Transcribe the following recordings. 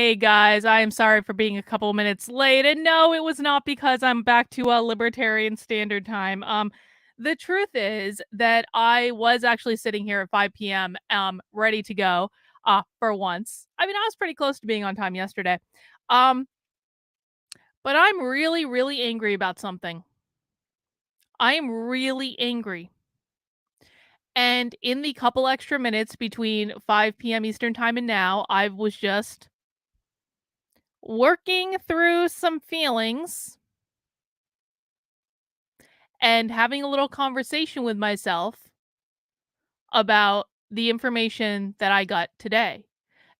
Hey guys, I am sorry for being a couple minutes late. And no, it was not because I'm back to Libertarian Standard Time. The truth is that I was actually sitting here at 5 p.m. Ready to go. For once. I mean, I was pretty close to being on time yesterday. Um, but I'm really, really angry about something. I am really angry. And in the couple extra minutes between 5 p.m. Eastern Time and now, I was just working through some feelings and having a little conversation with myself about the information that I got today.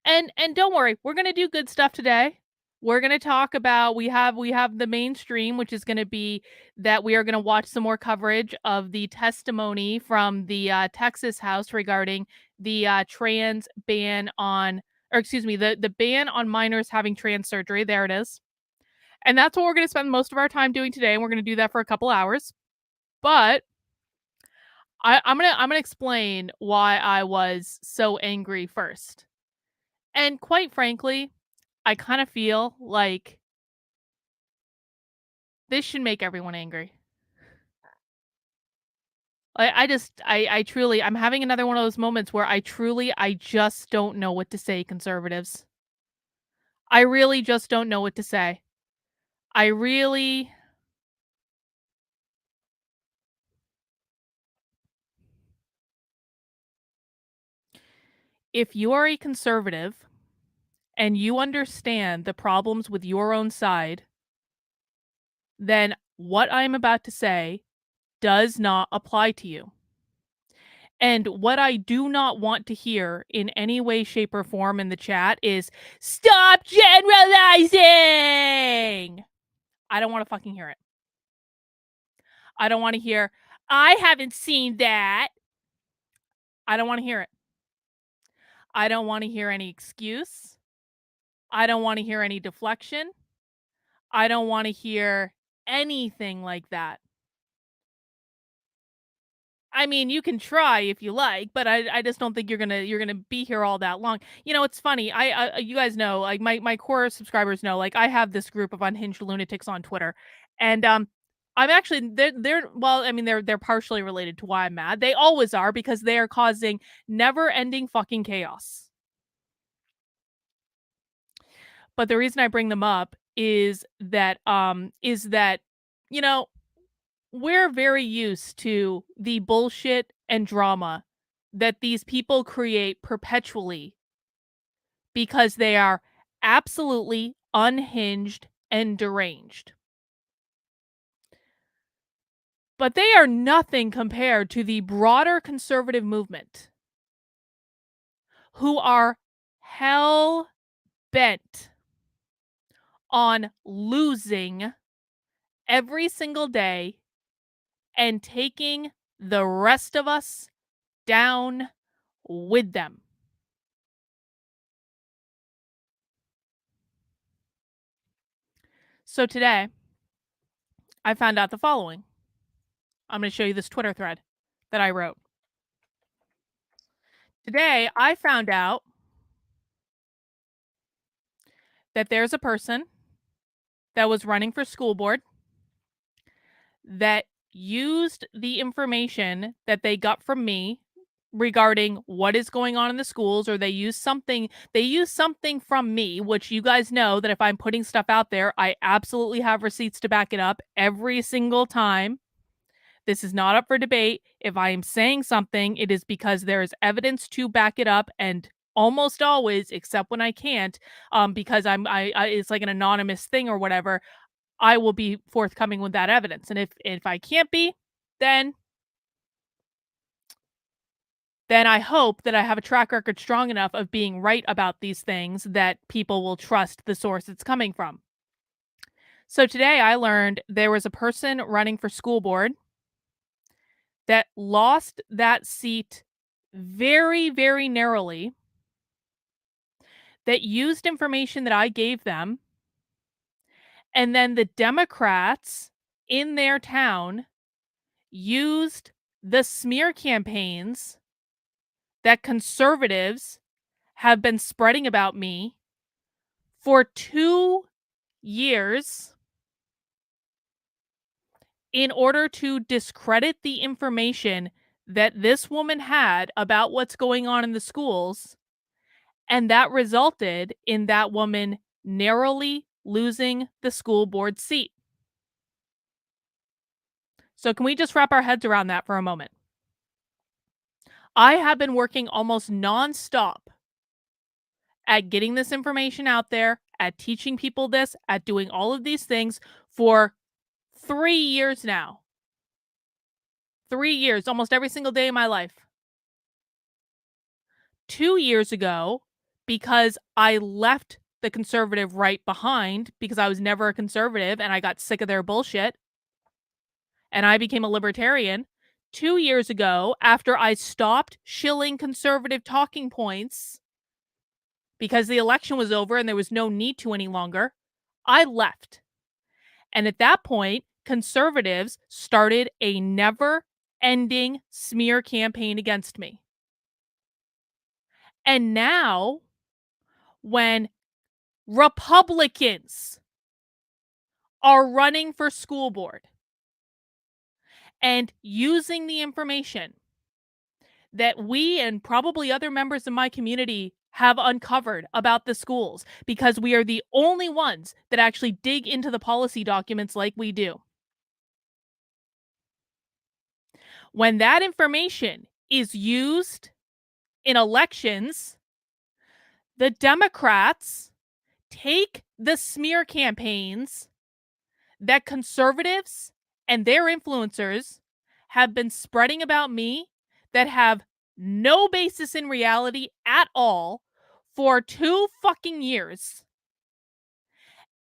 And don't worry, we're going to do good stuff today. We're going to talk about we have the mainstream, which is going to be that we are going to watch some more coverage of the testimony from the Texas House regarding the trans ban on, or excuse me, the ban on minors having trans surgery. There it is. And that's what we're going to spend most of our time doing today. And we're going to do that for a couple hours. But I'm gonna explain why I was so angry first. And quite frankly, I kind of feel like this should make everyone angry. I truly, I'm having another one of those moments where I just don't know what to say, conservatives. I really just don't know what to say. I really, if you are a conservative and you understand the problems with your own side, then what I'm about to say does not apply to you. And what I do not want to hear in any way, shape, or form in the chat is stop generalizing. I don't want to fucking hear it. I don't want to hear, I haven't seen that. I don't want to hear it. I don't want to hear any excuse. I don't want to hear any deflection. I don't want to hear anything like that. I mean, you can try if you like, but I just don't think you're gonna be here all that long. You know, it's funny. You guys know, like my core subscribers know, like I have this group of unhinged lunatics on Twitter, and I'm actually they're well, I mean they're partially related to why I'm mad. They always are because they are causing never-ending fucking chaos. But the reason I bring them up is that you know we're very used to the bullshit and drama that these people create perpetually because they are absolutely unhinged and deranged. But they are nothing compared to the broader conservative movement who are hell bent on losing every single day and taking the rest of us down with them. So today, I found out the following. I'm going to show you this Twitter thread that I wrote. Today, I found out that there's a person that was running for school board that used the information that they got from me regarding what is going on in the schools, or they use something from me, which you guys know that if I'm putting stuff out there, I absolutely have receipts to back it up every single time. This is not up for debate. If I am saying something, it is because there is evidence to back it up, and almost always, except when I can't, because I it's like an anonymous thing or whatever, I will be forthcoming with that evidence. And if I can't be, then I hope that I have a track record strong enough of being right about these things that people will trust the source it's coming from. So today I learned there was a person running for school board that lost that seat very, very narrowly, that used information that I gave them, and then the Democrats in their town used the smear campaigns that conservatives have been spreading about me for 2 years in order to discredit the information that this woman had about what's going on in the schools. And that resulted in that woman narrowly losing the school board seat. So, can we just wrap our heads around that for a moment? I have been working almost nonstop at getting this information out there, at teaching people this, at doing all of these things for 3 years now. 3 years, almost every single day of my life. 2 years ago, because I left the conservative right behind because I was never a conservative and I got sick of their bullshit and I became a libertarian. 2 years ago, after I stopped shilling conservative talking points because the election was over and there was no need to any longer, I left. And at that point, conservatives started a never ending smear campaign against me. And now, when Republicans are running for school board and using the information that we and probably other members of my community have uncovered about the schools, because we are the only ones that actually dig into the policy documents like we do. When that information is used in elections, the Democrats take the smear campaigns that conservatives and their influencers have been spreading about me that have no basis in reality at all for 2 fucking years.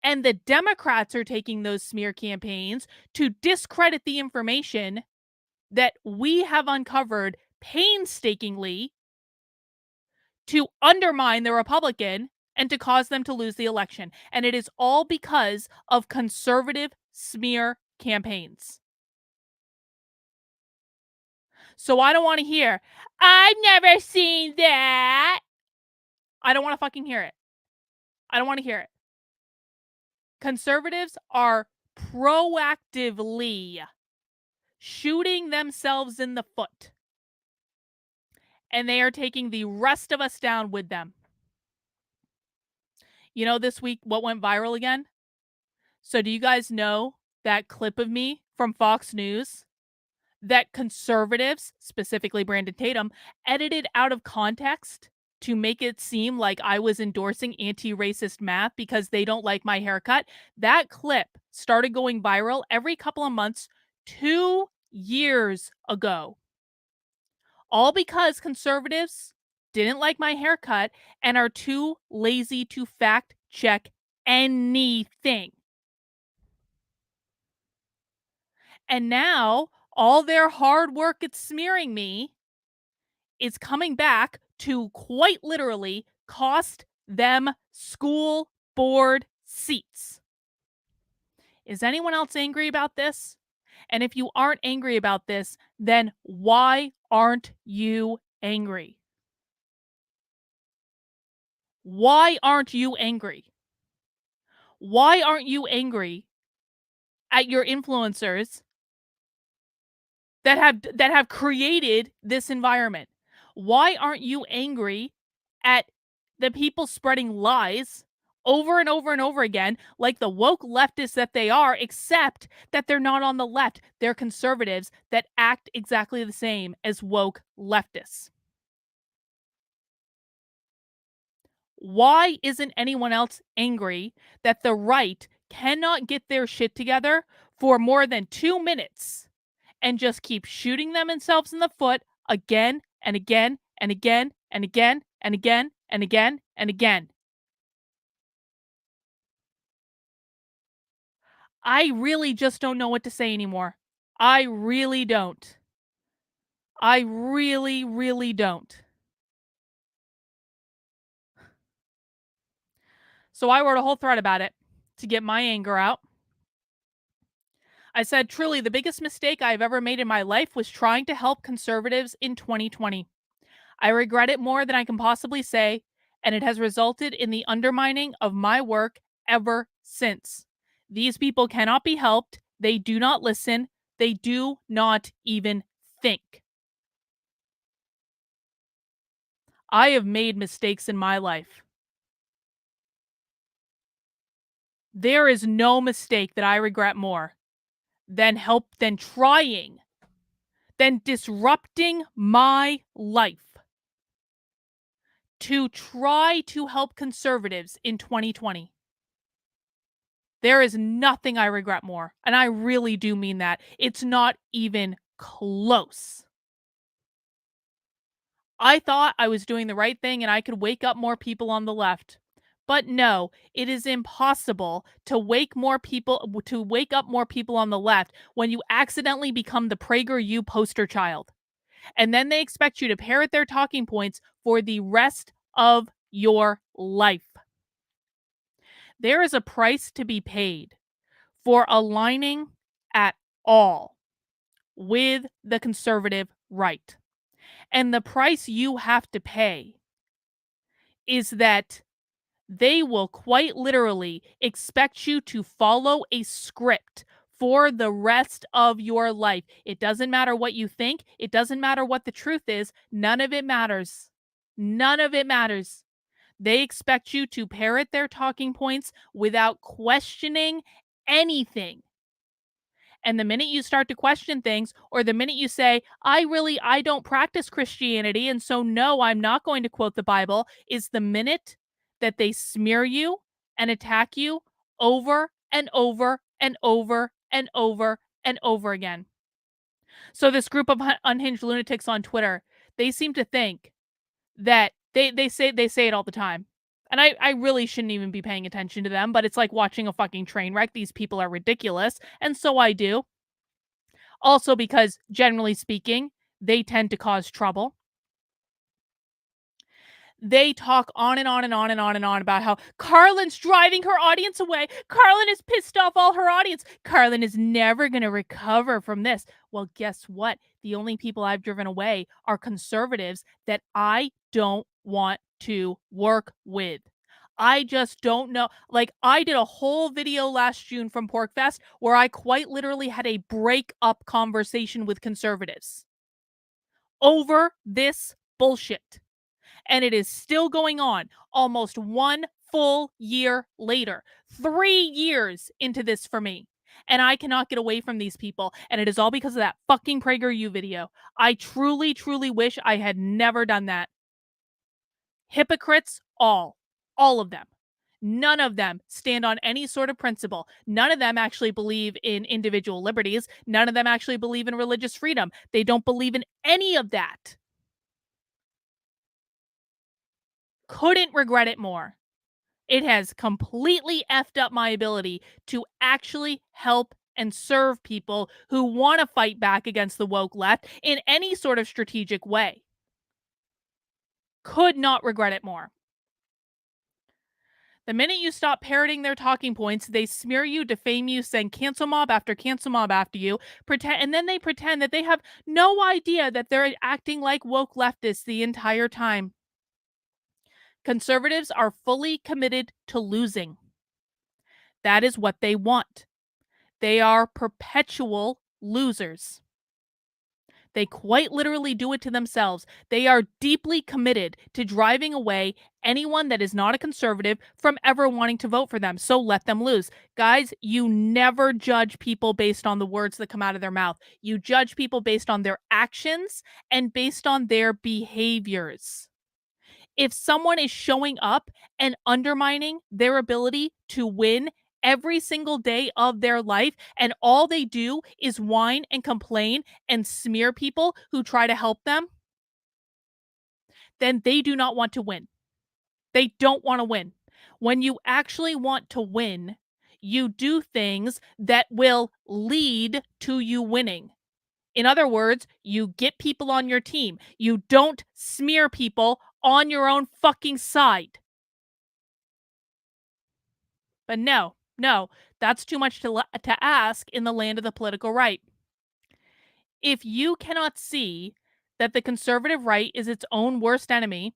And the Democrats are taking those smear campaigns to discredit the information that we have uncovered painstakingly to undermine the Republican and to cause them to lose the election. And it is all because of conservative smear campaigns. So I don't want to hear, I've never seen that. I don't want to fucking hear it. I don't want to hear it. Conservatives are proactively shooting themselves in the foot. And they are taking the rest of us down with them. You know, this week, what went viral again? So do you guys know that clip of me from Fox News that conservatives, specifically Brandon Tatum, edited out of context to make it seem like I was endorsing anti-racist math because they don't like my haircut? That clip started going viral every couple of months 2 years ago. All because conservatives didn't like my haircut and are too lazy to fact check anything. And now all their hard work at smearing me is coming back to quite literally cost them school board seats. Is anyone else angry about this? And if you aren't angry about this, then why aren't you angry? Why aren't you angry? Why aren't you angry at your influencers that have created this environment? Why aren't you angry at the people spreading lies over and over and over again, like the woke leftists that they are, except that they're not on the left? They're conservatives that act exactly the same as woke leftists. Why isn't anyone else angry that the right cannot get their shit together for more than 2 minutes and just keep shooting themselves in the foot again and again and again and again and again and again and again? I really just don't know what to say anymore. I really don't. I really, really don't. So I wrote a whole thread about it to get my anger out. I said, truly, the biggest mistake I've ever made in my life was trying to help conservatives in 2020. I regret it more than I can possibly say, and it has resulted in the undermining of my work ever since. These people cannot be helped. They do not listen. They do not even think. I have made mistakes in my life. There is no mistake that I regret more than trying, than disrupting my life to try to help conservatives in 2020. There is nothing I regret more, and I really do mean that. It's not even close. I thought I was doing the right thing and I could wake up more people on the left. But no, it is impossible to wake up more people on the left when you accidentally become the PragerU poster child. And then they expect you to parrot their talking points for the rest of your life. There is a price to be paid for aligning at all with the conservative right. And the price you have to pay is that they will quite literally expect you to follow a script for the rest of your life. It doesn't matter what you think, it doesn't matter what the truth is, none of it matters. None of it matters. They expect you to parrot their talking points without questioning anything. And the minute you start to question things, or the minute you say, I don't practice Christianity, and so no, I'm not going to quote the Bible, is the minute that they smear you and attack you over and over and over and over and over again. So this group of unhinged lunatics on Twitter, they seem to think that they say it all the time. And I really shouldn't even be paying attention to them, but it's like watching a fucking train wreck. These people are ridiculous. And so I do. Also because, generally speaking, they tend to cause trouble. They talk on and on and on and on and on about how Carlin's driving her audience away. Carlin has pissed off all her audience. Carlin is never going to recover from this. Well, guess what? The only people I've driven away are conservatives that I don't want to work with. I just don't know. Like, I did a whole video last June from PorkFest where I quite literally had a break-up conversation with conservatives over this bullshit. And it is still going on almost 1 full year later. 3 years into this for me. And I cannot get away from these people. And it is all because of that fucking PragerU video. I truly, truly wish I had never done that. Hypocrites, all. All of them. None of them stand on any sort of principle. None of them actually believe in individual liberties. None of them actually believe in religious freedom. They don't believe in any of that. Couldn't regret it more. It has completely effed up my ability to actually help and serve people who want to fight back against the woke left in any sort of strategic way. Could not regret it more. The minute you stop parroting their talking points, they smear you, defame you, send cancel mob after cancel mob after you, and then they pretend that they have no idea that they're acting like woke leftists the entire time. Conservatives are fully committed to losing. That is what they want. They are perpetual losers. They quite literally do it to themselves. They are deeply committed to driving away anyone that is not a conservative from ever wanting to vote for them. So let them lose. Guys, you never judge people based on the words that come out of their mouth. You judge people based on their actions and based on their behaviors. If someone is showing up and undermining their ability to win every single day of their life, and all they do is whine and complain and smear people who try to help them, then they do not want to win. They don't want to win. When you actually want to win, you do things that will lead to you winning. In other words, you get people on your team. You don't smear people on your own fucking side. But no, that's too much to ask in the land of the political right. If you cannot see that the conservative right is its own worst enemy,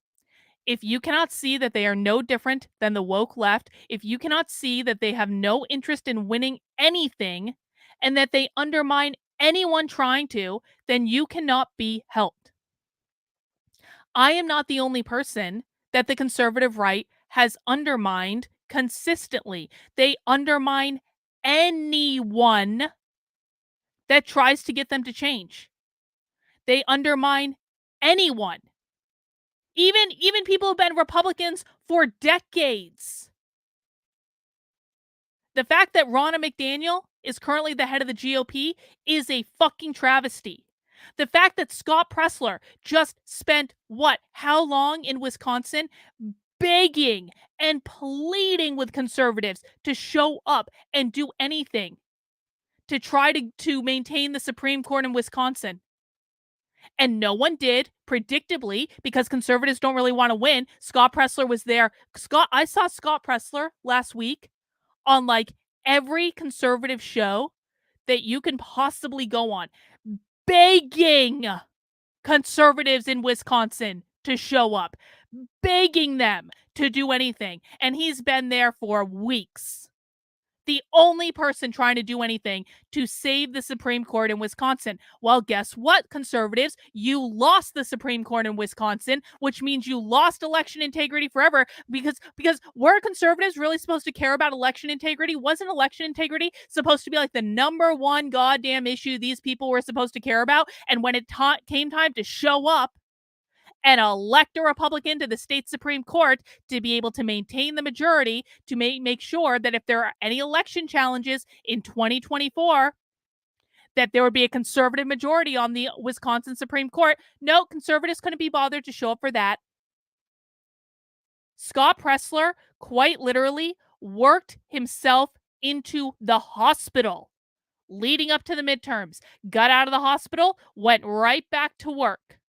If you cannot see that they are no different than the woke left, if you cannot see that they have no interest in winning anything and that they undermine anyone trying to, then you cannot be helped. I am not the only person that the conservative right has undermined consistently. They undermine anyone that tries to get them to change. They undermine anyone. Even people who've been Republicans for decades. The fact that Ronna McDaniel is currently the head of the GOP is a fucking travesty. The fact that Scott Pressler just spent how long in Wisconsin begging and pleading with conservatives to show up and do anything to try to maintain the Supreme Court in Wisconsin. And no one did, predictably, because conservatives don't really want to win. Scott Pressler was there. I saw Scott Pressler last week on like every conservative show that you can possibly go on, begging conservatives in Wisconsin to show up, begging them to do anything. And he's been there for weeks. The only person trying to do anything to save the Supreme Court in Wisconsin. Well, guess what, conservatives? You lost the Supreme Court in Wisconsin, which means you lost election integrity forever because were conservatives really supposed to care about election integrity? Wasn't election integrity supposed to be like the number one goddamn issue these people were supposed to care about? And when it came time to show up and elect a Republican to the state Supreme Court to be able to maintain the majority, to make sure that if there are any election challenges in 2024, that there would be a conservative majority on the Wisconsin Supreme Court. No, conservatives couldn't be bothered to show up for that. Scott Pressler quite literally worked himself into the hospital leading up to the midterms, got out of the hospital, went right back to work.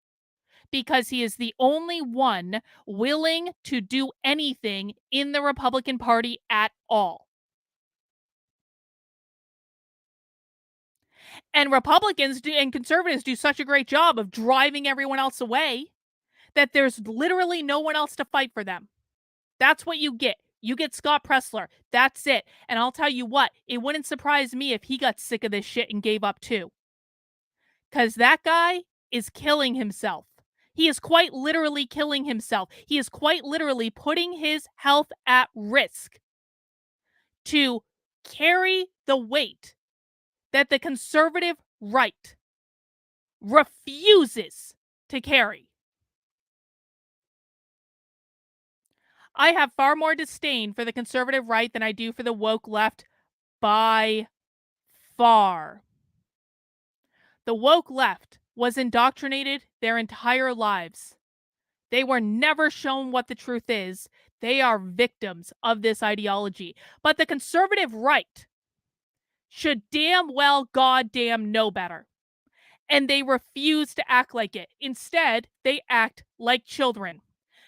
Because he is the only one willing to do anything in the Republican Party at all. And Republicans and conservatives do such a great job of driving everyone else away that there's literally no one else to fight for them. That's what you get. You get Scott Pressler. That's it. And I'll tell you what, it wouldn't surprise me if he got sick of this shit and gave up too. Because that guy is killing himself. He is quite literally killing himself. He is quite literally putting his health at risk to carry the weight that the conservative right refuses to carry. I have far more disdain for the conservative right than I do for the woke left by far. The woke left was indoctrinated their entire lives. They were never shown what the truth is. They are victims of this ideology. But the conservative right should damn well goddamn know better. And they refuse to act like it. Instead, they act like children.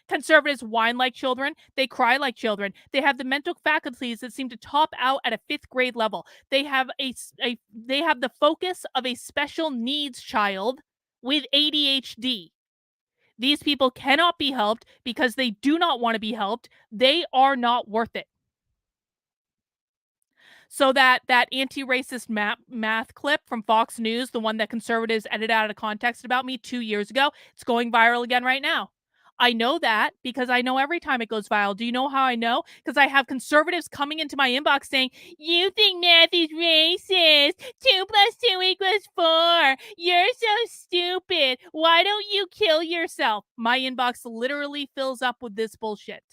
Conservatives whine like children. They cry like children. They have the mental faculties that seem to top out at a 5th grade level. They have they have the focus of a special needs child with ADHD. These people cannot be helped because they do not want to be helped. They are not worth it. So that anti-racist math clip from Fox News, the one that conservatives edited out of context about me 2 years ago, it's going viral again right now. I know that because I know every time it goes viral. Do you know how I know? Because I have conservatives coming into my inbox saying, you think math is racist. 2 plus 2 equals 4. You're so stupid. Why don't you kill yourself? My inbox literally fills up with this bullshit.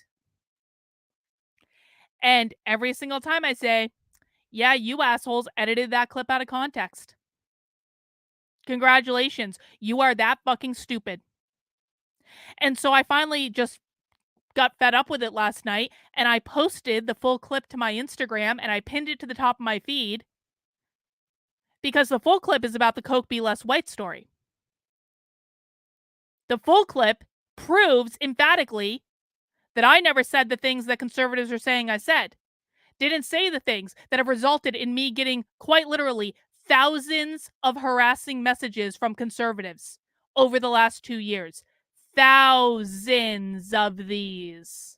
And every single time I say, yeah, you assholes edited that clip out of context. Congratulations. You are that fucking stupid. And so I finally just got fed up with it last night and I posted the full clip to my Instagram and I pinned it to the top of my feed because the full clip is about the Coke Be Less White story. The full clip proves emphatically that I never said the things that conservatives are saying I said. Didn't say the things that have resulted in me getting quite literally thousands of harassing messages from conservatives over the last 2 years. thousands of these.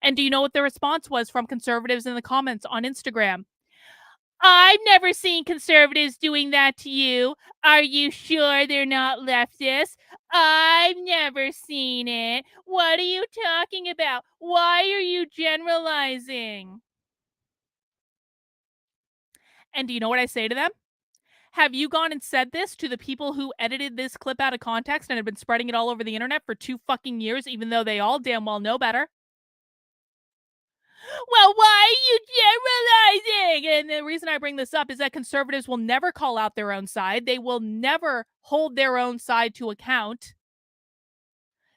And do you know what the response was from conservatives in the comments on Instagram? I've never seen conservatives doing that to you. Are you sure they're not leftists? I've never seen it. What are you talking about? Why are you generalizing? And do you know what I say to them? Have you gone and said this to the people who edited this clip out of context and have been spreading it all over the internet for 2 fucking years, even though they all damn well know better? Well, why are you generalizing? And the reason I bring this up is that conservatives will never call out their own side. They will never hold their own side to account.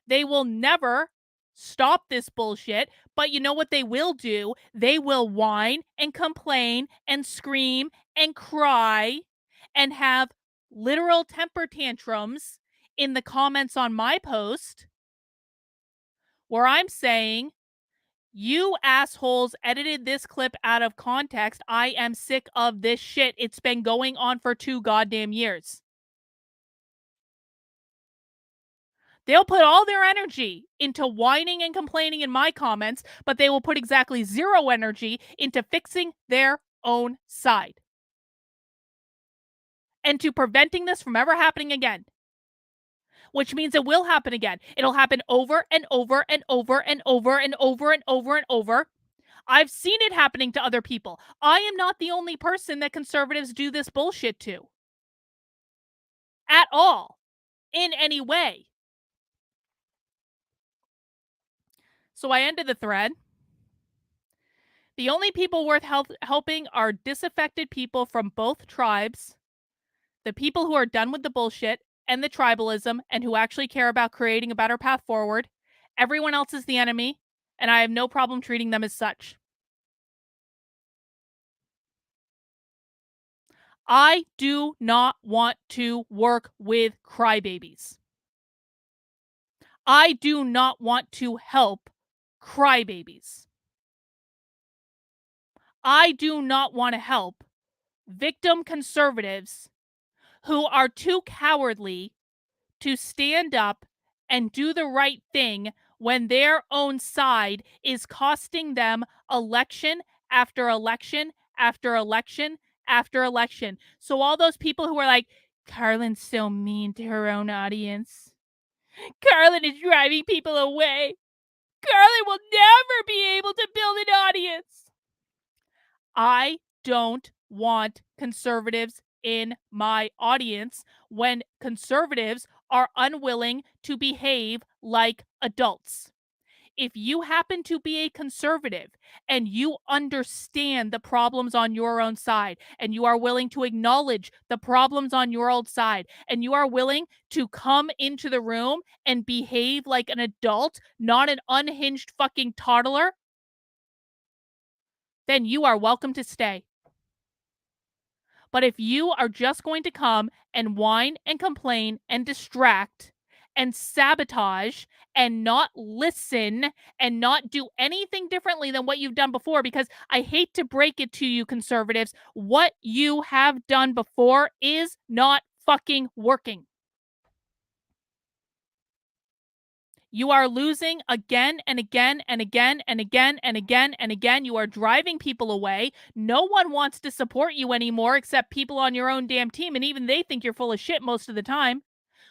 They will never stop this bullshit. But you know what they will do? They will whine and complain and scream and cry and have literal temper tantrums in the comments on my post where I'm saying, you assholes edited this clip out of context. I am sick of this shit. It's been going on for 2 goddamn years. They'll put all their energy into whining and complaining in my comments, but they will put exactly 0 energy into fixing their own side and to preventing this from ever happening again. Which means it will happen again. It'll happen over and over and over and over and over and over and over. I've seen it happening to other people. I am not the only person that conservatives do this bullshit to. At all. In any way. So I ended the thread. The only people worth helping are disaffected people from both tribes, the people who are done with the bullshit and the tribalism and who actually care about creating a better path forward. Everyone else is the enemy, and I have no problem treating them as such. I do not want to work with crybabies. I do not want to help crybabies. I do not want to help victim conservatives who are too cowardly to stand up and do the right thing when their own side is costing them election after election after election after election. So all those people who are like, Carlin's so mean to her own audience. Carlin is driving people away. Carlin will never be able to build an audience. I don't want conservatives in my audience when conservatives are unwilling to behave like adults. If you happen to be a conservative and you understand the problems on your own side and you are willing to acknowledge the problems on your own side and you are willing to come into the room and behave like an adult, not an unhinged fucking toddler, then you are welcome to stay. But if you are just going to come and whine and complain and distract and sabotage and not listen and not do anything differently than what you've done before, because I hate to break it to you, conservatives, what you have done before is not fucking working. You are losing again and again and again and again and again and again. You are driving people away. No one wants to support you anymore except people on your own damn team. And even they think you're full of shit most of the time.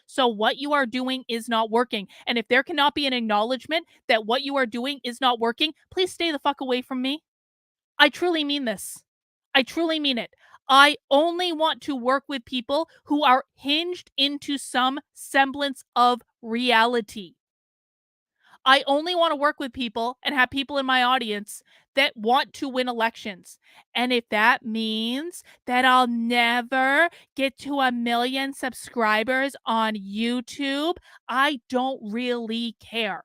So what you are doing is not working. And if there cannot be an acknowledgement that what you are doing is not working, please stay the fuck away from me. I truly mean this. I truly mean it. I only want to work with people who are hinged into some semblance of reality. I only want to work with people and have people in my audience that want to win elections. And if that means that I'll never get to 1 million subscribers on YouTube, I don't really care.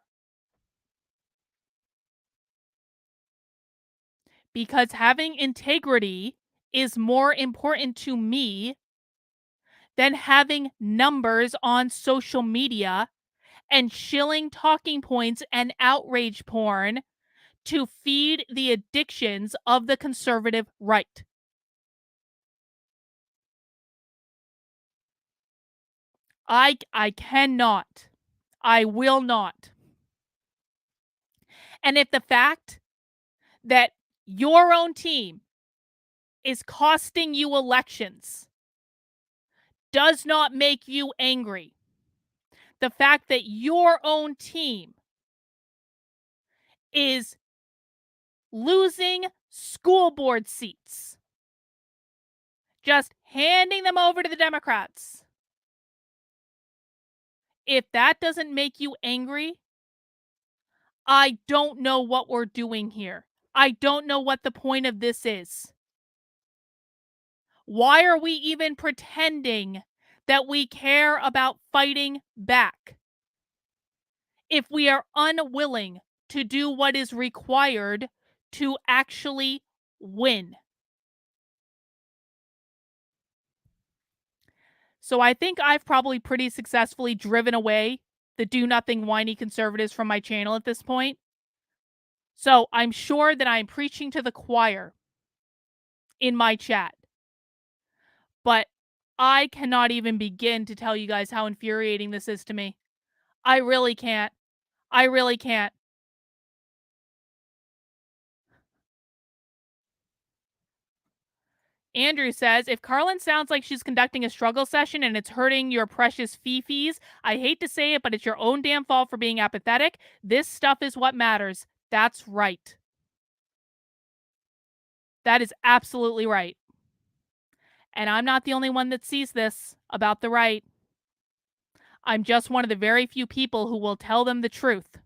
Because having integrity is more important to me than having numbers on social media and shilling talking points and outrage porn to feed the addictions of the conservative right. I cannot. I will not. And if the fact that your own team is costing you elections does not make you angry, the fact that your own team is losing school board seats, just handing them over to the Democrats, if that doesn't make you angry, I don't know what we're doing here. I don't know what the point of this is. Why are we even pretending that we care about fighting back if we are unwilling to do what is required to actually win? So I think I've probably pretty successfully driven away the do nothing whiny conservatives from my channel at this point. So I'm sure that I'm preaching to the choir in my chat. But I cannot even begin to tell you guys how infuriating this is to me. I really can't. I really can't. Andrew says, if Carlin sounds like she's conducting a struggle session and it's hurting your precious fee-fees, I hate to say it, but it's your own damn fault for being apathetic. This stuff is what matters. That's right. That is absolutely right. And I'm not the only one that sees this about the right. I'm just one of the very few people who will tell them the truth.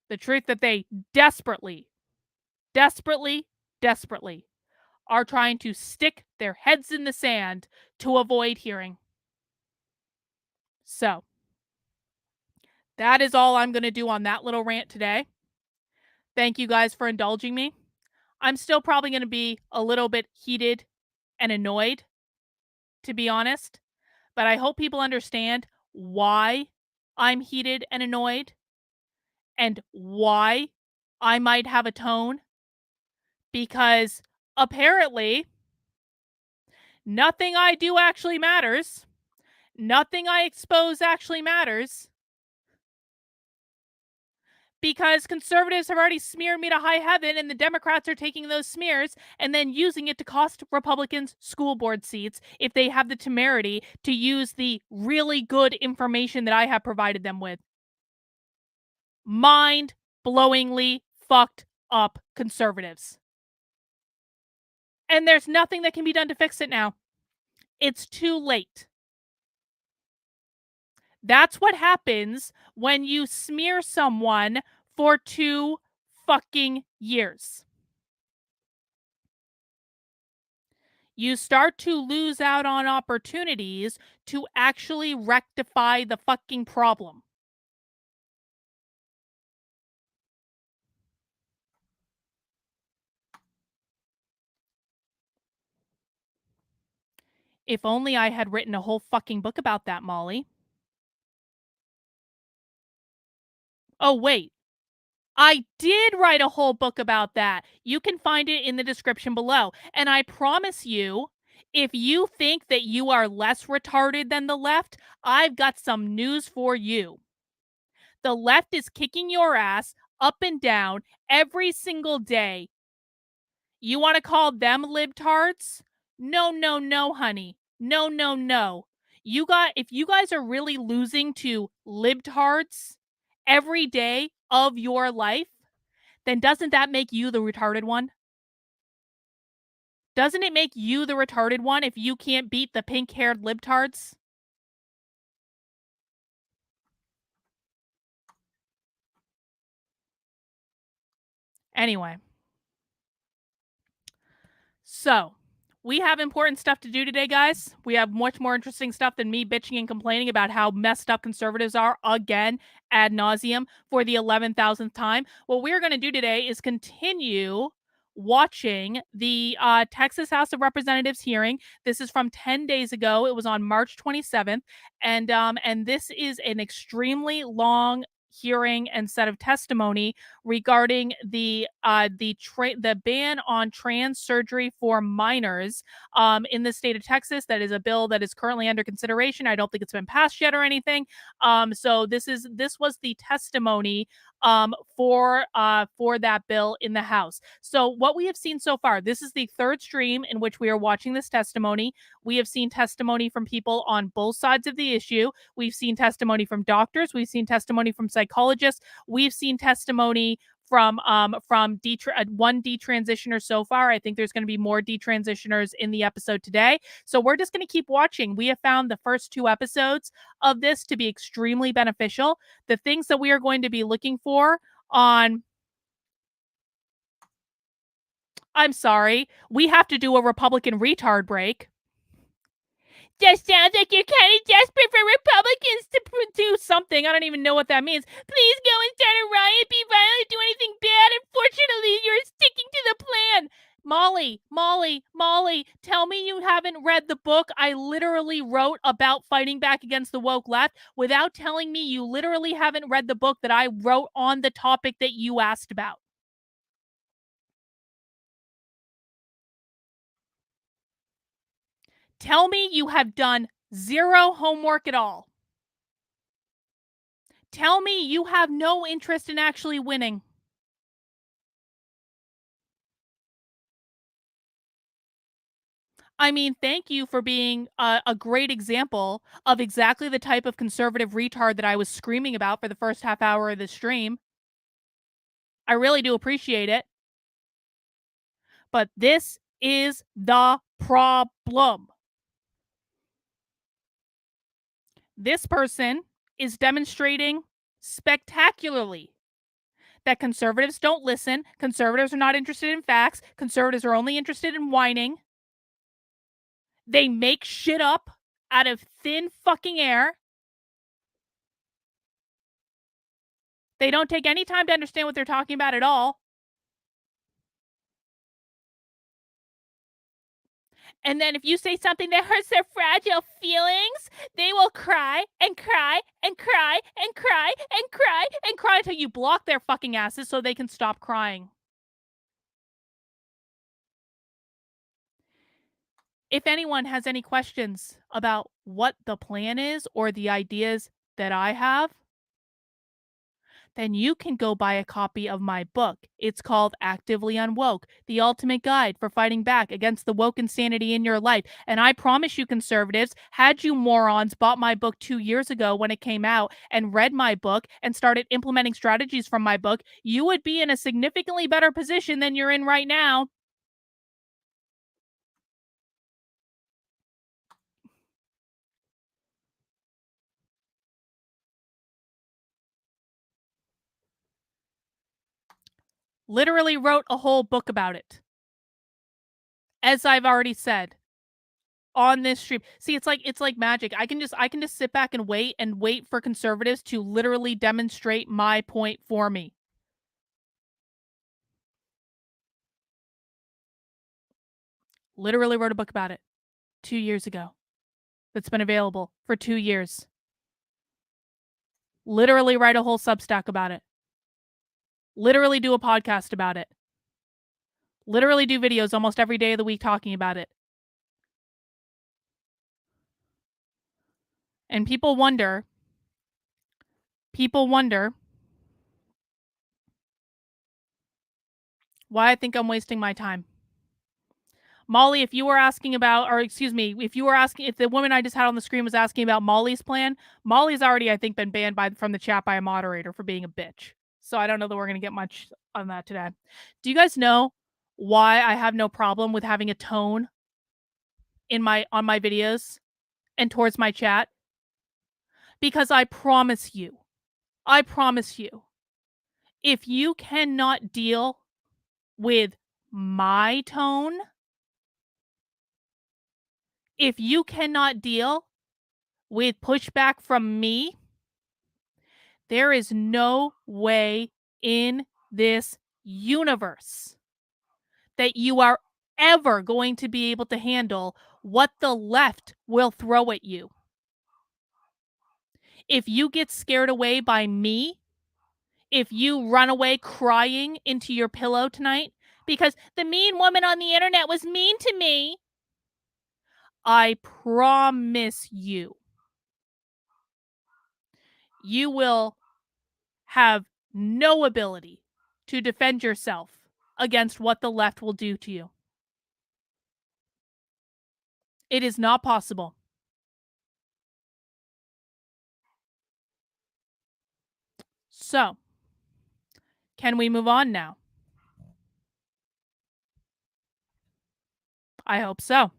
The truth that they desperately, desperately, desperately are trying to stick their heads in the sand to avoid hearing. So, that is all I'm going to do on that little rant today. Thank you guys for indulging me. I'm still probably going to be a little bit heated and annoyed, to be honest. But I hope people understand why I'm heated and annoyed and why I might have a tone. Because apparently, nothing I do actually matters. Nothing I expose actually matters. Because conservatives have already smeared me to high heaven, and the Democrats are taking those smears and then using it to cost Republicans school board seats if they have the temerity to use the really good information that I have provided them with. Mind-blowingly fucked up conservatives. And there's nothing that can be done to fix it now. It's too late. That's what happens when you smear someone for 2 fucking years. You start to lose out on opportunities to actually rectify the fucking problem. If only I had written a whole fucking book about that, Molly. Oh, wait. I did write a whole book about that. You can find it in the description below. And I promise you, if you think that you are less retarded than the left, I've got some news for you. The left is kicking your ass up and down every single day. You want to call them libtards? No, no, no, honey. No, no, no. If you guys are really losing to libtards every day of your life, then doesn't that make you the retarded one? Doesn't it make you the retarded one if you can't beat the pink-haired libtards? Anyway. So, we have important stuff to do today, guys. We have much more interesting stuff than me bitching and complaining about how messed up conservatives are again ad nauseum for the 11,000th time. What we're going to do today is continue watching the Texas House of Representatives hearing. This is from 10 days ago. It was on March 27th. And this is an extremely long hearing and set of testimony regarding the ban on trans surgery for minors in the state of Texas. That is a bill that is currently under consideration. I don't think it's been passed yet or anything. So this was the testimony for that bill in the House. So what we have seen so far, this is the third stream in which we are watching this testimony. We have seen testimony from people on both sides of the issue. We've seen testimony from doctors. We've seen testimony from psychologists. We've seen testimony from one detransitioner so far. I think there's going to be more detransitioners in the episode today. So we're just going to keep watching. We have found the first two episodes of this to be extremely beneficial. The things that we are going to be looking for on I'm sorry, we have to do a Republican retard break. Just sounds like you're kind of desperate for Republicans to do something. I don't even know what that means. Please go and start a riot, be violent, do anything bad. Unfortunately, you're sticking to the plan. Molly, tell me you haven't read the book I literally wrote about fighting back against the woke left without telling me you literally haven't read the book that I wrote on the topic that you asked about. Tell me you have done zero homework at all. Tell me you have no interest in actually winning. I mean, thank you for being a great example of exactly the type of conservative retard that I was screaming about for the first half hour of the stream. I really do appreciate it. But this is the problem. This person is demonstrating spectacularly that conservatives don't listen. Conservatives are not interested in facts. Conservatives are only interested in whining. They make shit up out of thin fucking air. They don't take any time to understand what they're talking about at all. And then if you say something that hurts their fragile feelings, they will cry and cry and cry and cry and cry and cry until you block their fucking asses so they can stop crying. If anyone has any questions about what the plan is or the ideas that I have, then you can go buy a copy of my book. It's called Actively Unwoke, the ultimate guide for fighting back against the woke insanity in your life. And I promise you, conservatives, had you morons bought my book 2 years ago when it came out and read my book and started implementing strategies from my book, you would be in a significantly better position than you're in right now. Literally wrote a whole book about it. As I've already said on this stream. See, it's like magic. I can just sit back and wait for conservatives to literally demonstrate my point for me. Literally wrote a book about it 2 years ago. That's been available for 2 years. Literally write a whole Substack about it. Literally do a podcast about it. Literally do videos almost every day of the week talking about it. And people wonder why I think I'm wasting my time. Molly, if you were asking about, or excuse me, if the woman I just had on the screen was asking about Molly's plan, Molly's already, I think, been banned from the chat by a moderator for being a bitch. So I don't know that we're going to get much on that today. Do you guys know why I have no problem with having a tone on my videos and towards my chat? Because I promise you, if you cannot deal with my tone, if you cannot deal with pushback from me, there is no way in this universe that you are ever going to be able to handle what the left will throw at you. If you get scared away by me, if you run away crying into your pillow tonight because the mean woman on the internet was mean to me, I promise you, you will have no ability to defend yourself against what the left will do to you. It is not possible. So, can we move on now? I hope so.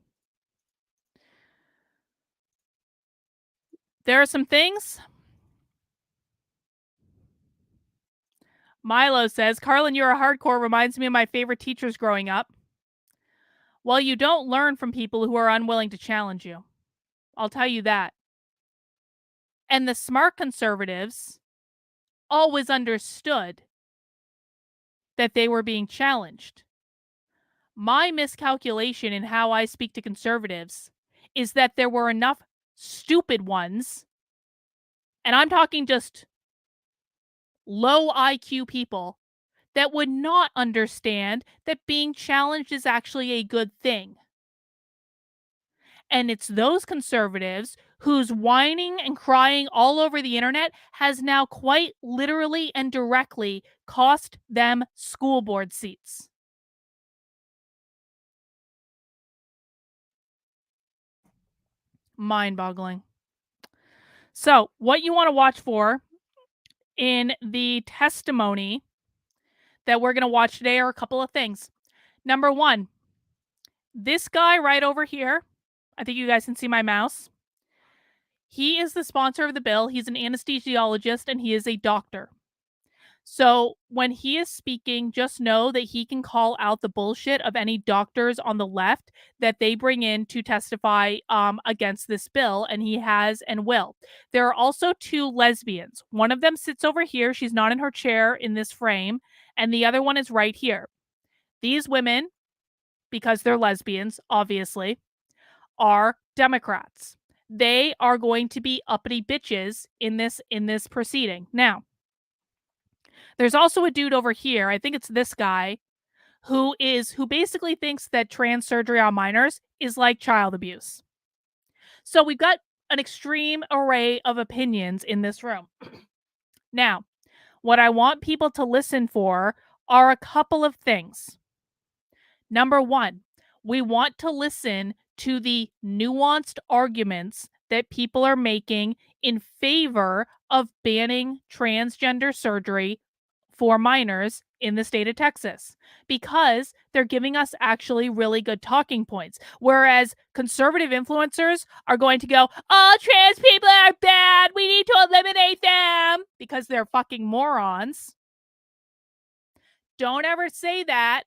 There are some things. Milo says, Carlin, you're a hardcore reminds me of my favorite teachers growing up. Well, you don't learn from people who are unwilling to challenge you. I'll tell you that. And the smart conservatives always understood that they were being challenged. My miscalculation in how I speak to conservatives is that there were enough stupid ones, and I'm talking just low IQ people, that would not understand that being challenged is actually a good thing. And it's those conservatives whose whining and crying all over the internet has now quite literally and directly cost them school board seats. Mind-boggling. So, what you want to watch for in the testimony that we're going to watch today are a couple of things. Number one, this guy right over here, I think you guys can see my mouse. He is the sponsor of the bill. He's an anesthesiologist and he is a doctor. So when he is speaking, just know that he can call out the bullshit of any doctors on the left that they bring in to testify against this bill, and he has and will. There are also two lesbians. One of them sits over here. She's not in her chair in this frame, and the other one is right here. These women, because they're lesbians, obviously, are Democrats. They are going to be uppity bitches in this proceeding. Now, there's also a dude over here, I think it's this guy, who basically thinks that trans surgery on minors is like child abuse. So we've got an extreme array of opinions in this room. Now, what I want people to listen for are a couple of things. Number one, we want to listen to the nuanced arguments that people are making in favor of banning transgender surgery for minors in the state of Texas, because they're giving us actually really good talking points. Whereas conservative influencers are going to go, all trans people are bad, we need to eliminate them, because they're fucking morons. Don't ever say that.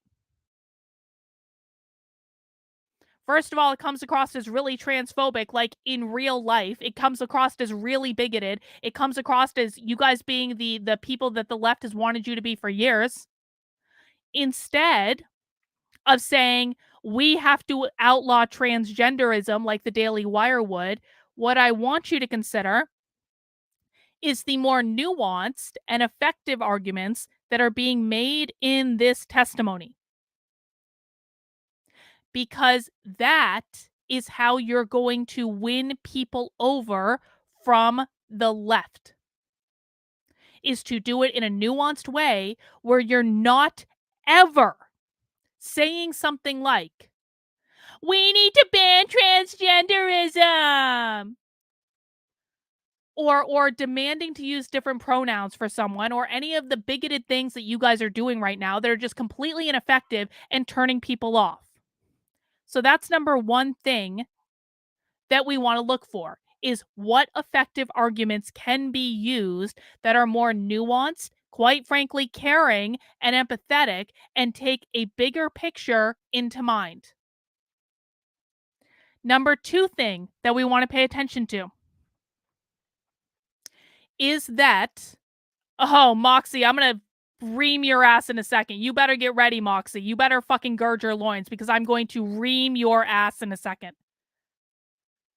First of all, it comes across as really transphobic, like in real life. It comes across as really bigoted. It comes across as you guys being the people that the left has wanted you to be for years. Instead of saying we have to outlaw transgenderism like the Daily Wire would, what I want you to consider is the more nuanced and effective arguments that are being made in this testimony. Because that is how you're going to win people over from the left, is to do it in a nuanced way where you're not ever saying something like, we need to ban transgenderism, or demanding to use different pronouns for someone, or any of the bigoted things that you guys are doing right now that are just completely ineffective and turning people off. So that's number one thing that we want to look for, is what effective arguments can be used that are more nuanced, quite frankly, caring and empathetic, and take a bigger picture into mind. Number two thing that we want to pay attention to is that, oh, Moxie, I'm going to ream your ass in a second. You better get ready, Moxie. You better fucking gird your loins, because I'm going to ream your ass in a second.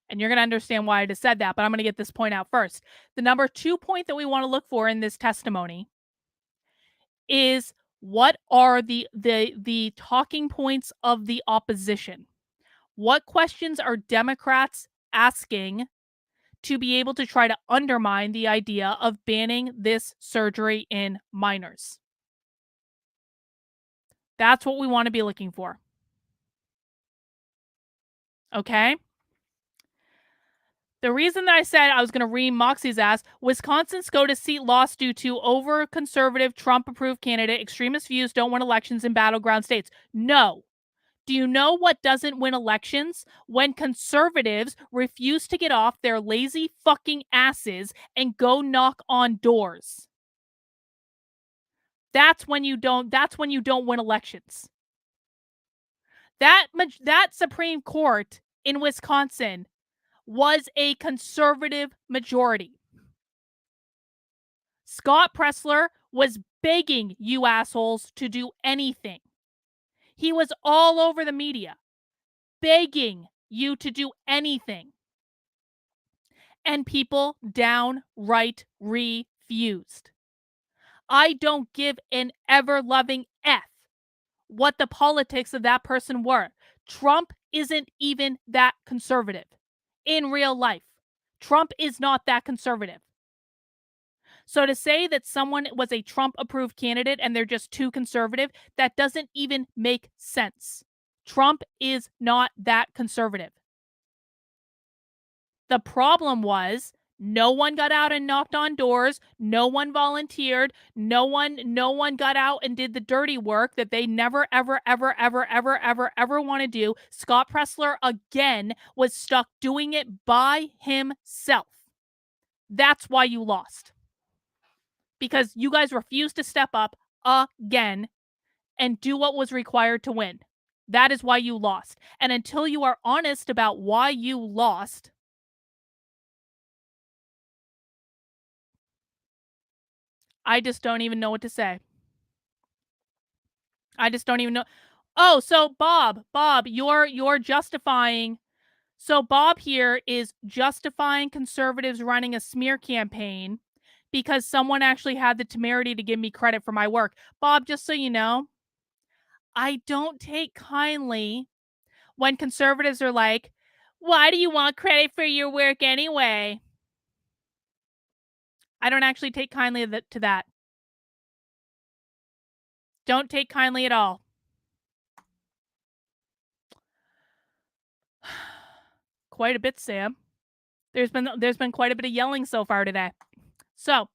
And you're going to understand why I just said that, but I'm going to get this point out first. The number two point that we want to look for in this testimony is what are the talking points of the opposition? What questions are Democrats asking to be able to try to undermine the idea of banning this surgery in minors? That's what we want to be looking for. Okay? The reason that I said I was going to ream Moxie's ass, Wisconsin's SCOTUS seat lost due to over-conservative Trump-approved candidate, extremist views don't win elections in battleground states. No. Do you know what doesn't win elections? When conservatives refuse to get off their lazy fucking asses and go knock on doors. That's when you don't win elections. That Supreme Court in Wisconsin was a conservative majority. Scott Pressler was begging you assholes to do anything. He was all over the media, begging you to do anything. And people downright refused. I don't give an ever-loving F what the politics of that person were. Trump isn't even that conservative in real life. Trump is not that conservative. So to say that someone was a Trump-approved candidate and they're just too conservative, that doesn't even make sense. Trump is not that conservative. The problem was no one got out and knocked on doors, no one volunteered, no one got out and did the dirty work that they never ever want to do. Scott Pressler again was stuck doing it by himself. That's why you lost. Because you guys refused to step up again and do what was required to win. That is why you lost. And until you are honest about why you lost, I just don't even know what to say. I just don't even know. Oh, so Bob, you're justifying. So Bob here is justifying conservatives running a smear campaign because someone actually had the temerity to give me credit for my work. Bob, just so you know, I don't take kindly when conservatives are like, why do you want credit for your work anyway? I don't actually take kindly to that. Don't take kindly at all. Quite a bit, Sam. There's been quite a bit of yelling so far today. So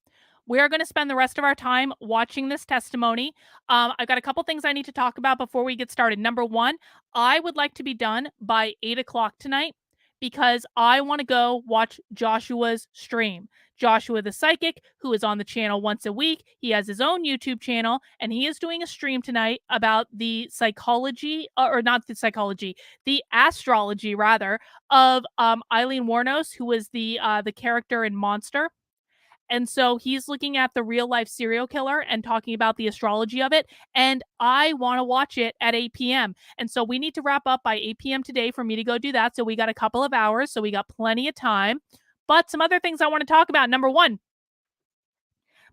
we are going to spend the rest of our time watching this testimony. I've got a couple things I need to talk about before we get started. Number one, I would like to be done by 8 o'clock tonight because I want to go watch Joshua's stream. Joshua the Psychic, who is on the channel once a week. He has his own YouTube channel, and he is doing a stream tonight about the psychology, or not the psychology, the astrology, rather, of Eileen Wuornos, who was the character in Monster. And so he's looking at the real life serial killer and talking about the astrology of it. And I want to watch it at 8 p.m. And so we need to wrap up by 8 p.m. today for me to go do that. So we got a couple of hours. So we got plenty of time. But some other things I want to talk about. Number one,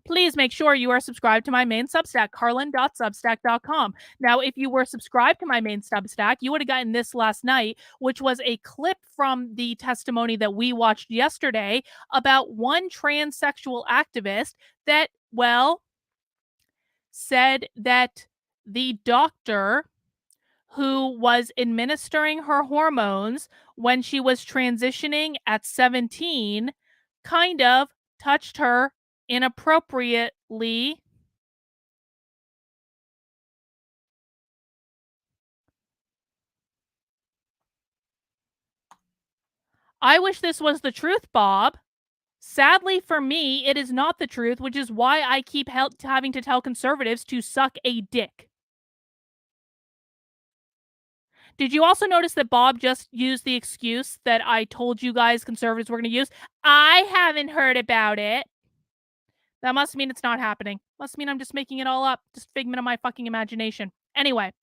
please make sure you are subscribed to my main Substack, carlin.substack.com. Now, if you were subscribed to my main Substack, you would have gotten this last night, which was a clip from the testimony that we watched yesterday about one transsexual activist that, well, said that the doctor who was administering her hormones when she was transitioning at 17 kind of touched her inappropriately. I wish this was the truth, Bob. Sadly for me, it is not the truth, which is why I keep having to tell conservatives to suck a dick. Did you also notice that Bob just used the excuse that I told you guys conservatives were going to use? I haven't heard about it. That must mean it's not happening. Must mean I'm just making it all up. Just figment of my fucking imagination. Anyway,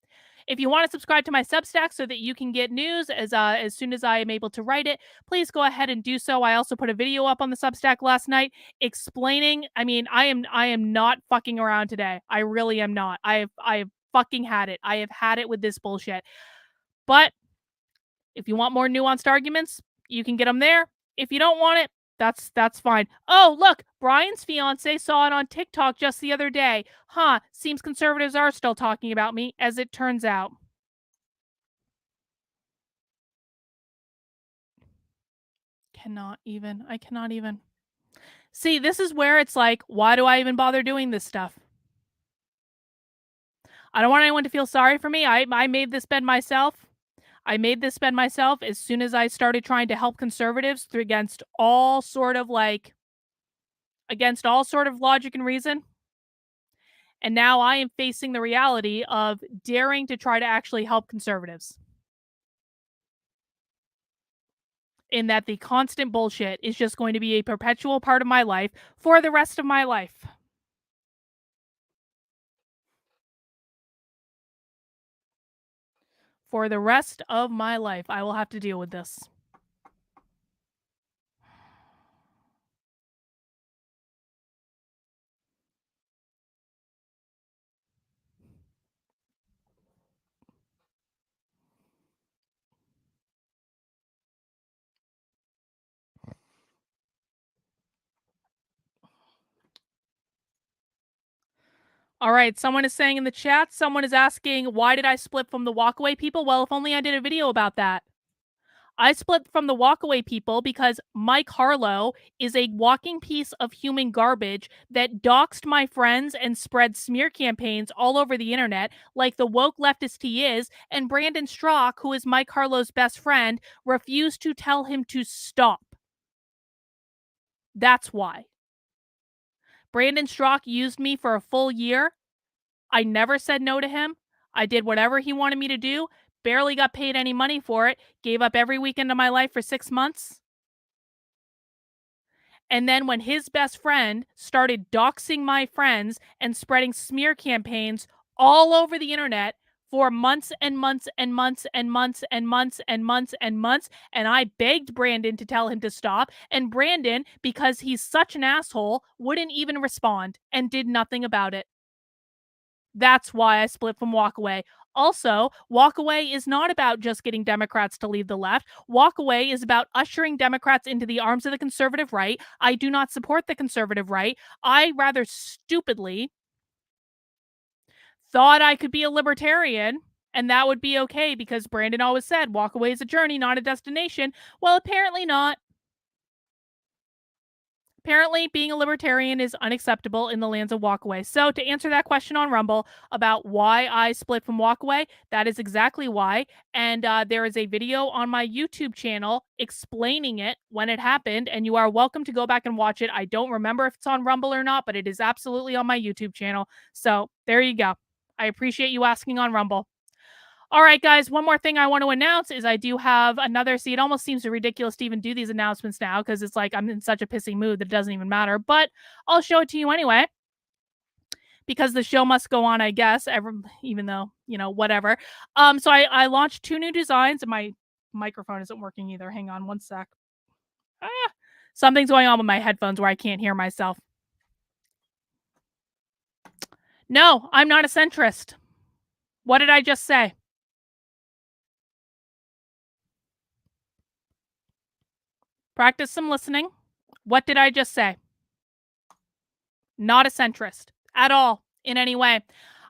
If you want to subscribe to my Substack so that you can get news as soon as I am able to write it, please go ahead and do so. I also put a video up on the Substack last night explaining. I mean, I am not fucking around today. I really am not. I have fucking had it. I have had it with this bullshit. But if you want more nuanced arguments, you can get them there. If you don't want it, that's fine. Oh, look, Brian's fiance saw it on TikTok just the other day. Huh, seems conservatives are still talking about me, as it turns out. I cannot even. See, this is where it's like, why do I even bother doing this stuff? I don't want anyone to feel sorry for me. I made this bed myself. I made this bed myself as soon as I started trying to help conservatives through against all sort of logic and reason. And now I am facing the reality of daring to try to actually help conservatives. In that the constant bullshit is just going to be a perpetual part of my life for the rest of my life. For the rest of my life, I will have to deal with this. All right, someone is saying in the chat, someone is asking, why did I split from the walkaway people? Well, if only I did a video about that. I split from the walkaway people because Mike Harlow is a walking piece of human garbage that doxed my friends and spread smear campaigns all over the internet like the woke leftist he is, and Brandon Strauch, who is Mike Harlow's best friend, refused to tell him to stop. That's why. Brandon Strauch used me for a full year. I never said no to him. I did whatever he wanted me to do, barely got paid any money for it, gave up every weekend of my life for 6 months. And then when his best friend started doxing my friends and spreading smear campaigns all over the internet for months and months and months and months and months and months and months, and I begged Brandon to tell him to stop, and Brandon, because he's such an asshole, wouldn't even respond and did nothing about it. That's why I split from Walkaway. Also, Walkaway is not about just getting Democrats to leave the left. Walkaway is about ushering Democrats into the arms of the conservative right. I do not support the conservative right. I rather stupidly thought I could be a libertarian and that would be okay because Brandon always said Walkaway is a journey, not a destination. Well, apparently not. Apparently, being a libertarian is unacceptable in the lands of Walkaway. So, to answer that question on Rumble about why I split from Walkaway, that is exactly why. And there is a video on my YouTube channel explaining it when it happened. And you are welcome to go back and watch it. I don't remember if it's on Rumble or not, but it is absolutely on my YouTube channel. So, there you go. I appreciate you asking on Rumble. All right, guys, one more thing I want to announce is I do have another. See, it almost seems ridiculous to even do these announcements now because it's like I'm in such a pissy mood that it doesn't even matter, but I'll show it to you anyway because the show must go on, I guess, even though, whatever. So I launched 2 new designs and my microphone isn't working either. Hang on one sec. Ah, something's going on with my headphones where I can't hear myself. No, I'm not a centrist. What did I just say? Practice some listening. What did I just say? Not a centrist at all in any way.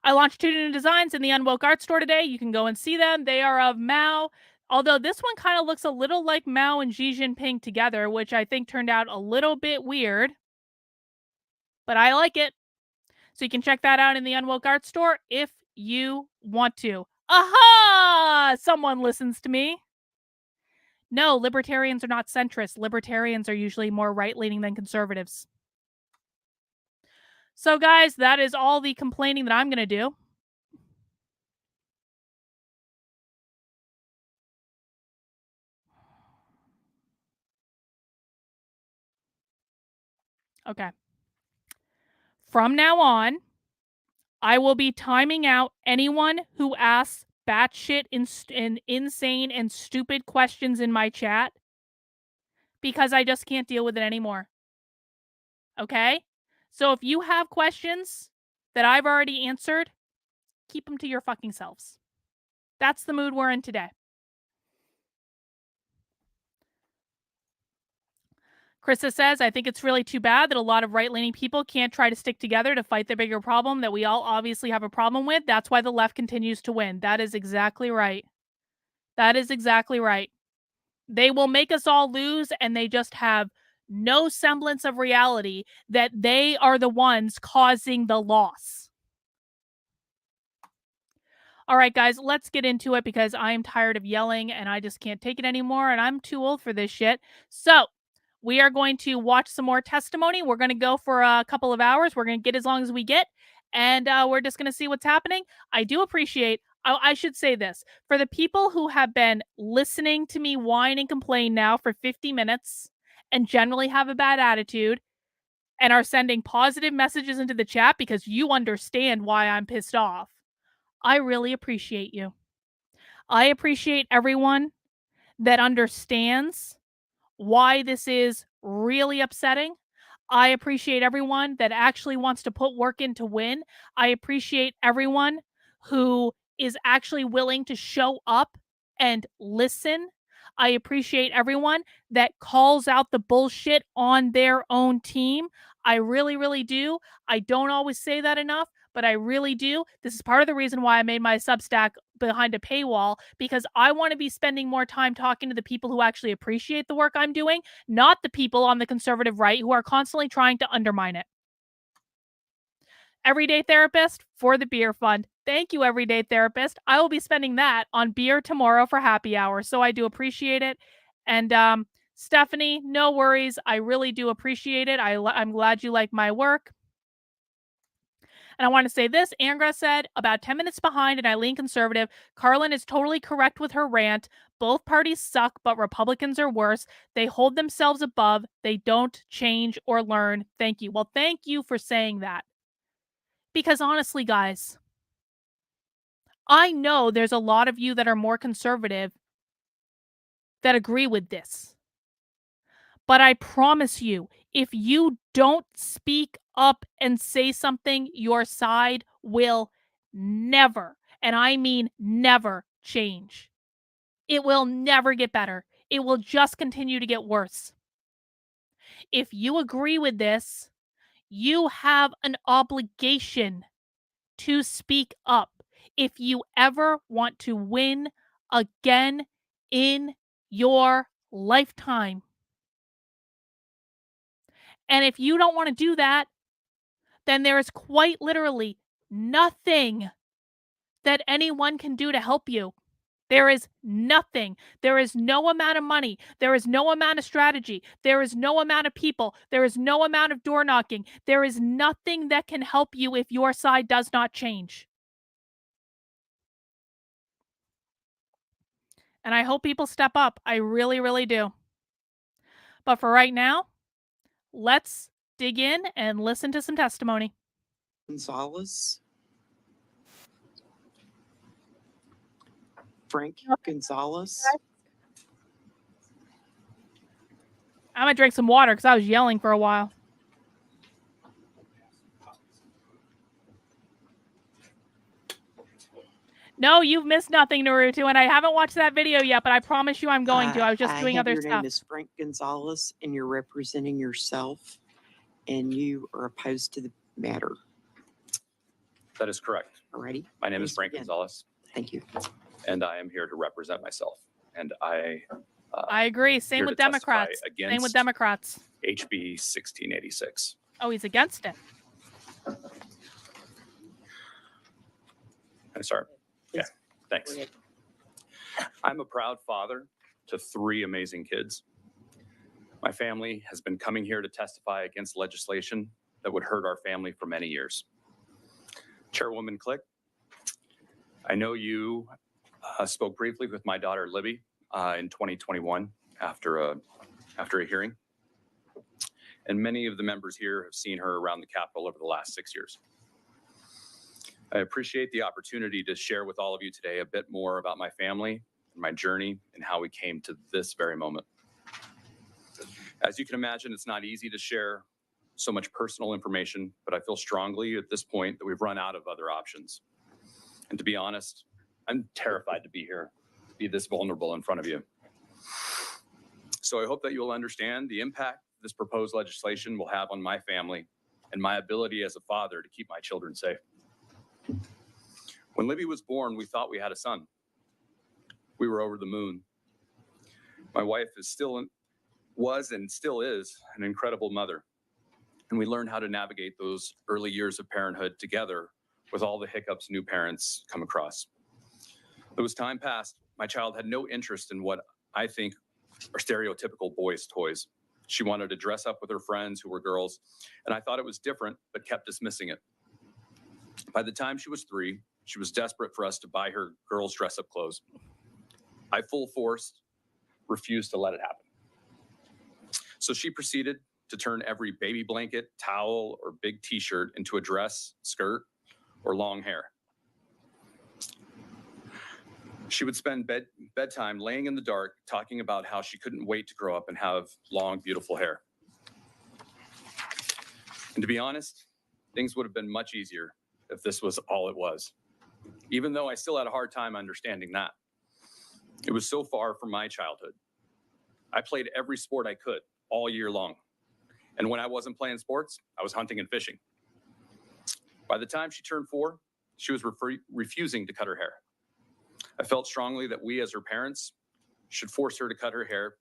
I launched 2 new designs in the Unwoke art store today. You can go and see them. They are of Mao, although this one kind of looks a little like Mao and Xi Jinping together, which I think turned out a little bit weird, but I like it. So you can check that out in the Unwoke art store if you want to. Aha! Someone listens to me. No, libertarians are not centrist. Libertarians are usually more right-leaning than conservatives. So, guys, that is all the complaining that I'm going to do. Okay. From now on, I will be timing out anyone who asks batshit and insane and stupid questions in my chat because I just can't deal with it anymore. Okay? So if you have questions that I've already answered, keep them to your fucking selves. That's the mood we're in today. Krista says, I think it's really too bad that a lot of right-leaning people can't try to stick together to fight the bigger problem that we all obviously have a problem with. That's why the left continues to win. That is exactly right. That is exactly right. They will make us all lose, and they just have no semblance of reality that they are the ones causing the loss. All right, guys, let's get into it because I am tired of yelling and I just can't take it anymore, and I'm too old for this shit. So we are going to watch some more testimony. We're going to go for a couple of hours. We're going to get as long as we get, and we're just going to see what's happening. I do appreciate, I should say this, for the people who have been listening to me whine and complain now for 50 minutes and generally have a bad attitude and are sending positive messages into the chat because you understand why I'm pissed off. I really appreciate you. I appreciate everyone that understands why this is really upsetting. I appreciate everyone that actually wants to put work in to win. I appreciate everyone who is actually willing to show up and listen. I appreciate everyone that calls out the bullshit on their own team. I really, really do. I don't always say that enough, but I really do. This is part of the reason why I made my Substack behind a paywall, because I want to be spending more time talking to the people who actually appreciate the work I'm doing, not the people on the conservative right who are constantly trying to undermine it. Everyday Therapist for the beer fund. Thank you, Everyday Therapist. I will be spending that on beer tomorrow for happy hour, so I do appreciate it. And Stephanie, no worries. I really do appreciate it. I'm glad you like my work. And I want to say this, Angra said, about 10 minutes behind and I lean conservative. Carlin is totally correct with her rant. Both parties suck, but Republicans are worse. They hold themselves above. They don't change or learn. Thank you. Well, thank you for saying that. Because honestly, guys, I know there's a lot of you that are more conservative that agree with this. But I promise you, if you don't speak up and say something, your side will never, and I mean never, change. It will never get better. It will just continue to get worse. If you agree with this, you have an obligation to speak up if you ever want to win again in your lifetime. And if you don't want to do that, then there is quite literally nothing that anyone can do to help you. There is nothing. There is no amount of money. There is no amount of strategy. There is no amount of people. There is no amount of door knocking. There is nothing that can help you if your side does not change. And I hope people step up. I really, really do. But for right now, let's dig in and listen to some testimony. Gonzalez. Frank Gonzalez. I'm going to drink some water because I was yelling for a while. No, you've missed nothing, Naruto, and I haven't watched that video yet, but I promise you I'm going to. I was just doing other stuff. Your name is Frank Gonzalez, and you're representing yourself, and you are opposed to the matter. That is correct. Alrighty. My name is Frank Gonzalez. Thank you. And I am here to represent myself. And I agree. Same with Democrats. Same with Democrats. HB 1686. Oh, he's against it. I'm sorry. Yeah, thanks. I'm a proud father to 3 amazing kids. My family has been coming here to testify against legislation that would hurt our family for many years. Chairwoman Click, I know you spoke briefly with my daughter Libby in 2021 after a hearing, and many of the members here have seen her around the Capitol over the last 6 years. I appreciate the opportunity to share with all of you today a bit more about my family, my journey, and how we came to this very moment. As you can imagine, it's not easy to share so much personal information, but I feel strongly at this point that we've run out of other options. And to be honest, I'm terrified to be here, to be this vulnerable in front of you. So I hope that you'll understand the impact this proposed legislation will have on my family and my ability as a father to keep my children safe. When Libby was born, we thought we had a son. We were over the moon. My wife was and still is an incredible mother. And we learned how to navigate those early years of parenthood together with all the hiccups new parents come across. Though as time passed, my child had no interest in what I think are stereotypical boys' toys. She wanted to dress up with her friends who were girls, and I thought it was different, but kept dismissing it. By the time she was 3, she was desperate for us to buy her girls' dress-up clothes. I full force refused to let it happen. So she proceeded to turn every baby blanket, towel, or big t-shirt into a dress, skirt, or long hair. She would spend bedtime laying in the dark, talking about how she couldn't wait to grow up and have long, beautiful hair. And to be honest, things would have been much easier if this was all it was, even though I still had a hard time understanding that. It was so far from my childhood. I played every sport I could all year long. And when I wasn't playing sports, I was hunting and fishing. By the time she turned 4, she was refusing to cut her hair. I felt strongly that we as her parents should force her to cut her hair,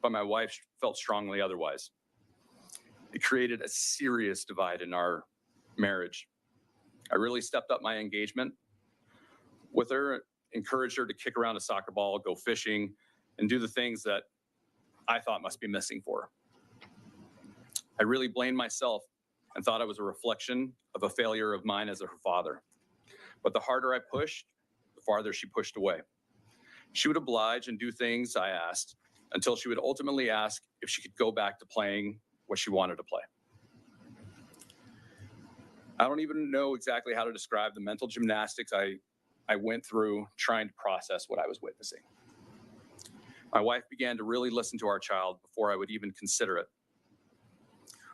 but my wife felt strongly otherwise. It created a serious divide in our marriage. I really stepped up my engagement with her, encouraged her to kick around a soccer ball, go fishing, and do the things that I thought must be missing for her. I really blamed myself and thought I was a reflection of a failure of mine as her father. But the harder I pushed, the farther she pushed away. She would oblige and do things I asked until she would ultimately ask if she could go back to playing what she wanted to play. I don't even know exactly how to describe the mental gymnastics I went through trying to process what I was witnessing. My wife began to really listen to our child before I would even consider it.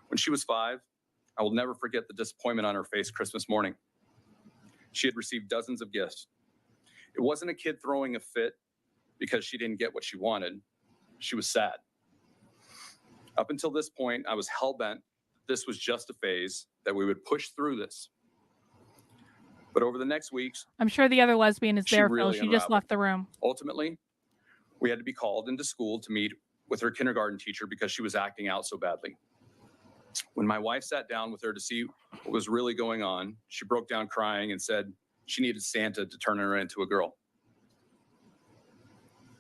When she was 5, I will never forget the disappointment on her face Christmas morning. She had received dozens of gifts. It wasn't a kid throwing a fit because she didn't get what she wanted. She was sad. Up until this point, I was hell-bent that this was just a phase, that we would push through this. But over the next weeks, I'm sure the other lesbian is there, really Phil. She just unraveled. left the room. Ultimately, we had to be called into school to meet with her kindergarten teacher because she was acting out so badly. When my wife sat down with her to see what was really going on, she broke down crying and said she needed Santa to turn her into a girl.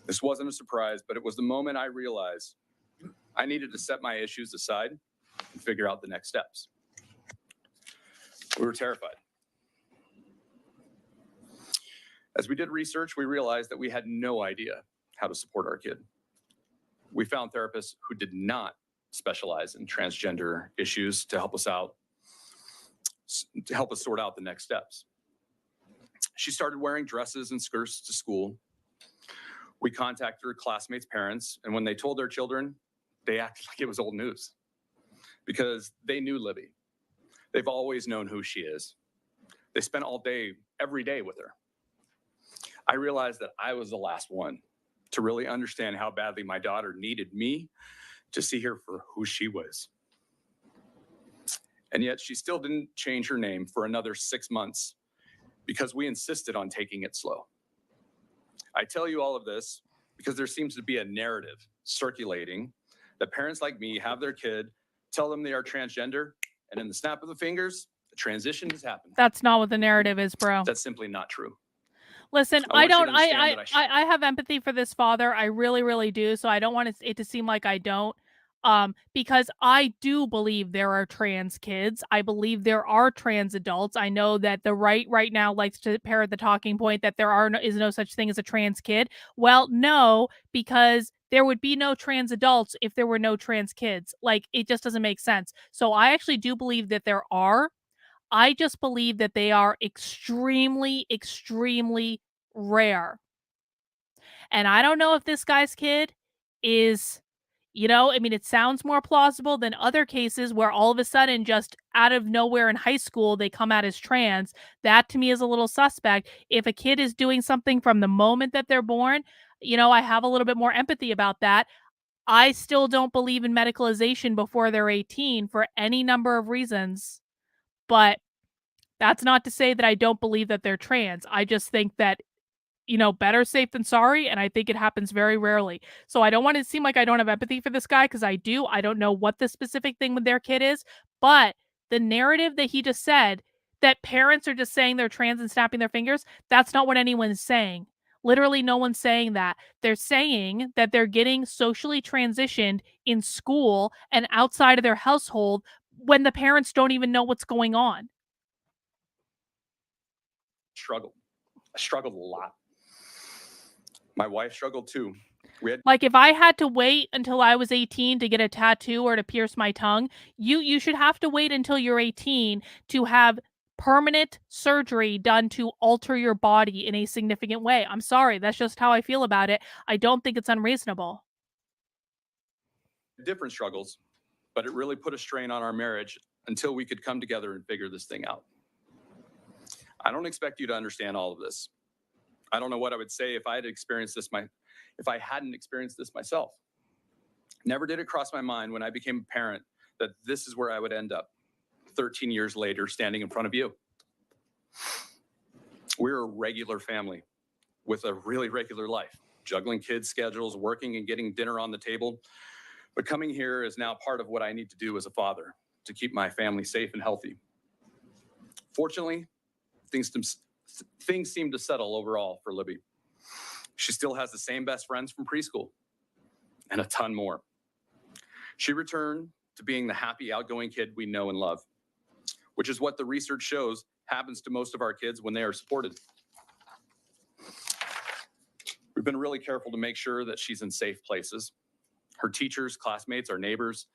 This wasn't a surprise, but it was the moment I realized I needed to set my issues aside and figure out the next steps. We were terrified. As we did research, we realized that we had no idea how to support our kid. We found therapists who did not specialize in transgender issues to help us sort out the next steps. She started wearing dresses and skirts to school. We contacted her classmates' parents, and when they told their children, they acted like it was old news because they knew Libby. They've always known who she is. They spent all day, every day with her. I realized that I was the last one to really understand how badly my daughter needed me to see her for who she was. And yet she still didn't change her name for another 6 months because we insisted on taking it slow. I tell you all of this because there seems to be a narrative circulating that parents like me have their kid, tell them they are transgender, and in the snap of the fingers, the transition has happened. That's not what the narrative is, bro. That's simply not true. Listen, I I want you to understand that I have empathy for this father. I really, really do. So I don't want it to seem like I don't. Because I do believe there are trans kids. I believe there are trans adults. I know that the right now likes to parrot the talking point that there is no such thing as a trans kid. Well, no, because there would be no trans adults if there were no trans kids. Like, it just doesn't make sense. So I actually do believe that there are. I just believe that they are extremely, extremely rare. And I don't know if this guy's kid is, I mean, it sounds more plausible than other cases where all of a sudden, just out of nowhere in high school, they come out as trans. That to me is a little suspect. If a kid is doing something from the moment that they're born, I have a little bit more empathy about that. I still don't believe in medicalization before they're 18 for any number of reasons. But that's not to say that I don't believe that they're trans. I just think that, better safe than sorry, and I think it happens very rarely. So I don't want to seem like I don't have empathy for this guy, because I do. I don't know what the specific thing with their kid is, but the narrative that he just said, that parents are just saying they're trans and snapping their fingers, that's not what anyone's saying. Literally, no one's saying that. They're saying that they're getting socially transitioned in school and outside of their household when the parents don't even know what's going on. I struggled a lot. My wife struggled too. Like, if I had to wait until I was 18 to get a tattoo or to pierce my tongue, you should have to wait until you're 18 to have permanent surgery done to alter your body in a significant way. I'm sorry, that's just how I feel about it. I don't think it's unreasonable. Different struggles, but it really put a strain on our marriage until we could come together and figure this thing out. I don't expect you to understand all of this. I don't know what I would say if I hadn't experienced this myself. Never did it cross my mind when I became a parent that this is where I would end up 13 years later, standing in front of you. We're a regular family with a really regular life, juggling kids' schedules, working and getting dinner on the table. But coming here is now part of what I need to do as a father to keep my family safe and healthy. Fortunately, things seem to settle overall for Libby. She still has the same best friends from preschool and a ton more. She returned to being the happy, outgoing kid we know and love, which is what the research shows happens to most of our kids when they are supported. We've been really careful to make sure that she's in safe places. Her teachers, classmates, our neighbors,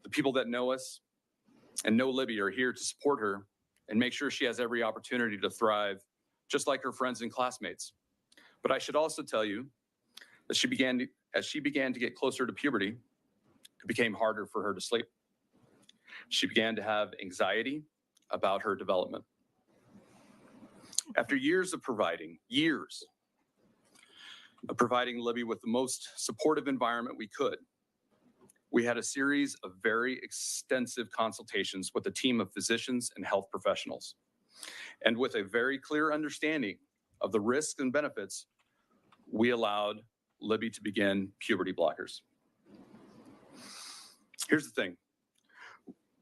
the people that know us and know Libby are here to support her and make sure she has every opportunity to thrive, just like her friends and classmates. But I should also tell you that as she began to get closer to puberty, it became harder for her to sleep. She began to have anxiety about her development. After years of providing Libby with the most supportive environment we could, we had a series of very extensive consultations with a team of physicians and health professionals. And with a very clear understanding of the risks and benefits, we allowed Libby to begin puberty blockers. Here's the thing.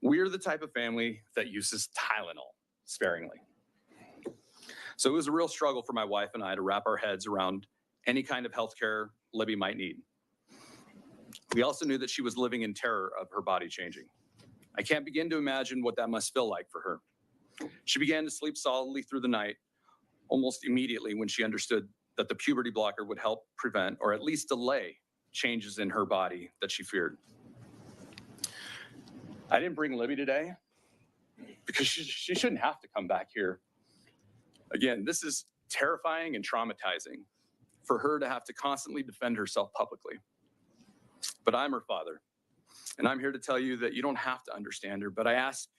We're the type of family that uses Tylenol sparingly. So it was a real struggle for my wife and I to wrap our heads around any kind of healthcare Libby might need. We also knew that she was living in terror of her body changing. I can't begin to imagine what that must feel like for her. She began to sleep solidly through the night almost immediately when she understood that the puberty blocker would help prevent or at least delay changes in her body that she feared. I didn't bring Libby today because she shouldn't have to come back here. Again, this is terrifying and traumatizing for her to have to constantly defend herself publicly. But I'm her father, and I'm here to tell you that you don't have to understand her, but I ask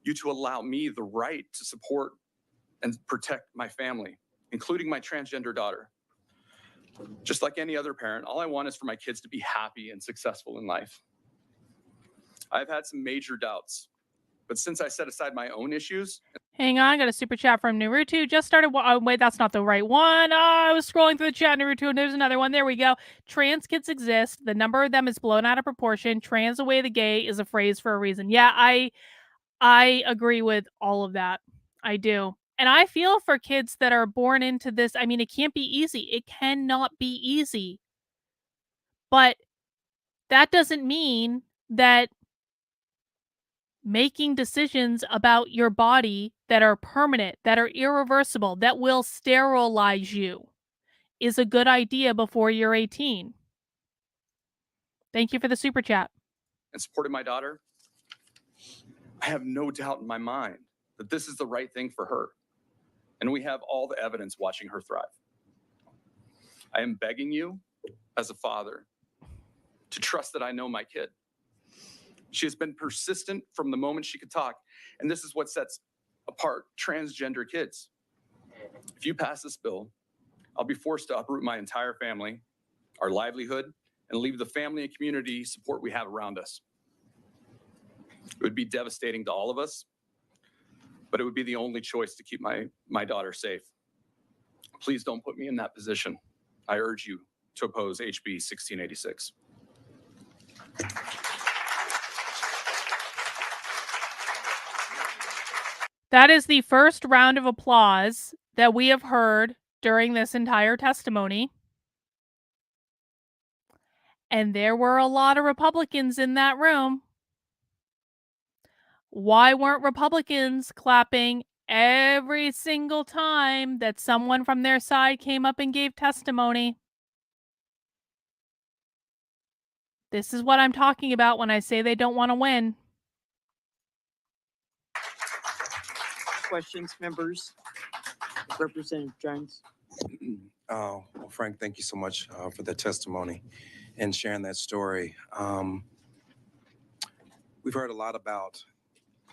you to allow me the right to support and protect my family, including my transgender daughter. Just like any other parent, all I want is for my kids to be happy and successful in life. I've had some major doubts, but since I set aside my own issues. Hang on, I got a super chat from Naruto. Just started. Oh, wait, that's not the right one. Oh, I was scrolling through the chat, Naruto, and there's another one. There we go. Trans kids exist. The number of them is blown out of proportion. Trans away the gay is a phrase for a reason. Yeah, I agree with all of that. I do. And I feel for kids that are born into this. I mean, it can't be easy. It cannot be easy. But that doesn't mean that making decisions about your body that are permanent, that are irreversible, that will sterilize you is a good idea before you're 18. Thank you for the super chat. And supported my daughter, I have no doubt in my mind that this is the right thing for her. And we have all the evidence watching her thrive. I am begging you as a father to trust that I know my kid. She has been persistent from the moment she could talk. And this is what sets apart transgender kids. If you pass this bill, I'll be forced to uproot my entire family, our livelihood, and leave the family and community support we have around us. It would be devastating to all of us, but it would be the only choice to keep my daughter safe. Please don't put me in that position. I urge you to oppose HB 1686. That is the first round of applause that we have heard during this entire testimony. And there were a lot of Republicans in that room. Why weren't Republicans clapping every single time that someone from their side came up and gave testimony? This is what I'm talking about when I say they don't want to win. Questions, members? Representative Jones. Well, Frank, thank you so much for the testimony and sharing that story. We've heard a lot about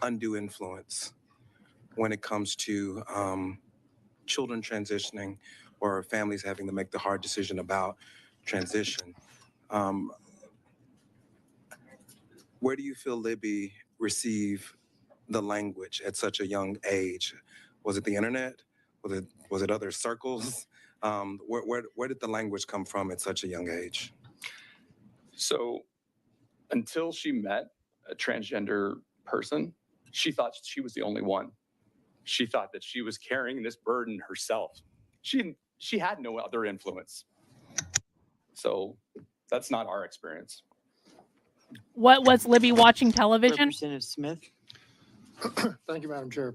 undue influence when it comes to children transitioning or families having to make the hard decision about transition. Where do you feel Libby received the language at such a young age? Was it the internet? Was it other circles? Where did the language come from at such a young age? So until she met a transgender person, she thought she was the only one. She thought that she was carrying this burden herself. She had no other influence. So that's not our experience. What was Libby watching television? Representative Smith. Thank you, Madam Chair.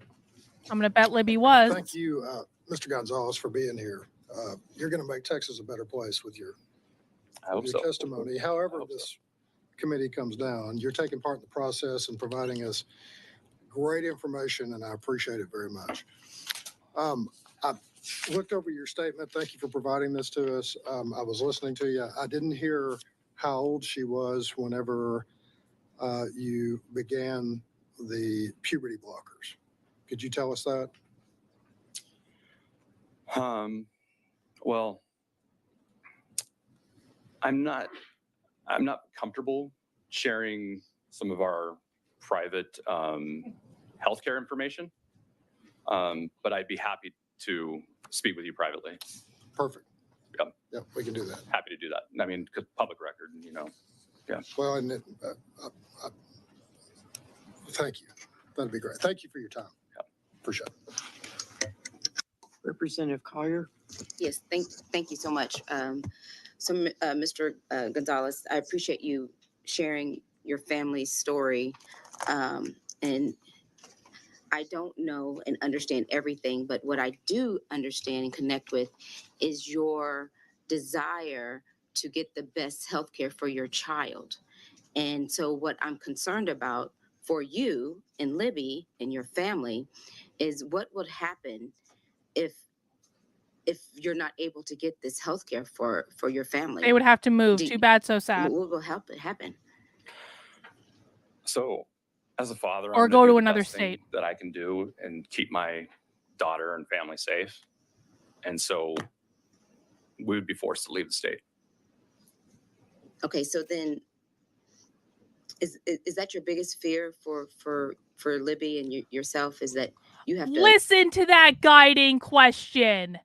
I'm going to bet Libby was. Thank you, Mr. Gonzalez, for being here. You're going to make Texas a better place with your I hope so. testimony. However, this committee comes down, you're taking part in the process and providing us great information, and I appreciate it very much. I looked over your statement. Thank you for providing this to us. I was listening to you. I didn't hear how old she was whenever you began the puberty blockers. Could you tell us that? Well, I'm not comfortable sharing some of our private healthcare information, but I'd be happy to speak with you privately. Perfect. Yep. Yep, we can do that. Happy to do that. I mean, 'cause public record, you know. Yeah. Well, and thank you. That'd be great. Thank you for your time. Yep. Appreciate it. Representative Collier. Yes, thank you so much. Mr. Gonzalez, I appreciate you sharing your family's story. And I don't know and understand everything, but what I do understand and connect with is your desire to get the best healthcare for your child. And so what I'm concerned about for you and Libby and your family is what would happen if you're not able to get this healthcare for your family. They would have to move. Too bad, so sad. What will happen? So as a father, Or I'm go gonna to do the another best thing state. that I can do and keep my daughter and family safe. And so we would be forced to leave the state. Okay, so then is that your biggest fear for Libby and yourself, is that you have to Listen to that guiding question.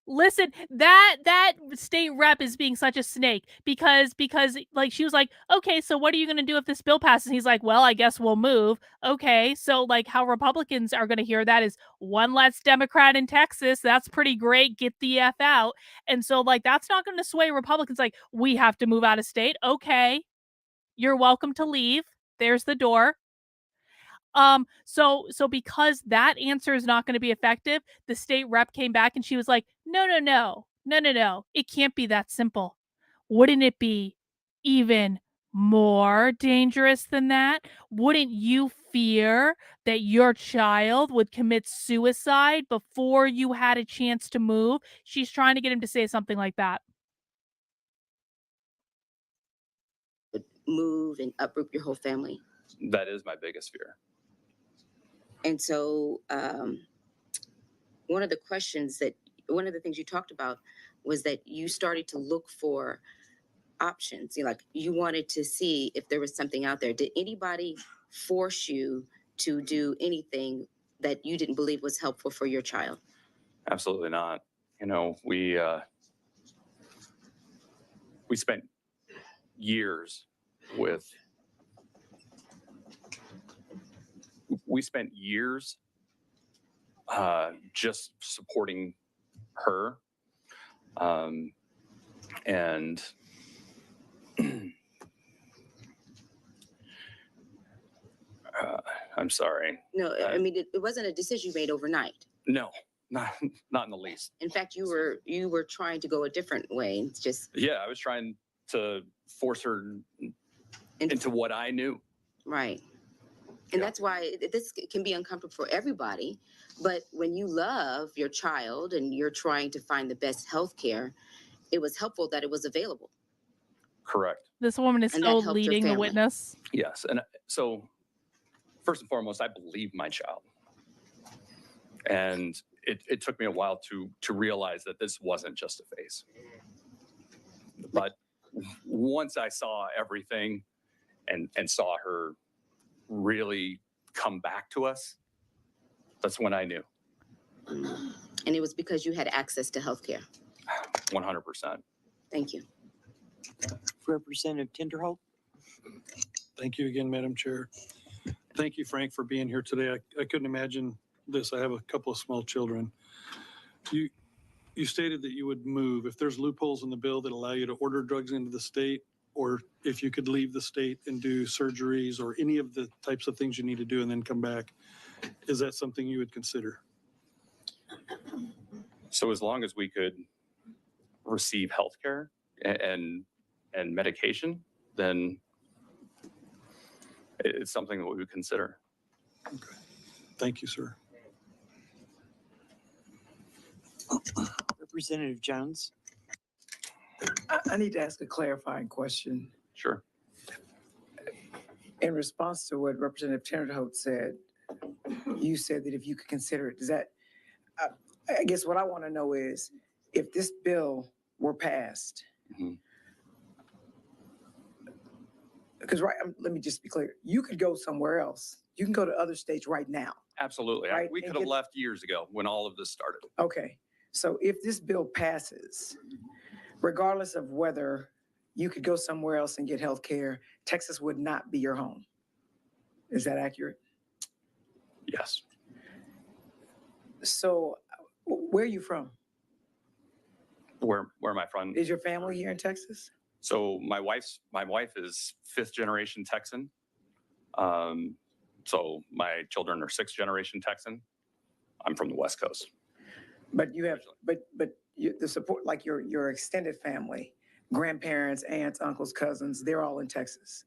Listen, that state rep is being such a snake because like she was like, okay, so what are you going to do if this bill passes? And he's like, well, I guess we'll move. Okay, so like how Republicans are going to hear that is one less Democrat in Texas. That's pretty great. Get the F out. And so like that's not going to sway Republicans. Like we have to move out of state. Okay, you're welcome to leave. There's the door. So because that answer is not going to be effective, the state rep came back and she was like, no. It can't be that simple. Wouldn't it be even more dangerous than that? Wouldn't you fear that your child would commit suicide before you had a chance to move? She's trying to get him to say something like that. Move and uproot your whole family. That is my biggest fear. And so, one of the things you talked about was that you started to look for options. You wanted to see if there was something out there. Did anybody force you to do anything that you didn't believe was helpful for your child? Absolutely not. You know, we spent years with. We spent years just supporting her, and I'm sorry. No, I mean it wasn't a decision you made overnight. No, not in the least. In fact, you were trying to go a different way. It's just Yeah, I was trying to force her into what I knew. right. And Yeah. that's why this can be uncomfortable for everybody. But when you love your child and you're trying to find the best health care, it was helpful that it was available. Correct. This woman is And so that helped your leading the family. witness. Yes, and so first and foremost, I believe my child, and it took me a while to realize that this wasn't just a phase. But once I saw everything and saw her really come back to us, that's when I knew. And it was because you had access to health care. 100%. Thank you. Representative Tinderholt? Thank you again, Madam Chair. Thank you, Frank, for being here today. I couldn't imagine this. I have a couple of small children. You stated that you would move if there's loopholes in the bill that allow you to order drugs into the state, or if you could leave the state and do surgeries or any of the types of things you need to do and then come back. Is that something you would consider? So as long as we could receive health care and medication, then it's something that we would consider. Okay. Thank you, sir. Representative Jones? I need to ask a clarifying question. Sure. In response to what Representative Tinderholt said, you said that if you could consider it, does that, I guess what I want to know is, if this bill were passed, Mhm. because let me just be clear, you could go somewhere else. You can go to other states right now. Absolutely. Right, We and could have get- left years ago when all of this started. Okay, so if this bill passes, regardless of whether you could go somewhere else and get health care, Texas would not be your home. Is that accurate? Yes. So where are you from? Where am I from? Is your family here in Texas? So my wife is 5th generation Texan. So my children are 6th generation Texan. I'm from the West Coast. But you have, the support, like your extended family, grandparents, aunts, uncles, cousins, they're all in Texas.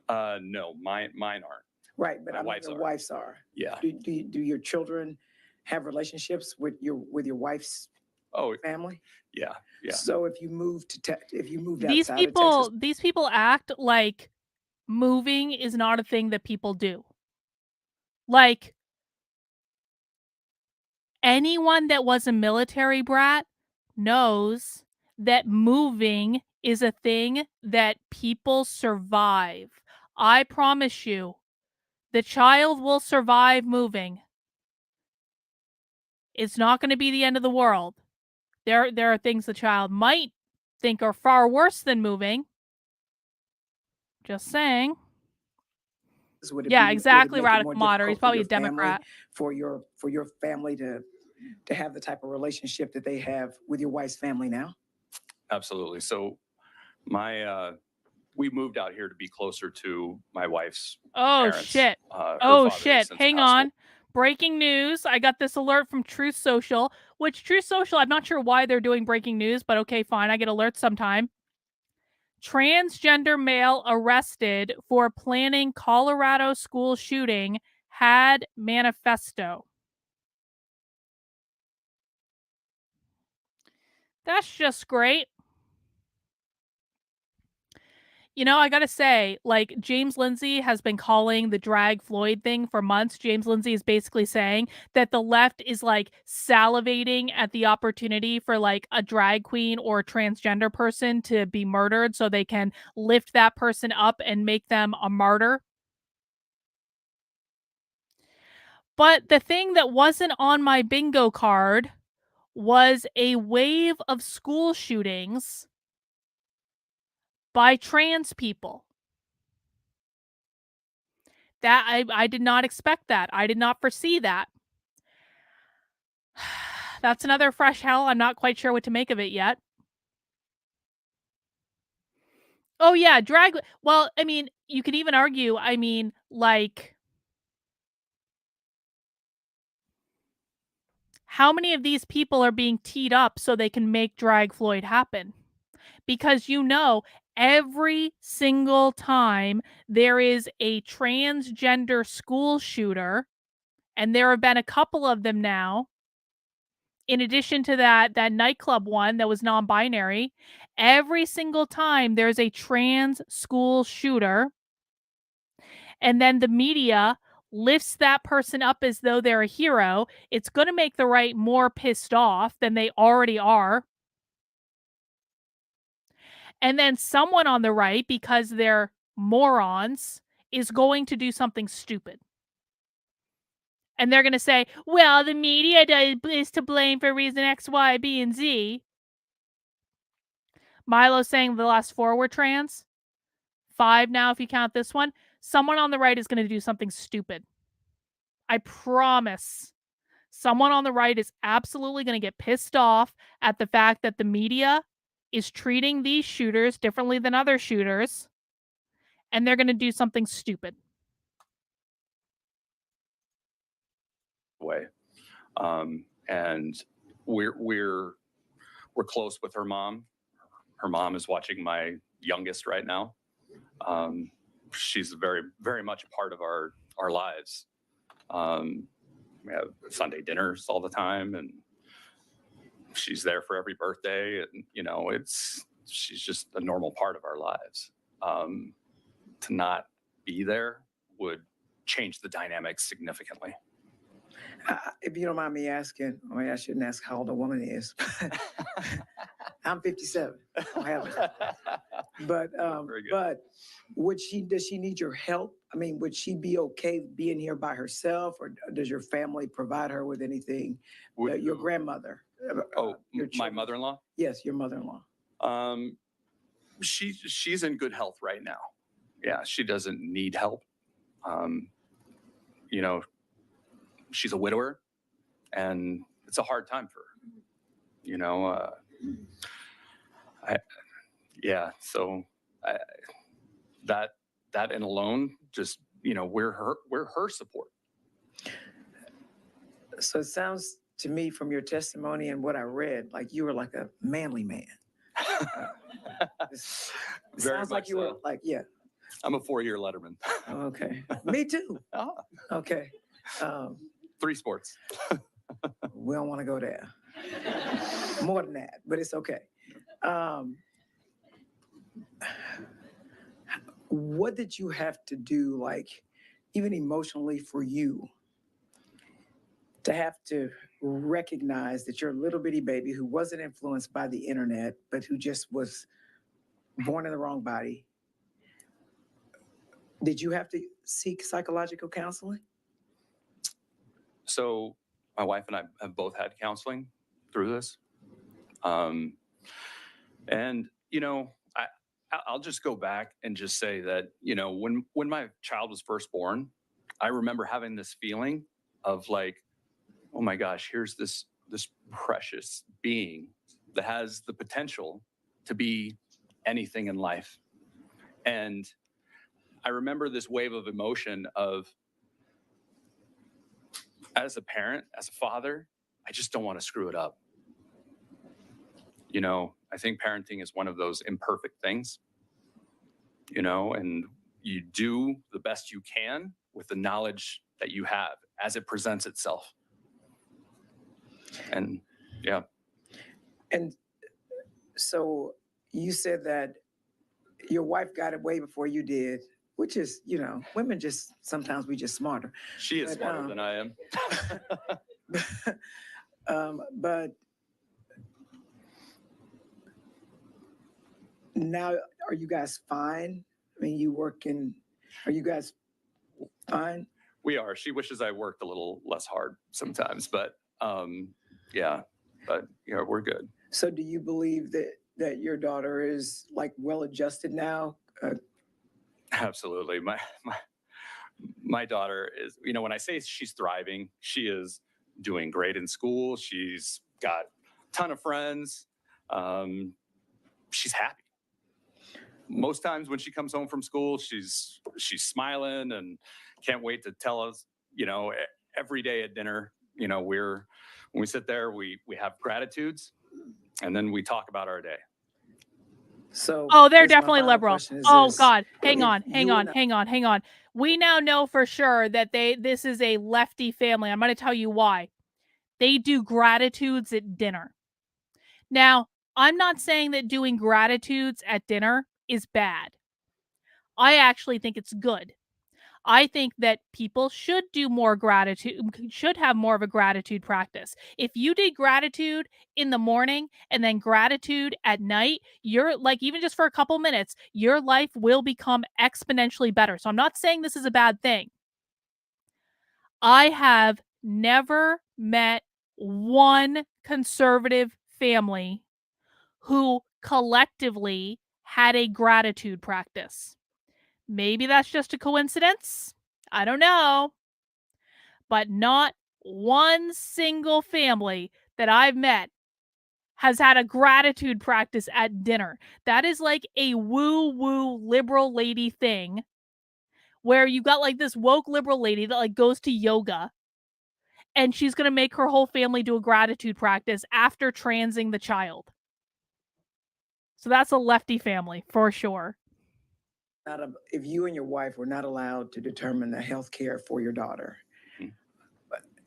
No, mine aren't. Right, but My I mean, wife's your are. wife's are. Yeah. Do your children have relationships with your wife's Oh, family? yeah. Yeah. So if you moved These outside of Texas, people act like moving is not a thing that people do. Like, anyone that was a military brat knows that moving is a thing that people survive. I promise you, the child will survive moving. It's not going to be the end of the world. There are things the child might think are far worse than moving. Just saying. would it Yeah, would it exactly, make it radical more moderate. He's difficult for probably a your family- Democrat. For your family to have the type of relationship that they have with your wife's family now? Absolutely. So we moved out here to be closer to my wife's Oh, parents. shit. Her Oh, father has shit. since Hang passed away. on. Breaking news. I got this alert from Truth Social, which Truth Social, I'm not sure why they're doing breaking news, but okay, fine. I get alerts sometime. Transgender male arrested for planning Colorado school shooting had manifesto. That's just great. You know, I gotta say, like, James Lindsay has been calling the drag Floyd thing for months. James Lindsay is basically saying that the left is, like, salivating at the opportunity for, like, a drag queen or a transgender person to be murdered so they can lift that person up and make them a martyr. But the thing that wasn't on my bingo card was a wave of school shootings by trans people. That I did not expect that. I did not foresee that. That's another fresh hell. I'm not quite sure what to make of it yet. Oh yeah, drag. Well, I mean, you could even argue, I mean, like, how many of these people are being teed up so they can make drag Floyd happen? Because you know, every single time there is a transgender school shooter, and there have been a couple of them now, in addition to that nightclub one that was non-binary, every single time there's a trans school shooter, and then the media lifts that person up as though they're a hero, it's going to make the right more pissed off than they already are. And then someone on the right, because they're morons, is going to do something stupid. And they're going to say, well, the media is to blame for reason X, Y, B, and Z. Milo saying the last 4 were trans. 5 now, if you count this one. Someone on the right is going to do something stupid. I promise. Someone on the right is absolutely going to get pissed off at the fact that the media is treating these shooters differently than other shooters, and they're going to do something stupid. Way. And we're close with her mom. Her mom is watching my youngest right now. She's very, very much a part of our lives. We have Sunday dinners all the time, and she's there for every birthday. And you know, she's just a normal part of our lives. To not be there would change the dynamics significantly. If you don't mind me asking, or I shouldn't ask how old a woman is. I'm 57. I don't have it. But does she need your help? I mean, would she be okay being here by herself, or does your family provide her with anything? Your grandmother. My mother-in-law? Yes, your mother-in-law. She's in good health right now. Yeah, she doesn't need help. You know, she's a widower, and it's a hard time for her. You know, that and alone, just, you know, we're her support. So it sounds to me from your testimony and what I read, like you were like a manly man. It sounds like you were like, yeah. I'm a 4-year letterman. Okay. Me too. Ah. Okay. 3 sports. We don't want to go there. More than that, but it's okay. What did you have to do, like, even emotionally for you, to have to recognize that your little bitty baby who wasn't influenced by the internet, but who just was born in the wrong body, did you have to seek psychological counseling? So my wife and I have both had counseling through this. And, you know, I'll just go back and just say that, you know, when my child was first born, I remember having this feeling of like, oh my gosh, here's this precious being that has the potential to be anything in life. And I remember this wave of emotion of, as a parent, as a father, I just don't want to screw it up. You know, I think parenting is one of those imperfect things. you know, and you do the best you can with the knowledge that you have as it presents itself. And yeah. And so you said that your wife got it way before you did, which is, you know, women just, sometimes we just smarter. She is But, smarter than I am. But now, are you guys fine? I mean, are you guys fine? We are. She wishes I worked a little less hard sometimes, but yeah, but yeah, we're good. So do you believe that your daughter is like well adjusted now? Absolutely. My daughter is, you know, when I say she's thriving, she is doing great in school. She's got a ton of friends. She's happy. Most times when she comes home from school, she's smiling and can't wait to tell us, you know, every day at dinner, you know, when we sit there, we have gratitudes and then we talk about our day. So Oh, they're here's my definitely final liberal. question is Oh this. God, hang If on. you and We now know for sure that this is a lefty family. I'm going to tell you why. They do gratitudes at dinner. Now, I'm not saying that doing gratitudes at dinner is bad. I actually think it's good. I think that people should do more gratitude, should have more of a gratitude practice. If you did gratitude in the morning and then gratitude at night, you're like, even just for a couple minutes, your life will become exponentially better. So I'm not saying this is a bad thing. I have never met one conservative family who collectively had a gratitude practice. Maybe that's just a coincidence. I don't know. But not one single family that I've met has had a gratitude practice at dinner. That is like a woo-woo liberal lady thing where you got like this woke liberal lady that like goes to yoga and she's going to make her whole family do a gratitude practice after transing the child. So that's a lefty family for sure. if you and your wife were not allowed to determine the health care for your daughter,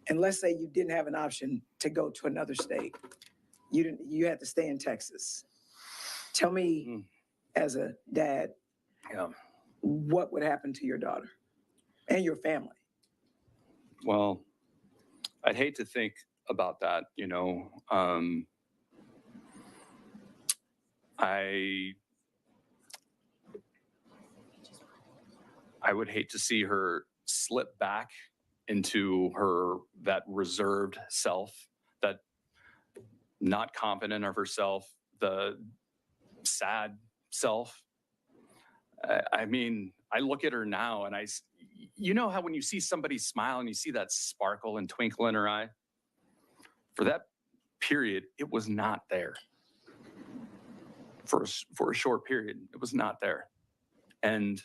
and let's say you didn't have an option to go to another state, you had to stay in Texas. Tell me, as a dad, what would happen to your daughter and your family? Well, I'd hate to think about that, you know. I would hate to see her slip back into that reserved self, that not confident of herself, the sad self. I mean, I look at her now and you know how when you see somebody smile and you see that sparkle and twinkle in her eye? For that period, it was not there. For a short period, it was not there. And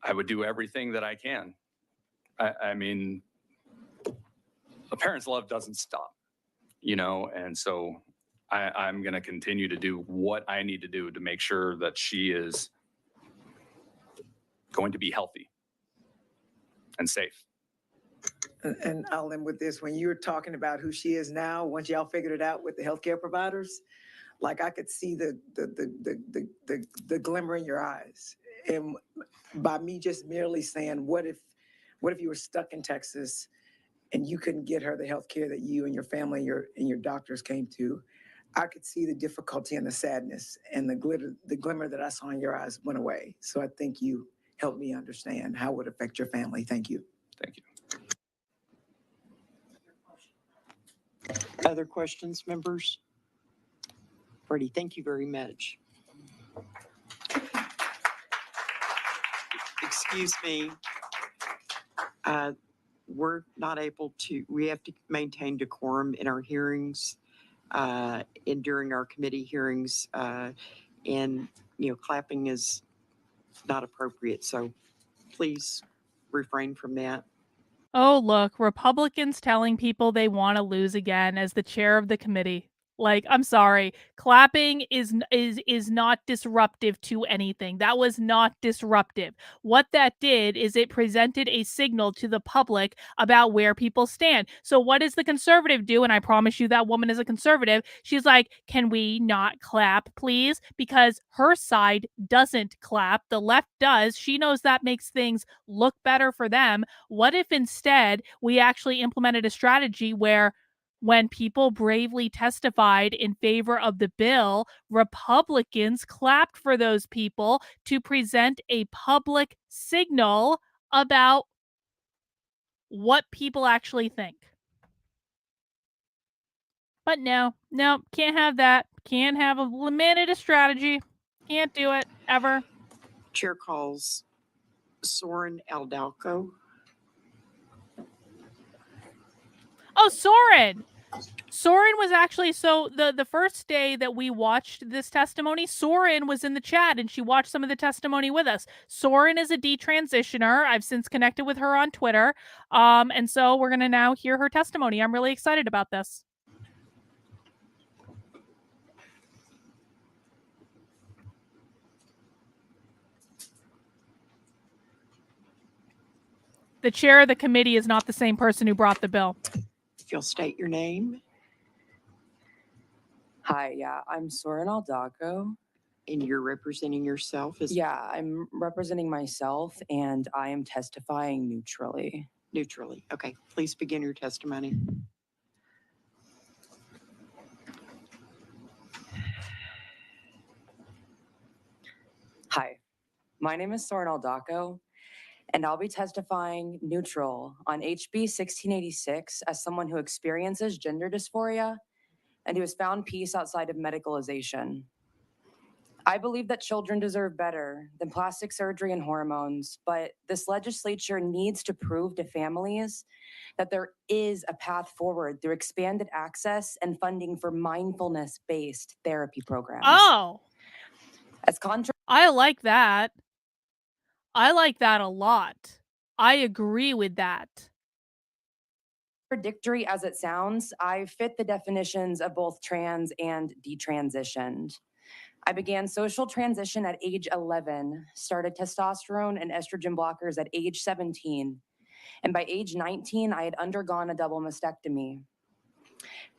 I would do everything that I can. I mean, a parent's love doesn't stop, you know, and so I'm going to continue to do what I need to do to make sure that she is going to be healthy and safe. And I'll end with this. When you were talking about who she is now, once y'all figured it out with the healthcare providers, like I could see the glimmer in your eyes. And by me just merely saying, what if you were stuck in Texas and you couldn't get her the health care that you and your family and your doctors came to, I could see the difficulty and the sadness, and the glimmer that I saw in your eyes went away. So I think you helped me understand how it would affect your family. Thank you. Thank you. Other questions, members? Freddie, thank you very much. Excuse me. We're not able to, we have to maintain decorum in our hearings and during our committee hearings. And, you know, clapping is not appropriate. So please refrain from that. Oh, look, Republicans telling people they want to lose again as the chair of the committee. Like, I'm sorry. Clapping is not disruptive to anything. That was not disruptive. What that did is it presented a signal to the public about where people stand. So what does the conservative do? And I promise you that woman is a conservative. She's like, "Can we not clap, please?" Because her side doesn't clap. The left does. She knows that makes things look better for them. What if instead we actually implemented a strategy where when people bravely testified in favor of the bill, Republicans clapped for those people to present a public signal about what people actually think. But no, can't have that. Can't have a limited strategy. Can't do it ever. Chair calls Soren Aldalco. Oh, Soren. Soren was actually, so the first day that we watched this testimony, Soren was in the chat and she watched some of the testimony with us. Soren is a detransitioner. I've since connected with her on Twitter. And so we're going to now hear her testimony. I'm really excited about this. The chair of the committee is not the same person who brought the bill. If you'll state your name Hi, yeah, I'm Soren Aldaco. and you're representing yourself as Yeah, I'm representing myself and I am testifying neutrally. neutrally. Okay, please begin your testimony. Hi, my name is Soren Aldaco, and I'll be testifying neutral on HB 1686 as someone who experiences gender dysphoria and who has found peace outside of medicalization. I believe that children deserve better than plastic surgery and hormones, but this legislature needs to prove to families that there is a path forward through expanded access and funding for mindfulness-based therapy programs. Oh, As contrary I like that. I like that a lot. I agree with that. contradictory as it sounds, I fit the definitions of both trans and detransitioned. I began social transition at age 11, started testosterone and estrogen blockers at age 17, and by age 19, I had undergone a double mastectomy.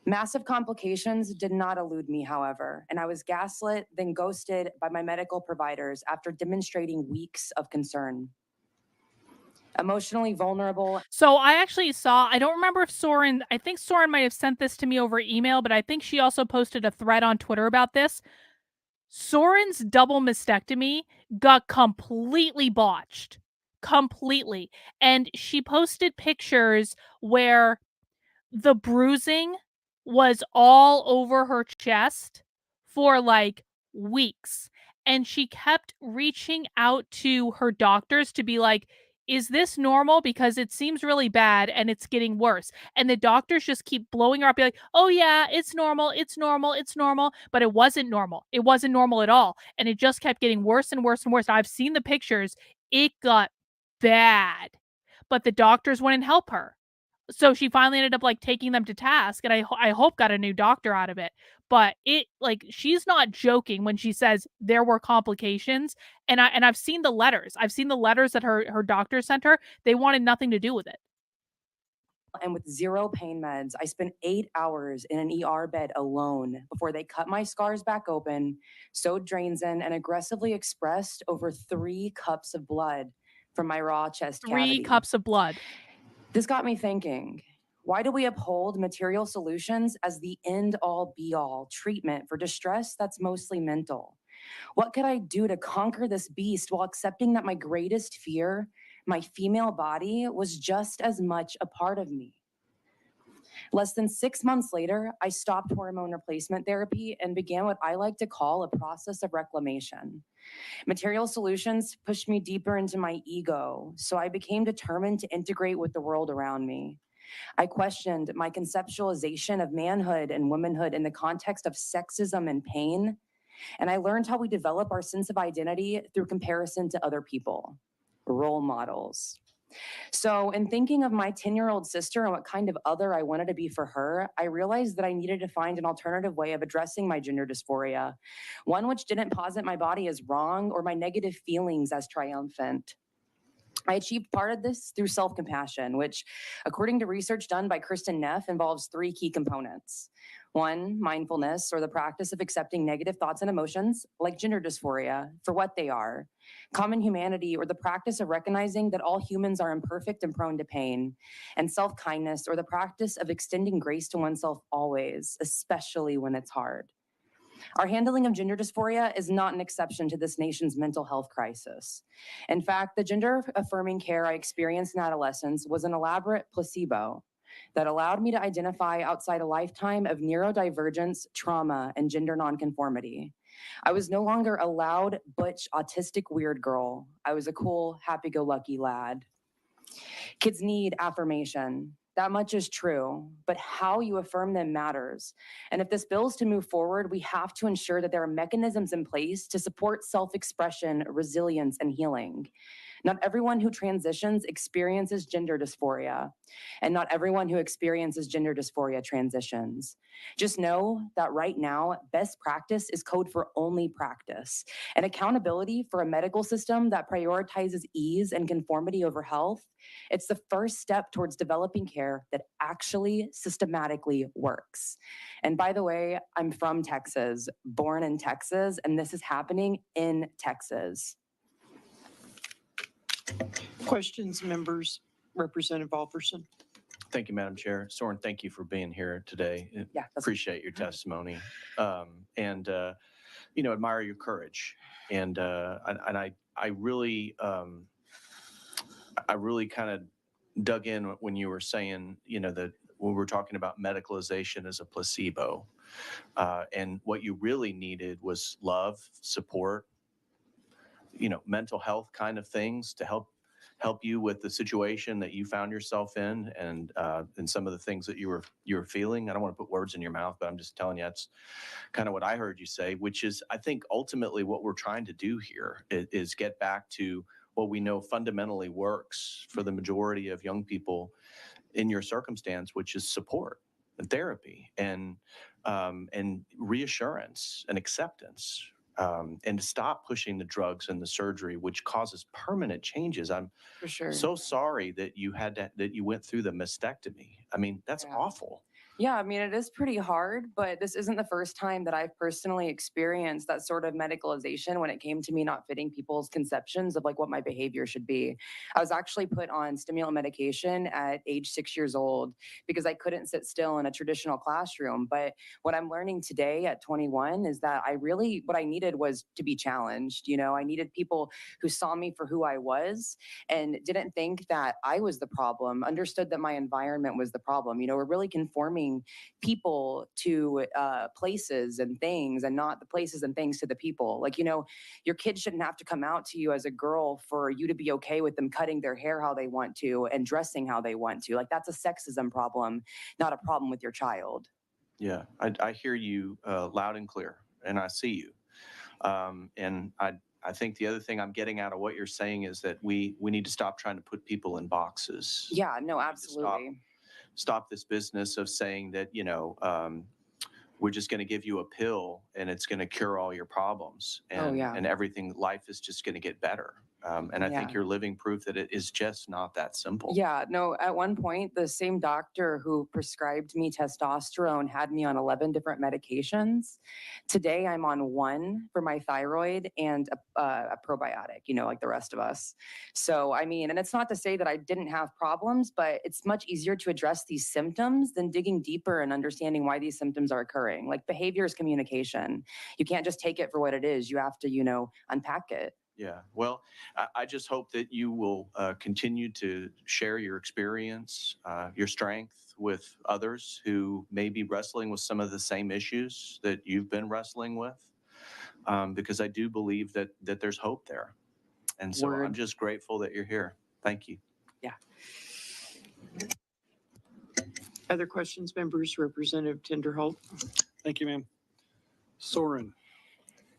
Massive complications did not elude me, however, and I was gaslit, then ghosted by my medical providers after demonstrating weeks of concern. Emotionally vulnerable. So I actually saw, I don't remember if Soren, I think Soren might have sent this to me over email, but I think she also posted a thread on Twitter about this. Soren's double mastectomy got completely botched. Completely. And she posted pictures where the bruising was all over her chest for like weeks. And she kept reaching out to her doctors to be like, is this normal? Because it seems really bad and it's getting worse. And the doctors just keep blowing her up, be like, oh yeah, it's normal, it's normal, it's normal. But it wasn't normal. It wasn't normal at all. And it just kept getting worse and worse and worse. I've seen the pictures. It got bad. But the doctors wouldn't help her. So she finally ended up like taking them to task, and I hope got a new doctor out of it. But it, like, she's not joking when she says there were complications, and I've seen the letters. I've seen the letters that her doctor sent her. They wanted nothing to do with it. And with zero pain meds, I spent 8 hours in an ER bed alone before they cut my scars back open, sewed drains in, and aggressively expressed over 3 cups of blood from my raw chest cavity. 3 cups of blood. This got me thinking, why do we uphold material solutions as the end-all be-all treatment for distress that's mostly mental? What could I do to conquer this beast while accepting that my greatest fear, my female body, was just as much a part of me? Less than 6 months later, I stopped hormone replacement therapy and began what I like to call a process of reclamation. Material solutions pushed me deeper into my ego, so I became determined to integrate with the world around me. I questioned my conceptualization of manhood and womanhood in the context of sexism and pain, and I learned how we develop our sense of identity through comparison to other people, role models. So, in thinking of my 10-year-old sister and what kind of other I wanted to be for her, I realized that I needed to find an alternative way of addressing my gender dysphoria, one which didn't posit my body as wrong or my negative feelings as triumphant. I achieved part of this through self-compassion, which, according to research done by Kristen Neff, involves 3 key components. 1, mindfulness, or the practice of accepting negative thoughts and emotions, like gender dysphoria, for what they are. Common humanity, or the practice of recognizing that all humans are imperfect and prone to pain. And self-kindness, or the practice of extending grace to oneself always, especially when it's hard. Our handling of gender dysphoria is not an exception to this nation's mental health crisis. In fact, the gender affirming care I experienced in adolescence was an elaborate placebo that allowed me to identify outside a lifetime of neurodivergence, trauma, and gender nonconformity. I was no longer a loud, butch, autistic weird girl. I was a cool, happy-go-lucky lad. Kids need affirmation. That much is true, but how you affirm them matters. And if this bill is to move forward, we have to ensure that there are mechanisms in place to support self-expression, resilience, and healing. Not everyone who transitions experiences gender dysphoria, and not everyone who experiences gender dysphoria transitions. Just know that right now, best practice is code for only practice, and accountability for a medical system that prioritizes ease and conformity over health. It's the first step towards developing care that actually systematically works. And by the way, I'm from Texas, born in Texas, and this is happening in Texas. Questions, members? Representative Alverson. Thank you, Madam Chair. Soren, thank you for being here today. Yeah, that's Appreciate your testimony. And admire your courage. And I really kind of dug in when you were saying, that when we're talking about medicalization as a placebo, and what you really needed was love, support, mental health kind of things to help you with the situation that you found yourself in, and some of the things that you were feeling. I don't want to put words in your mouth, but I'm just telling you that's kind of what I heard you say, which is, I think ultimately what we're trying to do here is get back to what we know fundamentally works for the majority of young people in your circumstance, which is support and therapy and reassurance and acceptance. And to stop pushing the drugs and the surgery, which causes permanent changes. I'm for sure. so sorry that you went through the mastectomy. I mean, that's awful. Yeah, I mean, it is pretty hard, but this isn't the first time that I've personally experienced that sort of medicalization when it came to me not fitting people's conceptions of like what my behavior should be. I was actually put on stimulant medication at age 6 years old because I couldn't sit still in a traditional classroom. But what I'm learning today at 21 is that what I needed was to be challenged. I needed people who saw me for who I was and didn't think that I was the problem, understood that my environment was the problem. We're really conforming people to places and things, and not the places and things to the people. Like, your kids shouldn't have to come out to you as a girl for you to be okay with them cutting their hair how they want to and dressing how they want to. Like, that's a sexism problem, not a problem with your child. Yeah, I hear you loud and clear, and I see you. And I think the other thing I'm getting out of what you're saying is that we need to stop trying to put people in boxes. Yeah, no, absolutely. Stop this business of saying that, we're just going to give you a pill and it's going to cure all your problems, and, and everything, life is just going to get better. And I think you're living proof that it is just not that simple. Yeah, no, at one point, the same doctor who prescribed me testosterone had me on 11 different medications. Today, I'm on 1 for my thyroid and a probiotic, like the rest of us. So, I mean, and it's not to say that I didn't have problems, but it's much easier to address these symptoms than digging deeper and understanding why these symptoms are occurring. Like, behavior is communication. You can't just take it for what it is. You have to, unpack it. Yeah, well, I just hope that you will continue to share your experience, your strength with others who may be wrestling with some of the same issues that you've been wrestling with, because I do believe that there's hope there. And so I'm just grateful that you're here. Thank you. Yeah. Other questions, members? Representative Tinderholt. Thank you, ma'am. Soren,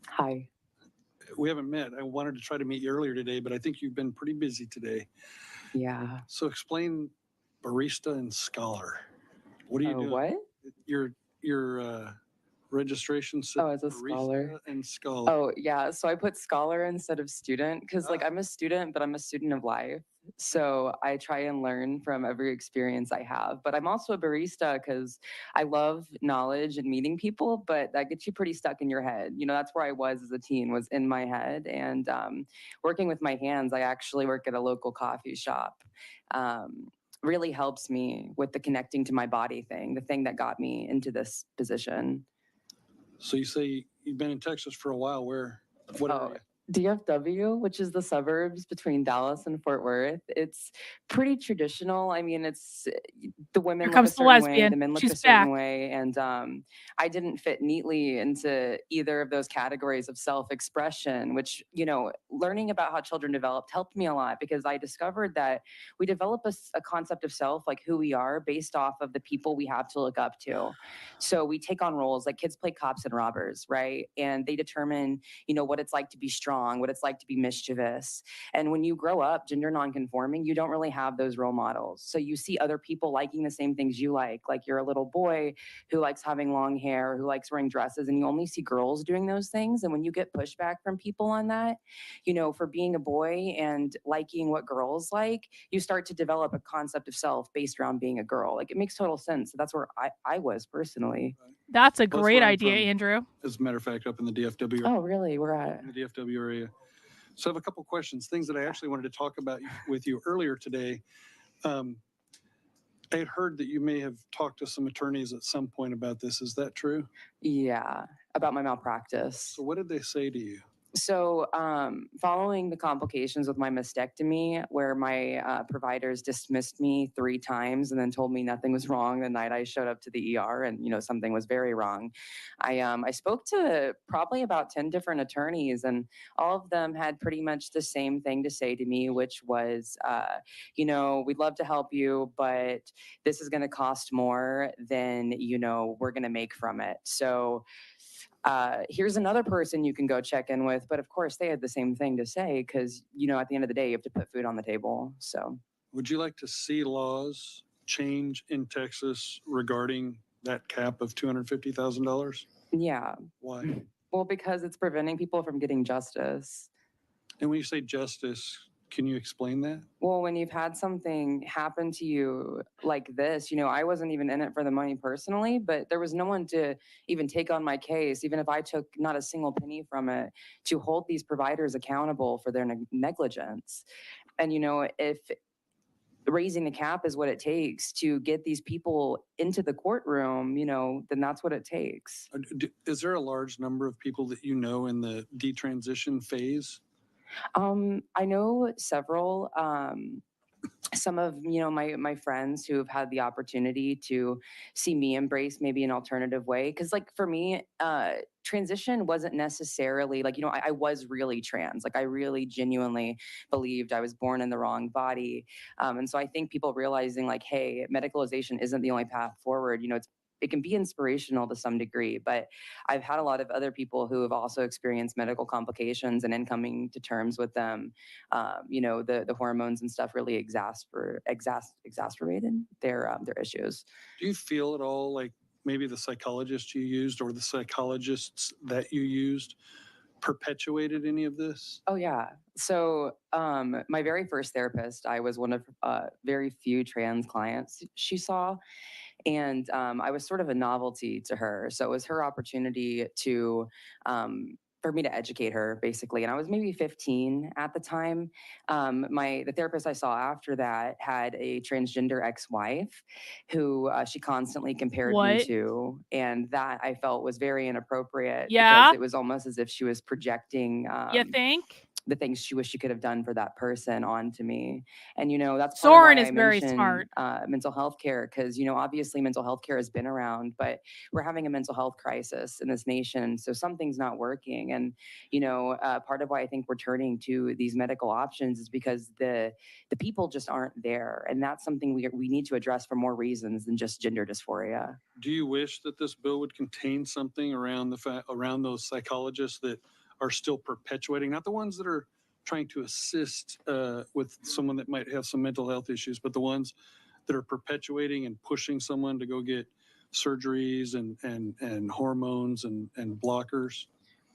Hi. we haven't met. I wanted to try to meet you earlier today, but I think you've been pretty busy today. Yeah. So explain barista and scholar. What are you doing? What? Your registration says Oh, as a barista scholar. and scholar. Oh, yeah. So I put scholar instead of student because, like, Ah. I'm a student, but I'm a student of life. So I try and learn from every experience I have. But I'm also a barista because I love knowledge and meeting people, but that gets you pretty stuck in your head. You know, that's where I was as a teen, was in my head. And working with my hands, I actually work at a local coffee shop. Really helps me with the connecting to my body thing, the thing that got me into this position. So you say you've been in Texas for a while. What Oh, area? DFW, which is the suburbs between Dallas and Fort Worth. It's pretty traditional. I mean, it's the women Here look a comes the certain way, lesbian. the men look She's a certain back. way, and I didn't fit neatly into either of those categories of self-expression. Which, you know, learning about how children developed helped me a lot because I discovered that we develop a concept of self, like who we are, based off of the people we have to look up to. So we take on roles like kids play cops and robbers, right? And they determine, you know, what it's like to be strong, what it's like to be mischievous. And when you grow up gender nonconforming, you don't really have those role models. So you see other people liking the same things you like you're a little boy who likes having long hair, who likes wearing dresses, and you only see girls doing those things. And when you get pushback from people on that, you know, for being a boy and liking what girls like, you start to develop a concept of self based around being a girl. Like, it makes total sense. So that's where I was personally. That's a Well, that's great where I'm idea, from. Andrew. As a matter of fact, up in the DFW, Oh, really? We're at. in the DFW area. So I have a couple questions, things that I actually wanted to talk about with you earlier today. I had heard that you may have talked to some attorneys at some point about this. Is that true? Yeah, about my malpractice. So what did they say to you? So, following the complications with my mastectomy, where my providers dismissed me 3 times and then told me nothing was wrong the night I showed up to the ER, and you know something was very wrong. I spoke to probably about 10 different attorneys, and all of them had pretty much the same thing to say to me, which was, you know, we'd love to help you, but this is going to cost more than you know we're going to make from it. So here's another person you can go check in with. But of course, they had the same thing to say because, you know, at the end of the day, you have to put food on the table. So, Would you like to see laws change in Texas regarding that cap of $250,000? yeah. Why? Well, because it's preventing people from getting justice. And when you say justice, can you explain that? Well, when you've had something happen to you like this, you know, I wasn't even in it for the money personally, but there was no one to even take on my case, even if I took not a single penny from it, to hold these providers accountable for their negligence. And, you know, if raising the cap is what it takes to get these people into the courtroom, you know, then that's what it takes. Is there a large number of people that you know in the detransition phase? I know several. Some of you know my friends who have had the opportunity to see me embrace maybe an alternative way, because like for me transition wasn't necessarily like, you know, I was really trans, like I really genuinely believed I was born in the wrong body. And so I think people realizing like, hey, medicalization isn't the only path forward. You know, it can be inspirational to some degree, but I've had a lot of other people who have also experienced medical complications, and in coming to terms with them, you know, the hormones and stuff really exacerbated their issues. Do you feel at all like maybe the psychologist you used or the psychologists that you used perpetuated any of this? Oh yeah. So my very first therapist, I was one of very few trans clients she saw. And I was sort of a novelty to her. So it was her opportunity to, for me to educate her, basically. And I was maybe 15 at the time. The therapist I saw after that had a transgender ex-wife who she constantly compared me What? to. And that I felt was very inappropriate because Yeah? it was almost as if she was projecting You think? the things she wished she could have done for that person onto me. And, you know, that's part of Soren why is I very mention smart. mental health care, because, you know, obviously mental health care has been around, but we're having a mental health crisis in this nation. So something's not working. And, you know, part of why I think we're turning to these medical options is because the people just aren't there. And that's something we need to address for more reasons than just gender dysphoria. Do you wish that this bill would contain something around around those psychologists that are still perpetuating, not the ones that are trying to assist with someone that might have some mental health issues, but the ones that are perpetuating and pushing someone to go get surgeries and hormones and blockers?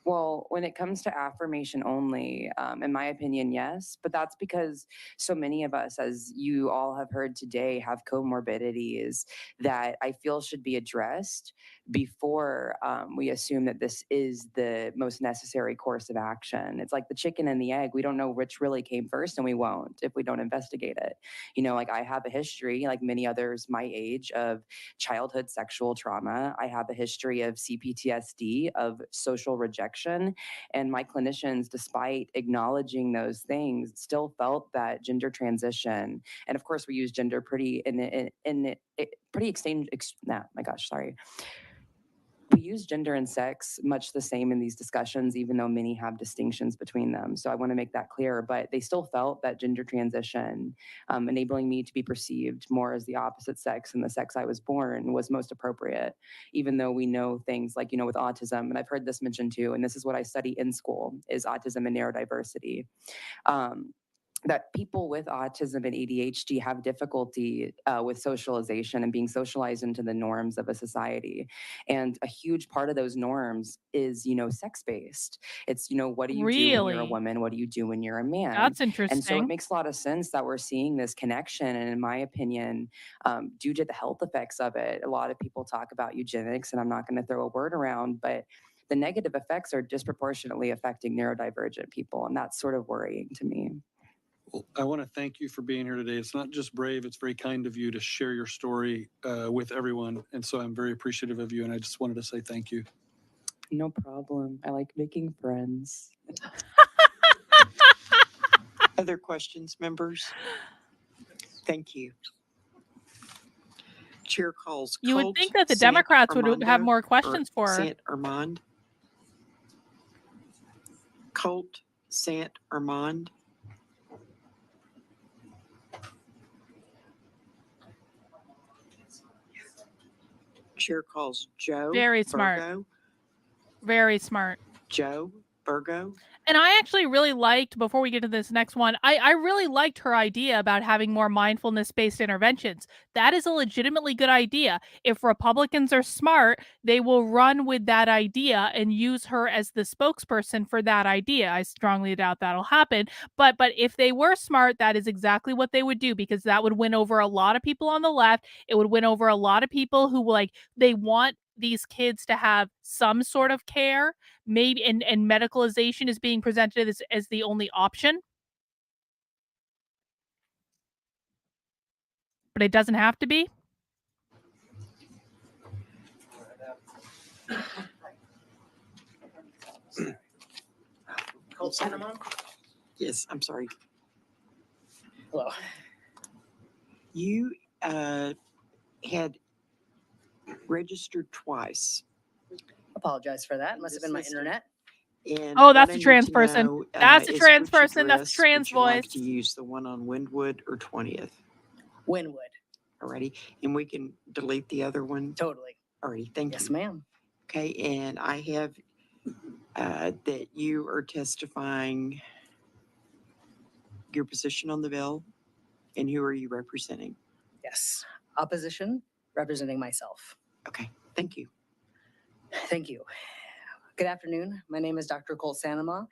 Well, when it comes to affirmation only, in my opinion, yes. But that's because so many of us, as you all have heard today, have comorbidities that I feel should be addressed before we assume that this is the most necessary course of action. It's like the chicken and the egg. We don't know which really came first, and we won't if we don't investigate it. You know, like I have a history, like many others my age, of childhood sexual trauma. I have a history of CPTSD, of social rejection. And my clinicians, despite acknowledging those things, still felt that gender transition, and of course we use gender pretty we use gender and sex much the same in these discussions, even though many have distinctions between them. So I want to make that clear, but they still felt that gender transition, enabling me to be perceived more as the opposite sex and the sex I was born, was most appropriate, even though we know things like, you know, with autism, and I've heard this mentioned too, and this is what I study in school, is autism and neurodiversity. That people with autism and ADHD have difficulty with socialization and being socialized into the norms of a society. And a huge part of those norms is, you know, sex-based. It's, you know, what do you do when you're a Really? woman? What do you do when you're a man? That's And so it interesting. makes a lot of sense that we're seeing this connection. And in my opinion, due to the health effects of it, a lot of people talk about eugenics, and I'm not going to throw a word around, but the negative effects are disproportionately affecting neurodivergent people. And that's sort of worrying to me. Well, I want to thank you for being here today. It's not just brave, it's very kind of you to share your story with everyone. And so I'm very appreciative of you. And I just wanted to say thank you. No problem. I like making friends. Other questions, members? Thank you. Chair calls You would Colt think that the Sant Democrats would have Armando, more or questions for her. Sant Armand. Colt Sant Armand. Chair calls Joe Very smart. Virgo. Very smart. Joe Virgo. And I actually really liked, before we get to this next one, I really liked her idea about having more mindfulness-based interventions. That is a legitimately good idea. If Republicans are smart, they will run with that idea and use her as the spokesperson for that idea. I strongly doubt that'll happen. But if they were smart, that is exactly what they would do, because that would win over a lot of people on the left. It would win over a lot of people who, like, they want these kids to have some sort of care, maybe, and medicalization is being presented as the only option. But it doesn't have to be. Colt Sant Armand? Yes, I'm sorry. Hello. You had registered twice. Apologize for that. Must have been my System. internet. And Oh, that's what I a need trans to person. know, That's a is trans which person. That's a address trans would you like voice. to use, the one on Windwood or 20th? Winwood. Alrighty, and we can delete the other one. Totally. Alrighty, thank Yes, you. ma'am. Okay, and I have that you are testifying your position on the bill, and who are you representing? Yes. Opposition, representing myself. Okay, thank you. Thank you. Good afternoon. My name is Dr. Colt Sanama,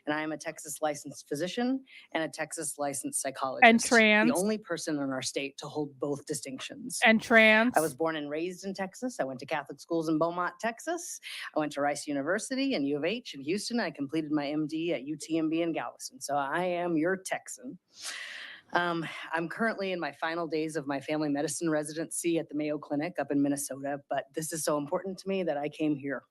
and I am a Texas licensed physician and a Texas licensed psychologist. And trans. The only person in our state to hold both distinctions. And trans. I was born and raised in Texas. I went to Catholic schools in Beaumont, Texas. I went to Rice University and U of H in Houston. I completed my MD at UTMB in Galveston. So I am your Texan. I'm currently in my final days of my family medicine residency at the Mayo Clinic up in Minnesota, but this is so important to me that I came here.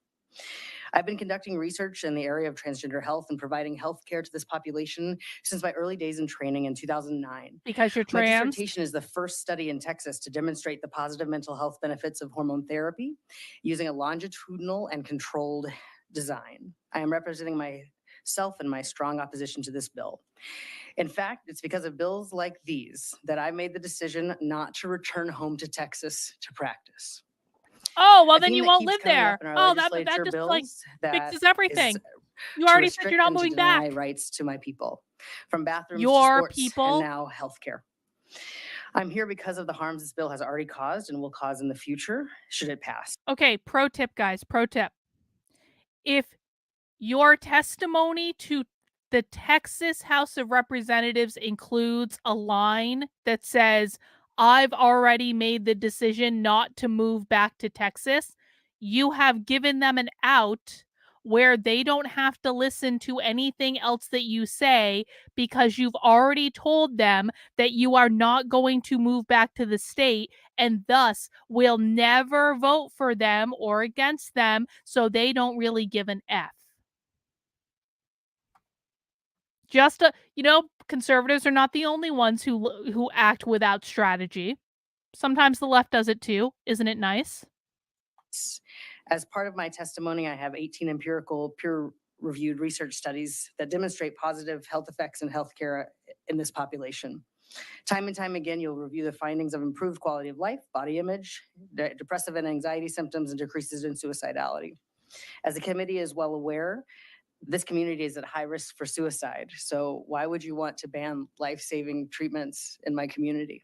I've been conducting research in the area of transgender health and providing health care to this population since my early days in training in 2009. Because you're My trans. dissertation is the first study in Texas to demonstrate the positive mental health benefits of hormone therapy using a longitudinal and controlled design. I am representing myself in my strong opposition to this bill. In fact, it's because of bills like these that I made the decision not to return home to Texas to practice. Oh, well, A then theme you that won't keeps live coming there. up in our Oh, that legislature just like bills that fixes is everything. You to already said you're restrict not and to moving deny back. rights to my people, from bathrooms to Your sports and people. now healthcare. I'm here because of the harms this bill has already caused and will cause in the future, should it pass. Okay, pro tip, guys, pro tip. If your testimony to the Texas House of Representatives includes a line that says, I've already made the decision not to move back to Texas, you have given them an out where they don't have to listen to anything else that you say because you've already told them that you are not going to move back to the state and thus will never vote for them or against them, so they don't really give an F. Just conservatives are not the only ones who act without strategy. Sometimes the left does it too. Isn't it nice? As part of my testimony, I have 18 empirical peer-reviewed research studies that demonstrate positive health effects in healthcare in this population. Time and time again, you'll review the findings of improved quality of life, body image, depressive and anxiety symptoms, and decreases in suicidality. As the committee is well aware, this community is at high risk for suicide. So why would you want to ban life-saving treatments in my community?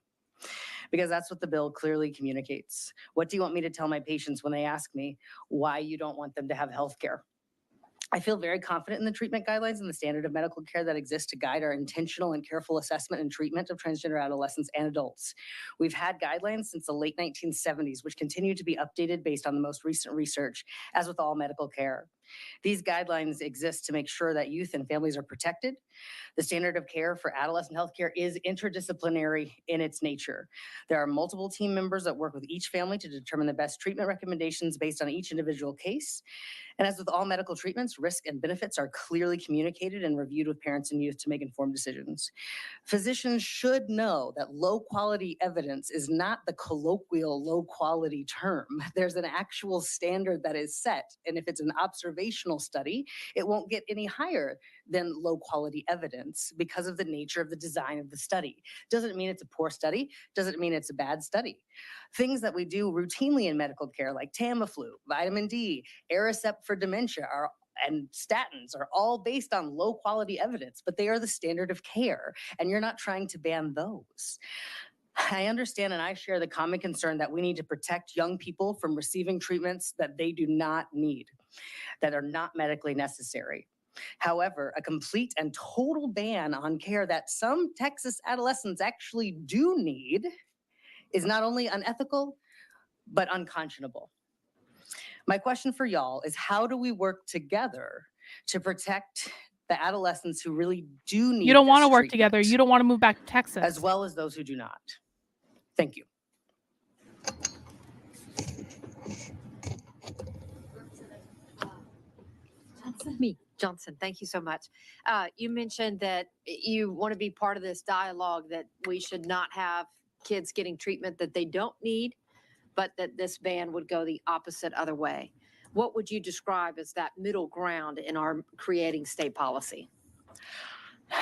Because that's what the bill clearly communicates. What do you want me to tell my patients when they ask me why you don't want them to have health care? I feel very confident in the treatment guidelines and the standard of medical care that exists to guide our intentional and careful assessment and treatment of transgender adolescents and adults. We've had guidelines since the late 1970s, which continue to be updated based on the most recent research, as with all medical care. These guidelines exist to make sure that youth and families are protected. The standard of care for adolescent healthcare is interdisciplinary in its nature. There are multiple team members that work with each family to determine the best treatment recommendations based on each individual case. And as with all medical treatments, risk and benefits are clearly communicated and reviewed with parents and youth to make informed decisions. Physicians should know that low quality evidence is not the colloquial low quality term. There's an actual standard that is set. And if it's an observational study, it won't get any higher than low quality evidence because of the nature of the design of the study. Doesn't mean it's a poor study, doesn't mean it's a bad study. Things that we do routinely in medical care, like Tamiflu, vitamin D, Aricept for dementia, and statins are all based on low quality evidence, but they are the standard of care, and you're not trying to ban those. I understand and I share the common concern that we need to protect young people from receiving treatments that they do not need, that are not medically necessary. However, a complete and total ban on care that some Texas adolescents actually do need is not only unethical, but unconscionable. My question for y'all is, how do we work together to protect the adolescents who really do need You don't want to this work together. treatment, You don't want to move back to Texas. as well as those who do not? Thank you. Me, Johnson, thank you so much. You mentioned that you want to be part of this dialogue, that we should not have kids getting treatment that they don't need, but that this ban would go the opposite other way. What would you describe as that middle ground in our creating state policy?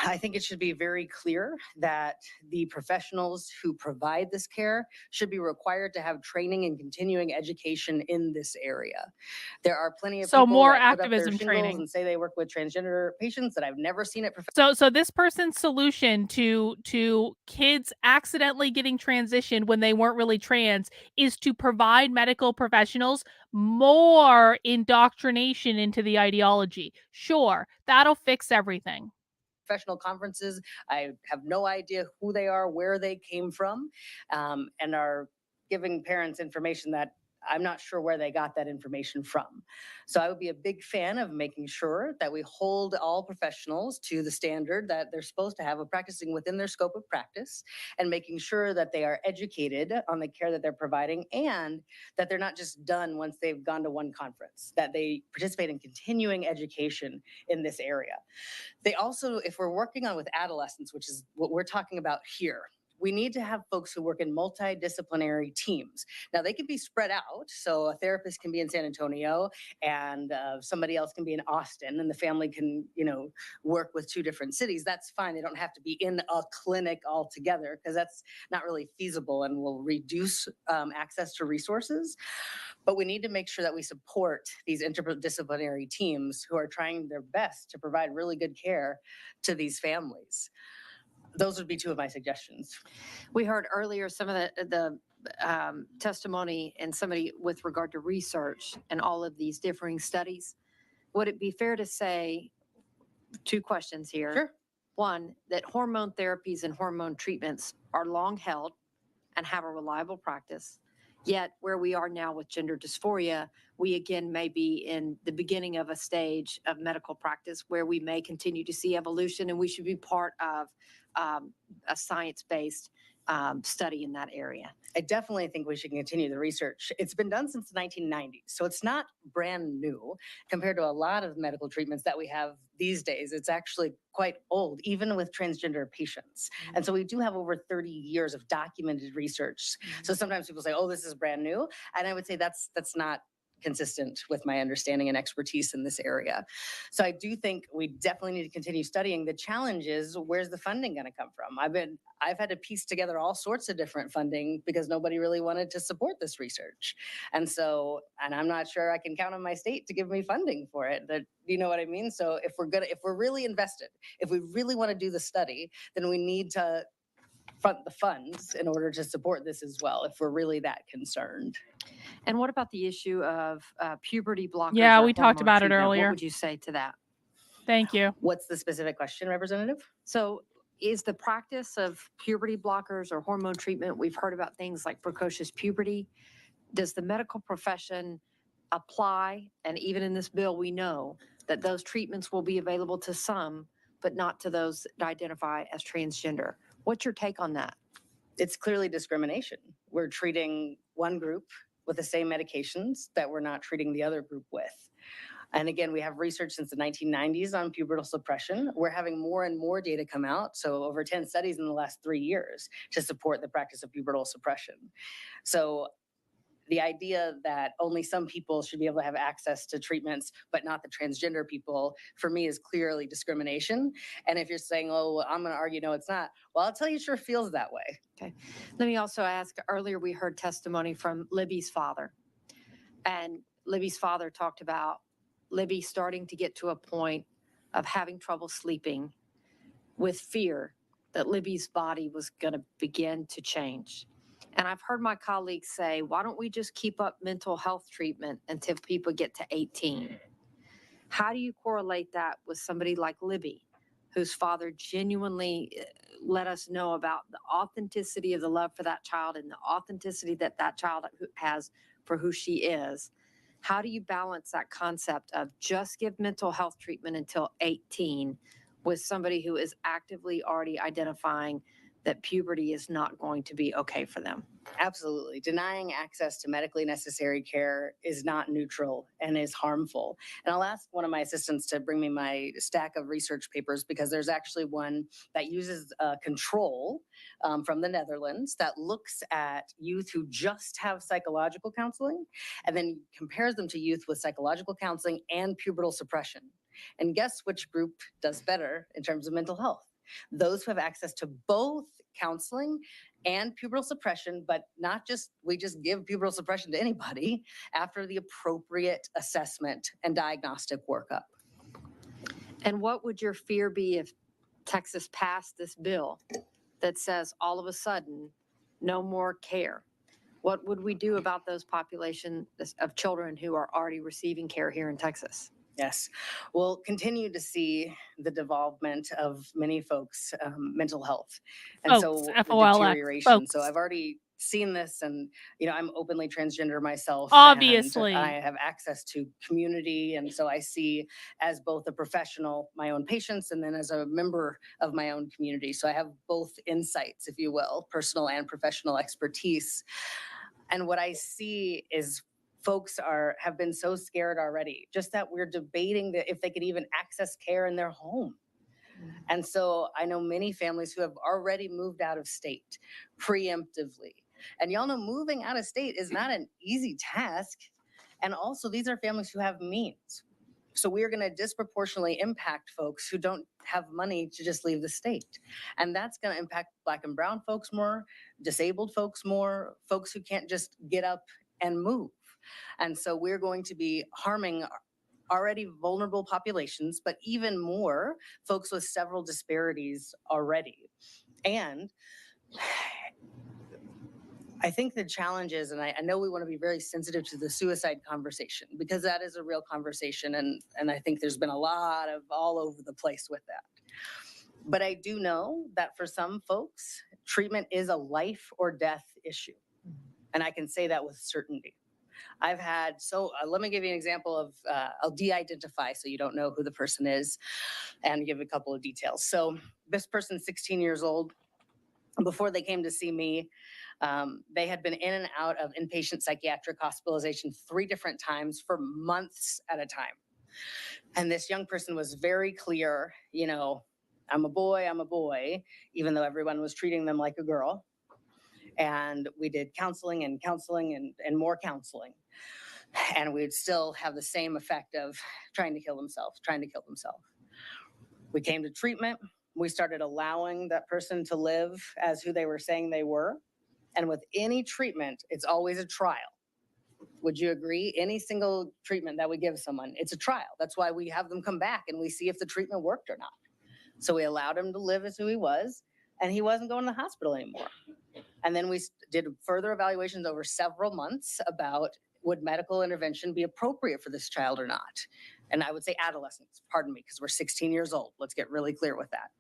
I think it should be very clear that the professionals who provide this care should be required to have training and continuing education in this area. There are plenty of So people more that put up their activism shingles training. and say they work with transgender patients that I've never seen it. So this person's solution to kids accidentally getting transitioned when they weren't really trans is to provide medical professionals more indoctrination into the ideology. Sure, that'll fix everything. Professional conferences. I have no idea who they are, where they came from, and are giving parents information that I'm not sure where they got that information from. So I would be a big fan of making sure that we hold all professionals to the standard that they're supposed to have of practicing within their scope of practice, and making sure that they are educated on the care that they're providing, and that they're not just done once they've gone to one conference, that they participate in continuing education in this area. They also, if we're working on with adolescents, which is what we're talking about here, we need to have folks who work in multidisciplinary teams. Now they can be spread out. So a therapist can be in San Antonio and somebody else can be in Austin, and the family can, work with two different cities. That's fine. They don't have to be in a clinic altogether because that's not really feasible and will reduce access to resources. But we need to make sure that we support these interdisciplinary teams who are trying their best to provide really good care to these families. Those would be two of my suggestions. We heard earlier some of the testimony and somebody with regard to research and all of these differing studies. Would it be fair to say, two questions here? Sure. One, that hormone therapies and hormone treatments are long held and have a reliable practice. Yet where we are now with gender dysphoria, we again may be in the beginning of a stage of medical practice where we may continue to see evolution, and we should be part of a science-based study in that area. I definitely think we should continue the research. It's been done since the 1990s, so it's not brand new compared to a lot of medical treatments that we have these days. It's actually quite old, even with transgender patients. And so we do have over 30 years of documented research. So sometimes people say, oh, this is brand new. And I would say that's not consistent with my understanding and expertise in this area. So I do think we definitely need to continue studying. The challenge is, where's the funding going to come from? I've had to piece together all sorts of different funding because nobody really wanted to support this research. And I'm not sure I can count on my state to give me funding for it. You know what I mean? So if we're really invested, if we really want to do the study, then we need to front the funds in order to support this as well, if we're really that concerned. And what about the issue of puberty blockers? Yeah, or we talked hormone about it treatment? earlier. What would you say to that? Thank you. What's the specific question, Representative? So is the practice of puberty blockers or hormone treatment, we've heard about things like precocious puberty. Does the medical profession apply? And even in this bill, we know that those treatments will be available to some, but not to those that identify as transgender. What's your take on that? It's clearly discrimination. We're treating one group with the same medications that we're not treating the other group with. And again, we have research since the 1990s on pubertal suppression. We're having more and more data come out. So over 10 studies in the last 3 years to support the practice of pubertal suppression. So the idea that only some people should be able to have access to treatments, but not the transgender people, for me is clearly discrimination. And if you're saying, oh, well, I'm going to argue, no, it's not. Well, I'll tell you, it sure feels that way. Okay. Let me also ask, earlier we heard testimony from Libby's father. And Libby's father talked about Libby starting to get to a point of having trouble sleeping with fear that Libby's body was going to begin to change. And I've heard my colleagues say, why don't we just keep up mental health treatment until people get to 18? How do you correlate that with somebody like Libby, whose father genuinely let us know about the authenticity of the love for that child and the authenticity that that child has for who she is? How do you balance that concept of just give mental health treatment until 18 with somebody who is actively already identifying that puberty is not going to be okay for them? Absolutely. Denying access to medically necessary care is not neutral and is harmful. And I'll ask one of my assistants to bring me my stack of research papers, because there's actually one that uses a control from the Netherlands that looks at youth who just have psychological counseling and then compares them to youth with psychological counseling and pubertal suppression. And guess which group does better in terms of mental health? Those who have access to both counseling and pubertal suppression, but not just, we just give pubertal suppression to anybody after the appropriate assessment and diagnostic workup. And what would your fear be if Texas passed this bill that says all of a sudden, no more care? What would we do about those population of children who are already receiving care here in Texas? Yes, we'll continue to see the development of many folks' mental health, and Folks, so FOLX, the deterioration. folks. So I've already seen this, and I'm openly transgender myself. Obviously. and I have access to community, and so I see as both a professional my own patients, and then as a member of my own community. So I have both insights, if you will, personal and professional expertise. And what I see is folks have been so scared already, just that we're debating if they could even access care in their home. And so I know many families who have already moved out of state preemptively. And y'all know moving out of state is not an easy task. And also, these are families who have means. So we are going to disproportionately impact folks who don't have money to just leave the state. And that's going to impact Black and brown folks more, disabled folks more, folks who can't just get up and move. And so we're going to be harming already vulnerable populations, but even more folks with several disparities already. And I think the challenge is, and I know we want to be very sensitive to the suicide conversation because that is a real conversation. And I think there's been a lot of all over the place with that. But I do know that for some folks, treatment is a life or death issue. And I can say that with certainty. I've had, let me give you an example of, I'll de-identify so you don't know who the person is and give a couple of details. So this person's 16 years old. Before they came to see me, they had been in and out of inpatient psychiatric hospitalization 3 different times for months at a time. And this young person was very clear, you know, I'm a boy, even though everyone was treating them like a girl. And we did counseling and more counseling. And we'd still have the same effect of trying to kill themselves. We came to treatment. We started allowing that person to live as who they were saying they were. And with any treatment, it's always a trial. Would you agree? Any single treatment that we give someone, it's a trial. That's why we have them come back and we see if the treatment worked or not. So we allowed him to live as who he was, and he wasn't going to the hospital anymore. And then we did further evaluations over several months about would medical intervention be appropriate for this child or not? And I would say adolescents, pardon me, because we're 16 years old. Let's get really clear with that.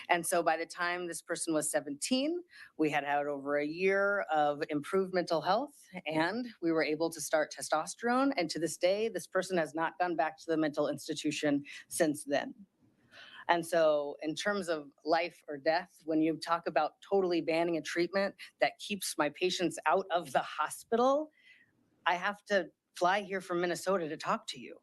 And so by the time this person was 17, we had had over a year of improved mental health, and we were able to start testosterone. And to this day, this person has not gone back to the mental institution since then. And so in terms of life or death, when you talk about totally banning a treatment that keeps my patients out of the hospital, I have to fly here from Minnesota to talk to you.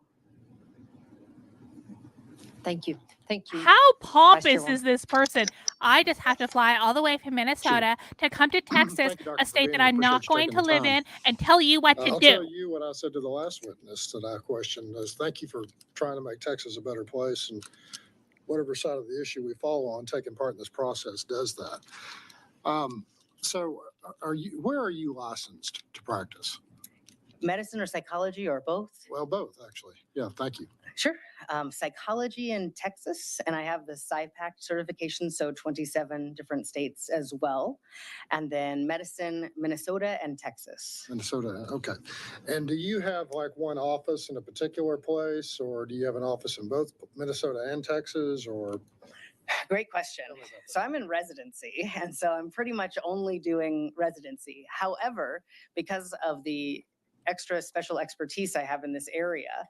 Thank you. Thank you. How pompous Chairwoman. is this person? I just have to fly all the way from Minnesota to come to Texas, Thank you, Dr. a state that Pavini. I'm not Appreciate you going to taking the live time. in, and tell you what to I'll do. tell you what I said to the last witness that I questioned is thank you for trying to make Texas a better place, and whatever side of the issue we fall on, taking part in this process does that. So where are you licensed to practice? Medicine or psychology or both? Well, both actually. Yeah, thank you. Sure. Psychology in Texas, and I have the SciPact certification, so 27 different states as well. And then medicine, Minnesota and Texas. Minnesota, okay. And do you have like one office in a particular place, or do you have an office in both Minnesota and Texas, or? Great question. So I'm in residency, and so I'm pretty much only doing residency. However, because of the extra special expertise I have in this area,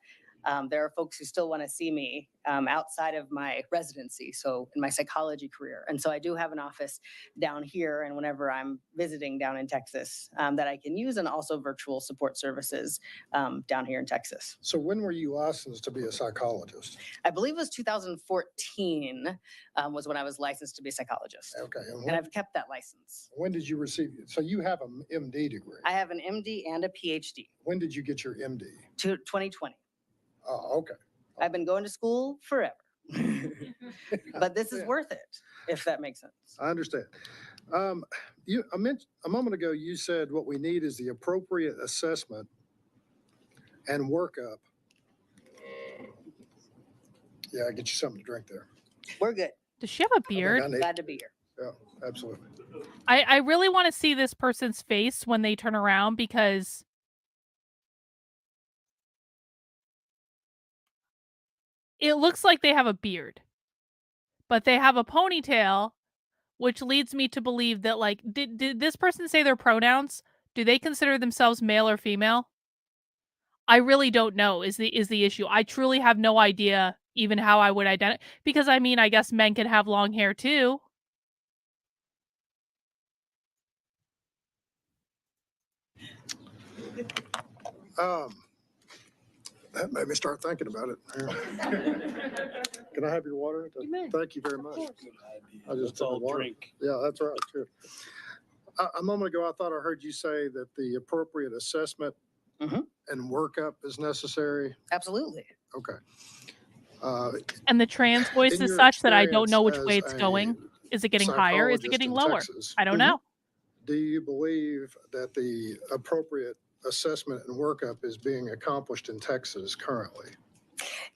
there are folks who still want to see me outside of my residency, so in my psychology career. And so I do have an office down here, and whenever I'm visiting down in Texas that I can use, and also virtual support services down here in Texas. So when were you licensed to be a psychologist? I believe it was 2014 was when I was licensed to be a psychologist. Okay. And I've kept that license. When did you receive it? So you have an MD degree. I have an MD and a PhD. When did you get your MD? 2020. Oh, okay. I've been going to school forever. But this is worth it, if that makes sense. I understand. A moment ago, you said what we need is the appropriate assessment and workup. Yeah, I get you something to drink there. We're good. Does she have a beard? Glad to be here. Yeah, absolutely. I really want to see this person's face when they turn around, because it looks like they have a beard, but they have a ponytail, which leads me to believe that, like, did this person say their pronouns? Do they consider themselves male or female? I really don't know is the issue. I truly have no idea even how I would identify, because I mean, I guess men can have long hair too. That made me start thinking about it. Can I have your water? You may. Thank you very much. I just Let's took a all water. drink. Yeah, that's right. Sure. A moment ago, I thought I heard you say that the appropriate assessment Mhm. and workup is necessary. Absolutely. Okay. And the trans voice In is your such that I don't know which experience way as it's a going. Is it getting higher? Is it psychologist getting in lower? Texas, I don't Mhm. know. do you believe that the appropriate assessment and workup is being accomplished in Texas currently?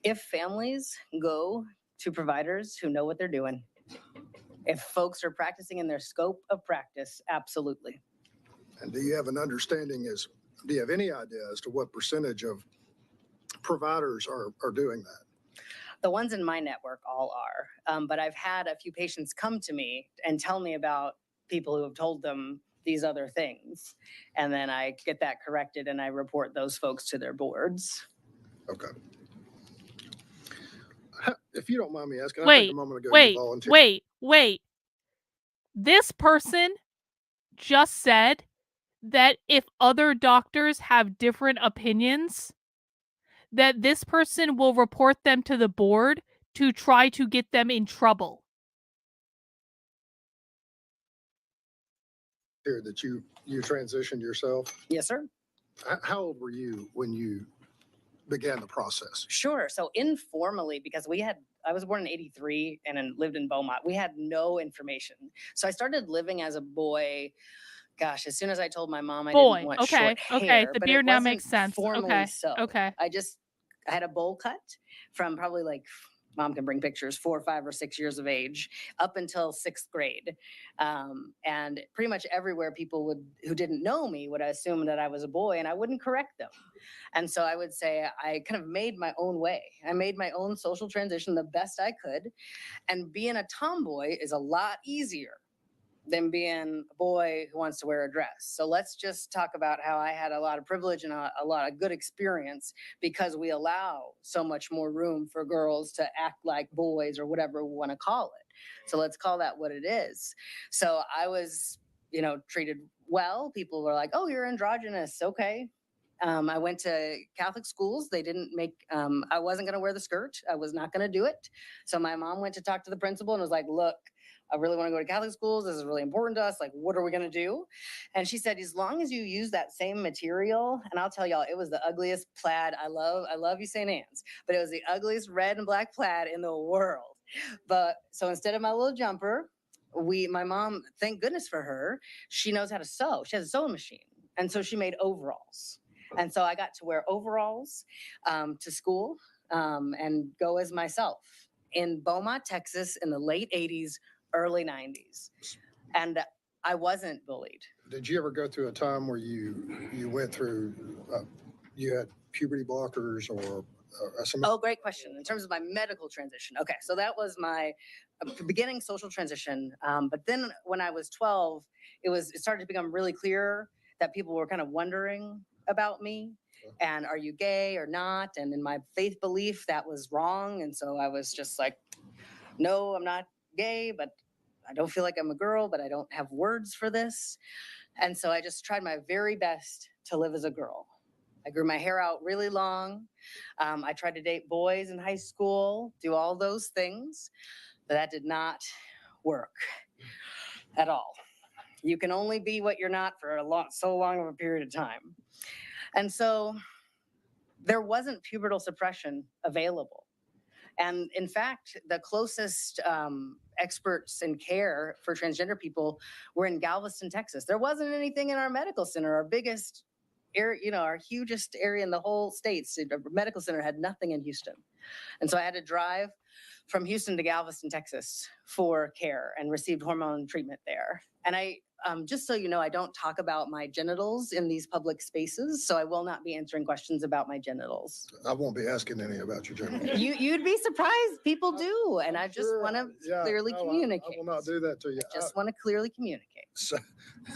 If families go to providers who know what they're doing, if folks are practicing in their scope of practice, absolutely. And do you have an understanding do you have any idea as to what percentage of providers are doing that? The ones in my network all are, but I've had a few patients come to me and tell me about people who have told them these other things. And then I get that corrected and I report those folks to their boards. Okay. If you don't mind me asking, I think a moment ago you volunteered. Wait. This person just said that if other doctors have different opinions, that this person will report them to the board to try to get them in trouble. Here that you transitioned yourself. Yes, sir. How old were you when you began the process? Sure. So informally, because I was born in 83 and then lived in Beaumont, we had no information. So I started living as a boy. Gosh, as soon as I told my mom I Boy, didn't want okay, short okay. hair, The but it beard now wasn't makes sense. formally Okay, so. okay. I had a bowl cut from probably like, mom can bring pictures, 4, 5, or 6 years of age, up until 6th grade. And pretty much everywhere people who didn't know me would assume that I was a boy, and I wouldn't correct them. And so I would say I kind of made my own way. I made my own social transition the best I could. And being a tomboy is a lot easier than being a boy who wants to wear a dress. So let's just talk about how I had a lot of privilege and a lot of good experience because we allow so much more room for girls to act like boys or whatever we want to call it. So let's call that what it is. So I was, treated well. People were like, oh, you're androgynous. Okay. I went to Catholic schools. They didn't make, I wasn't going to wear the skirt. I was not going to do it. So my mom went to talk to the principal and was like, look, I really want to go to Catholic schools. This is really important to us. Like, what are we going to do? And she said, as long as you use that same material, and I'll tell y'all, it was the ugliest plaid. I love you, St. Anne's, but it was the ugliest red and black plaid in the world. But so instead of my little jumper, my mom, thank goodness for her, she knows how to sew. She has a sewing machine. And so she made overalls. And so I got to wear overalls to school and go as myself in Beaumont, Texas in the late 80s, early 90s. And I wasn't bullied. Did you ever go through a time where you went through, you had puberty blockers or some? Oh, great question. In terms of my medical transition. Okay, so that was my beginning social transition. But then when I was 12, it started to become really clear that people were kind of wondering about me and are you gay or not? And in my faith belief, that was wrong. And so I was just like, no, I'm not gay, but I don't feel like I'm a girl, but I don't have words for this. And so I just tried my very best to live as a girl. I grew my hair out really long. I tried to date boys in high school, do all those things, but that did not work at all. You can only be what you're not for so long of a period of time. And so there wasn't pubertal suppression available. And in fact, the closest experts in care for transgender people were in Galveston, Texas. There wasn't anything in our medical center, our biggest area, our hugest area in the whole states. The medical center had nothing in Houston. And so I had to drive from Houston to Galveston, Texas for care and received hormone treatment there. And I, just so you know, I don't talk about my genitals in these public spaces, so I will not be answering questions about my genitals. I won't be asking any about your genitals. You'd be surprised. People do. And I just want to clearly communicate. I will not do that to you. I just want to clearly communicate. So,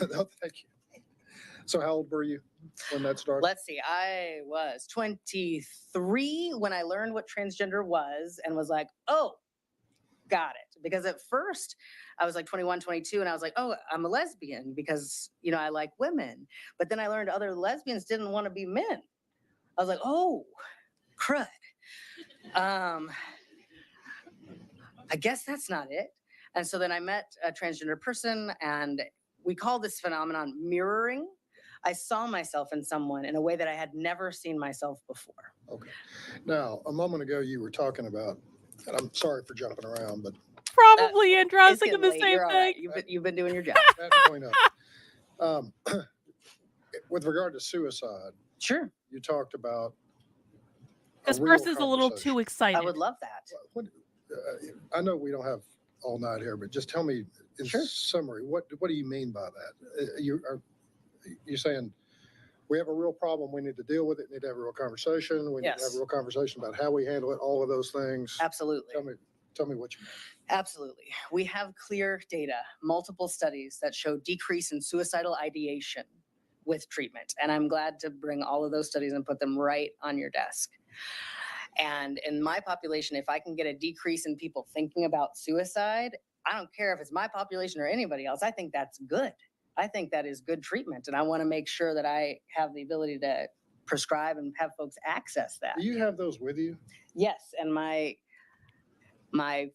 no, thank you. So how old were you when that started? Let's see. I was 23 when I learned what transgender was and was like, oh, got it. Because at first I was like 21, 22, and I was like, oh, I'm a lesbian because, I like women. But then I learned other lesbians didn't want to be men. I was like, oh, crud. I guess that's not it. And so then I met a transgender person, and we call this phenomenon mirroring. I saw myself in someone in a way that I had never seen myself before. Okay. Now, a moment ago, you were talking about, and I'm sorry for jumping around, but Probably, Andrew. I was It's thinking getting the late. same You're all thing. right. You've been doing your job. I had to point out. With regard to suicide, Sure. you talked about This real person's a little too conversation. excited. I would love that. What, I know we don't have all night here, but just tell me in summary, what do you mean by that? You're saying we have a real problem, we need to deal with it, need to have a real conversation, we need to have Yes. a real conversation about how we handle it, all of those things. Absolutely. Tell me what you mean. Absolutely. We have clear data, multiple studies that show decrease in suicidal ideation with treatment. And I'm glad to bring all of those studies and put them right on your desk. And in my population, if I can get a decrease in people thinking about suicide, I don't care if it's my population or anybody else, I think that's good. I think that is good treatment. And I want to make sure that I have the ability to prescribe and have folks access that. Do you have those with you? Yes. And my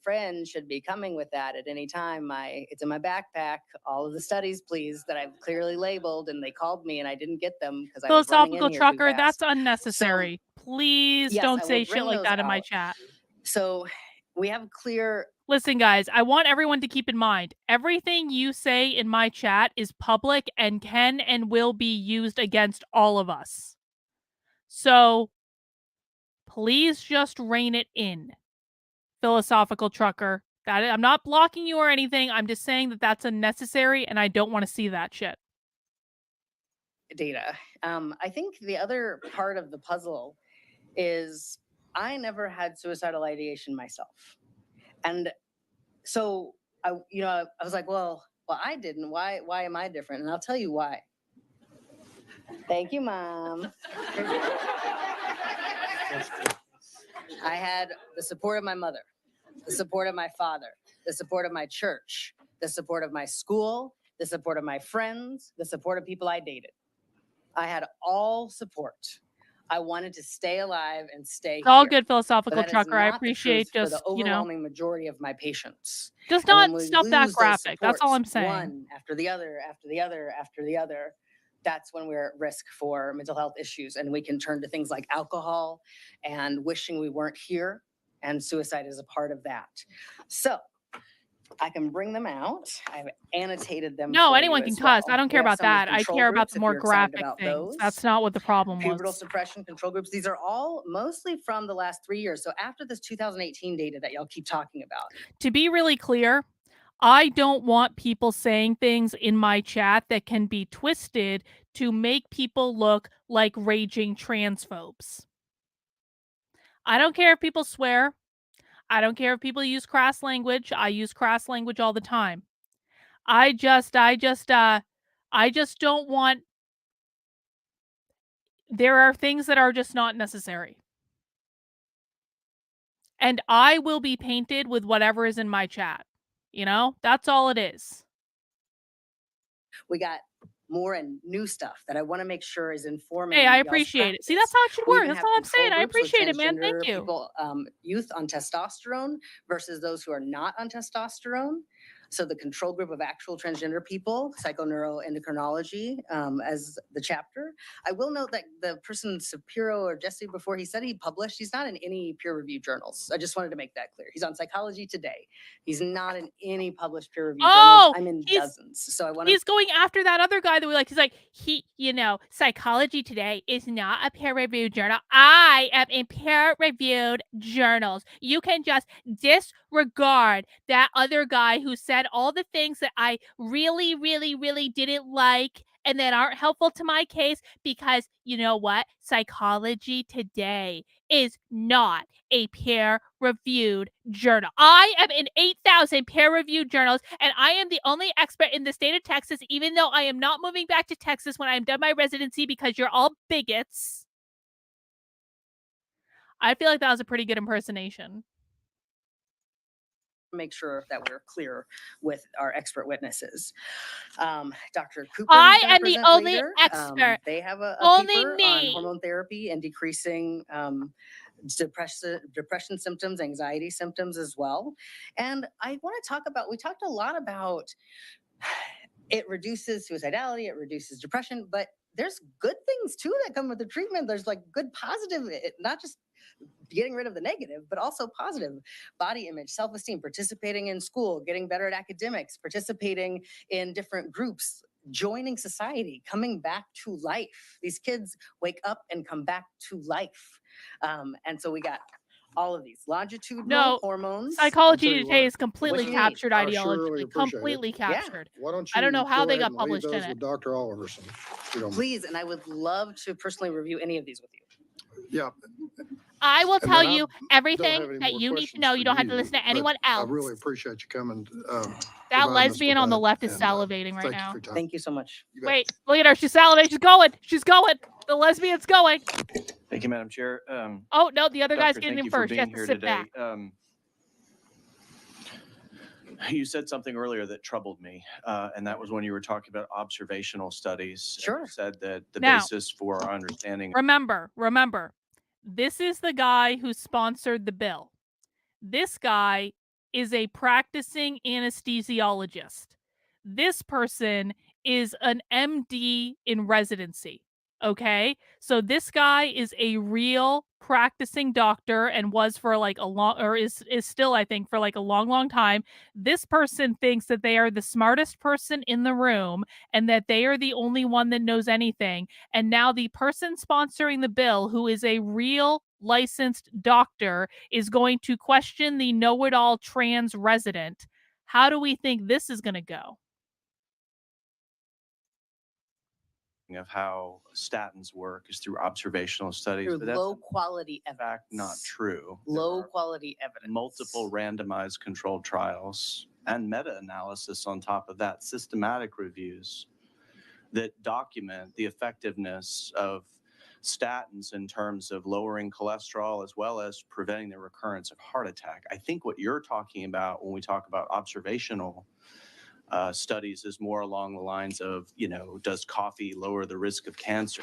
friend should be coming with that at any time. It's in my backpack. All of the studies, please, that I've clearly labeled, and they called me and I didn't get them because I was running in Philosophical here too trucker, that's fast. unnecessary. Please yes, don't I say will shit bring like those that in my out. chat. So we have clear. Listen, guys, I want everyone to keep in mind, everything you say in my chat is public and can and will be used against all of us. So please just rein it in, philosophical trucker. I'm not blocking you or anything. I'm just saying that that's unnecessary and I don't want to see that shit. Data. I think the other part of the puzzle is I never had suicidal ideation myself. And so I was like, well, I didn't. Why am I different? And I'll tell you why. Thank you, Mom. I had the support of my mother, the support of my father, the support of my church, the support of my school, the support of my friends, the support of people I dated. I had all support. I wanted to stay alive and stay It's all here. good, philosophical But that is trucker. I not the appreciate truth for just, the overwhelming majority of my patients. just And not when we stuff that lose those graphic. That's all I'm supports, saying. one after the other, after the other, after the other, that's when we're at risk for mental health issues. And we can turn to things like alcohol and wishing we weren't here. And suicide is a part of that. So I can bring them out. I've annotated them. No, for anyone you can as cuss. well. I don't We care have about some with that. I control care about groups the if more you're excited graphic about things. those. That's not what the problem Pubertal was. suppression control groups. These are all mostly from the last 3 years. So after this 2018 data that y'all keep talking about. To be really clear, I don't want people saying things in my chat that can be twisted to make people look like raging transphobes. I don't care if people swear. I don't care if people use crass language. I use crass language all the time. I just don't want. There are things that are just not necessary. And I will be painted with whatever is in my chat. You know, that's all it is. We got more and new stuff that I want to make sure is informing. Hey, I y'all's appreciate it. See, practice. that's how it should We work. even That's have all I'm saying. control I groups with appreciate it, man. Thank transgender you. People, youth on testosterone versus those who are not on testosterone. So the control group of actual transgender people, psychoneuroendocrinology as the chapter. I will note that the person Shapiro or Jesse before he said he published, he's not in any peer-reviewed journals. I just wanted to make that clear. He's on Psychology Today. He's not in any published peer-reviewed journals. I'm in dozens. So I want to. He's going after that other guy that we like. He's like, Psychology Today is not a peer-reviewed journal. I am in peer-reviewed journals. You can just disregard that other guy who said all the things that I really, really, really didn't like and that aren't helpful to my case because you know what? Psychology Today is not a peer-reviewed journal. I am in 8,000 peer-reviewed journals, and I am the only expert in the state of Texas, even though I am not moving back to Texas when I'm done my residency because you're all bigots. I feel like that was a pretty good impersonation. make sure that we're clear with our expert witnesses. Dr. Cooper, I who's gonna am the present only later, expert. they have a Only paper on me. hormone therapy and decreasing depression symptoms, anxiety symptoms as well. And I want to talk about, we talked a lot about it reduces suicidality, it reduces depression, but there's good things too that come with the treatment. There's like good positive, not just getting rid of the negative, but also positive body image, self-esteem, participating in school, getting better at academics, participating in different groups, joining society, coming back to life. These kids wake up and come back to life. And so we got all of these longitudinal No, hormones. Psychology I'll tell you Today what, is completely what you need. captured I surely ideologically, appreciate it. completely Yeah. captured. Why don't I you don't know how go they ahead got and leave published in those it. with Dr. Oliverson? if you don't mind. Please, and I would love to personally review any of these with you. Yeah. I will And tell then I you don't everything have any that more you need to questions know. for You don't have to listen to but anyone I else. really appreciate you coming. That providing us lesbian with on the that, left is and, salivating right thank now. you for your time. Thank you so much. You bet. Wait, look at her. She's salivating. She's going. She's going. The lesbian's going. Thank you, Madam Chair. Oh, no, the other guy's Doctor, getting thank in you for first. She has being to here sit today. back. You said something earlier that troubled me, and that was when you were talking about observational studies. And Sure. you said that the Now, basis for our understanding. Remember, this is the guy who sponsored the bill. This guy is a practicing anesthesiologist. This person is an MD in residency. Okay? So this guy is a real practicing doctor and was for like a long, or is still, I think, for like a long, long time. This person thinks that they are the smartest person in the room and that they are the only one that knows anything. And now the person sponsoring the bill, who is a real licensed doctor, is going to question the know-it-all trans resident. How do we think this is going to go? Of how statins work is through observational studies, Through but that's low quality in evidence. fact not true. Low quality evidence. Multiple randomized controlled trials and meta-analysis on top of that, systematic reviews that document the effectiveness of statins in terms of lowering cholesterol as well as preventing the recurrence of heart attack. I think what you're talking about when we talk about observational studies is more along the lines of, does coffee lower the risk of cancer?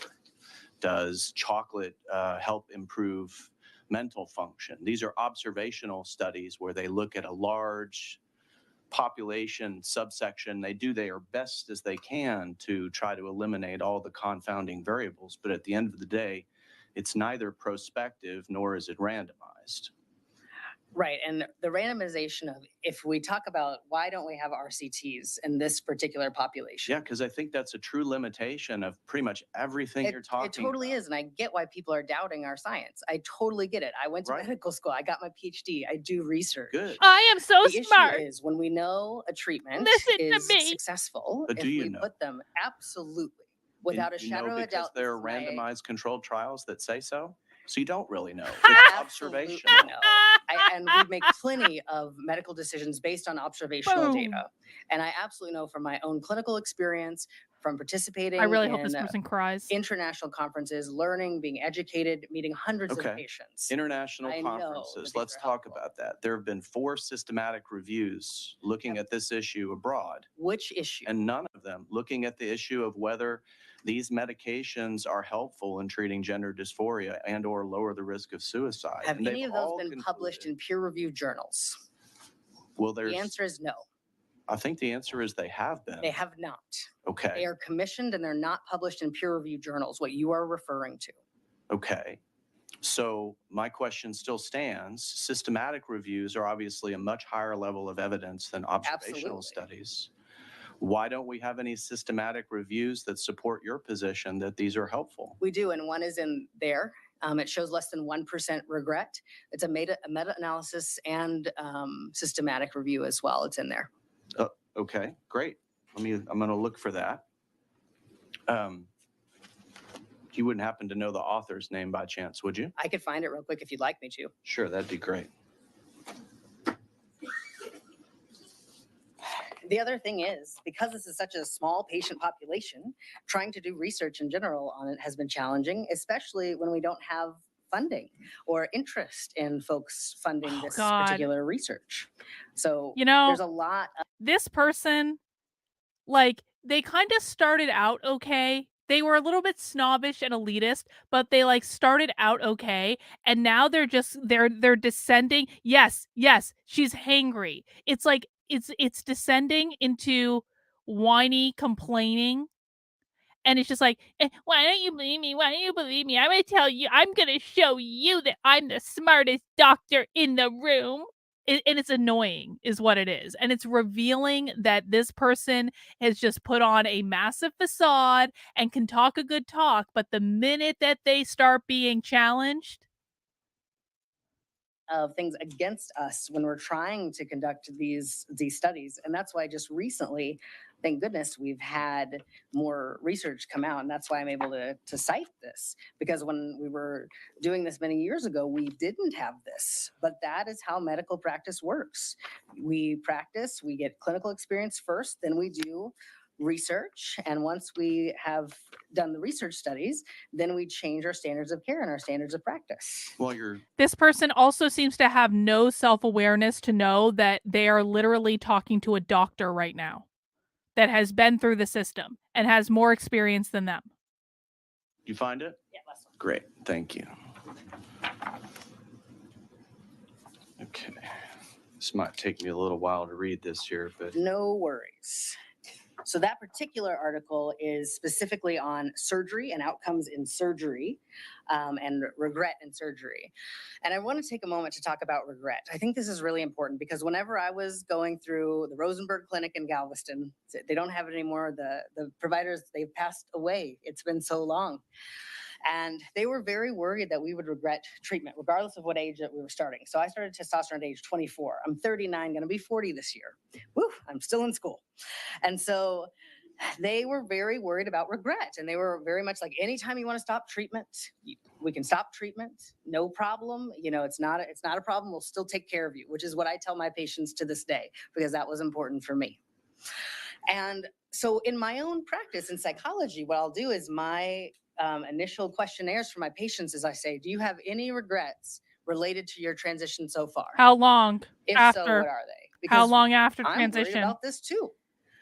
Does chocolate help improve mental function? These are observational studies where they look at a large population subsection. They do their best as they can to try to eliminate all the confounding variables. But at the end of the day, it's neither prospective nor is it randomized. Right. And the randomization of, if we talk about why don't we have RCTs in this particular population? Yeah, because I think that's a true limitation of pretty much everything you're talking It totally about. is. And I get why people are doubting our science. I totally get it. I went to Right. medical school. I got my PhD. I do research. Good. I am so The smart. issue is when we know a treatment Listen to is me. successful, But if do you we know? put them absolutely without a You know shadow of a because doubt. there this are is my- randomized controlled trials that say so. So you don't really know. It's Absolutely observational. no. And we make plenty of medical decisions based on observational Boom. data. And I absolutely know from my own clinical experience, from participating I really hope this in person cries. international conferences, learning, being educated, meeting hundreds Okay. of patients. International I know that conferences, these let's are talk helpful. about that. There have been 4 systematic reviews looking at this issue abroad, Which issue? and none of them looking at the issue of whether these medications are helpful in treating gender dysphoria and or lower the risk of suicide. Have And any they've of those all been published concluded- in peer-reviewed journals? Well, The there's, answer is no. I think the answer is they have been. They have not. Okay. They are commissioned and they're not published in peer-reviewed journals, what you are referring to. Okay. So my question still stands. Systematic reviews are obviously a much higher level of evidence than observational Absolutely. studies. Why don't we have any systematic reviews that support your position that these are helpful? We do, and one is in there. It shows less than 1% regret. It's a meta-analysis and systematic review as well. It's in there. Okay, great. I'm going to look for that. You wouldn't happen to know the author's name by chance, would you? I could find it real quick if you'd like me to. Sure, that'd be great. The other thing is, because this is such a small patient population, trying to do research in general on it has been challenging, especially when we don't have funding or interest in folks funding this God. particular research. So You know, there's a lot of this person, like, they kind of started out okay. They were a little bit snobbish and elitist, but they like started out okay, and now they're descending. Yes, yes, she's hangry. It's like it's descending into whiny complaining, and it's just like, why don't you believe me? Why don't you believe me? I'm gonna tell you. I'm gonna show you that I'm the smartest doctor in the room. And it's annoying, is what it is. And it's revealing that this person has just put on a massive facade and can talk a good talk, but the minute that they start being challenged, things against us when we're trying to conduct these studies, and that's why just recently, thank goodness, we've had more research come out, and that's why I'm able to cite this, because when we were doing this many years ago, we didn't have this. But that is how medical practice works. We practice, we get clinical experience first, then we do research, and once we have done the research studies, then we change our standards of care and our standards of practice. Well, you're this person also seems to have no self-awareness to know that they are literally talking to a doctor right now that has been through the system and has more experience than them. you find it? Yeah, last one. Great, thank you. Okay, this might take me a little while to read this here, but No worries. So that particular article is specifically on surgery and outcomes in surgery, and regret in surgery. And I want to take a moment to talk about regret. I think this is really important because whenever I was going through the Rosenberg Clinic in Galveston, they don't have it anymore. The providers, they've passed away. It's been so long. And they were very worried that we would regret treatment, regardless of what age that we were starting. So I started testosterone at age 24. I'm 39, going to be 40 this year. Woo, I'm still in school. And so they were very worried about regret. And they were very much like, anytime you want to stop treatment, we can stop treatment. No problem. You know, it's not a problem. We'll still take care of you, which is what I tell my patients to this day, because that was important for me. And so in my own practice in psychology, what I'll do is my initial questionnaires for my patients is I say, do you have any regrets related to your transition so far? How long If after? so, what are they? How long after I'm worried transition? about this too.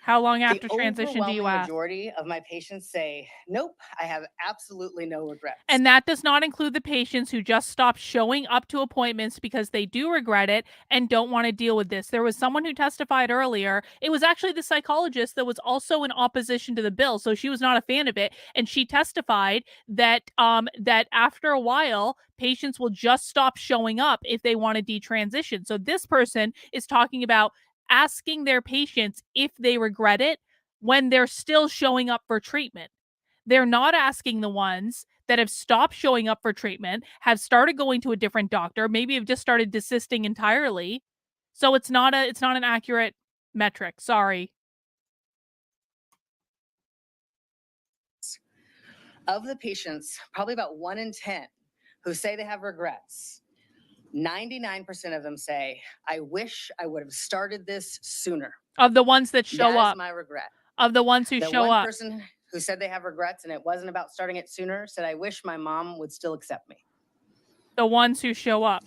How long after transition do The you overwhelming ask? majority of my patients say, nope, I have absolutely no regrets. And that does not include the patients who just stopped showing up to appointments because they do regret it and don't want to deal with this. There was someone who testified earlier. It was actually the psychologist that was also in opposition to the bill, so she was not a fan of it. And she testified that that after a while, patients will just stop showing up if they want to detransition. So this person is talking about asking their patients if they regret it when they're still showing up for treatment. They're not asking the ones that have stopped showing up for treatment, have started going to a different doctor, maybe have just started desisting entirely. So it's not an accurate metric. Sorry. Of the patients, probably about 1 in 10 who say they have regrets, 99% of them say, I wish I would have started this sooner. Of the ones that show That up. is my regret. Of the ones who The show one up. person who said they have regrets and it wasn't about starting it sooner said, I wish my mom would still accept me. The ones who show up.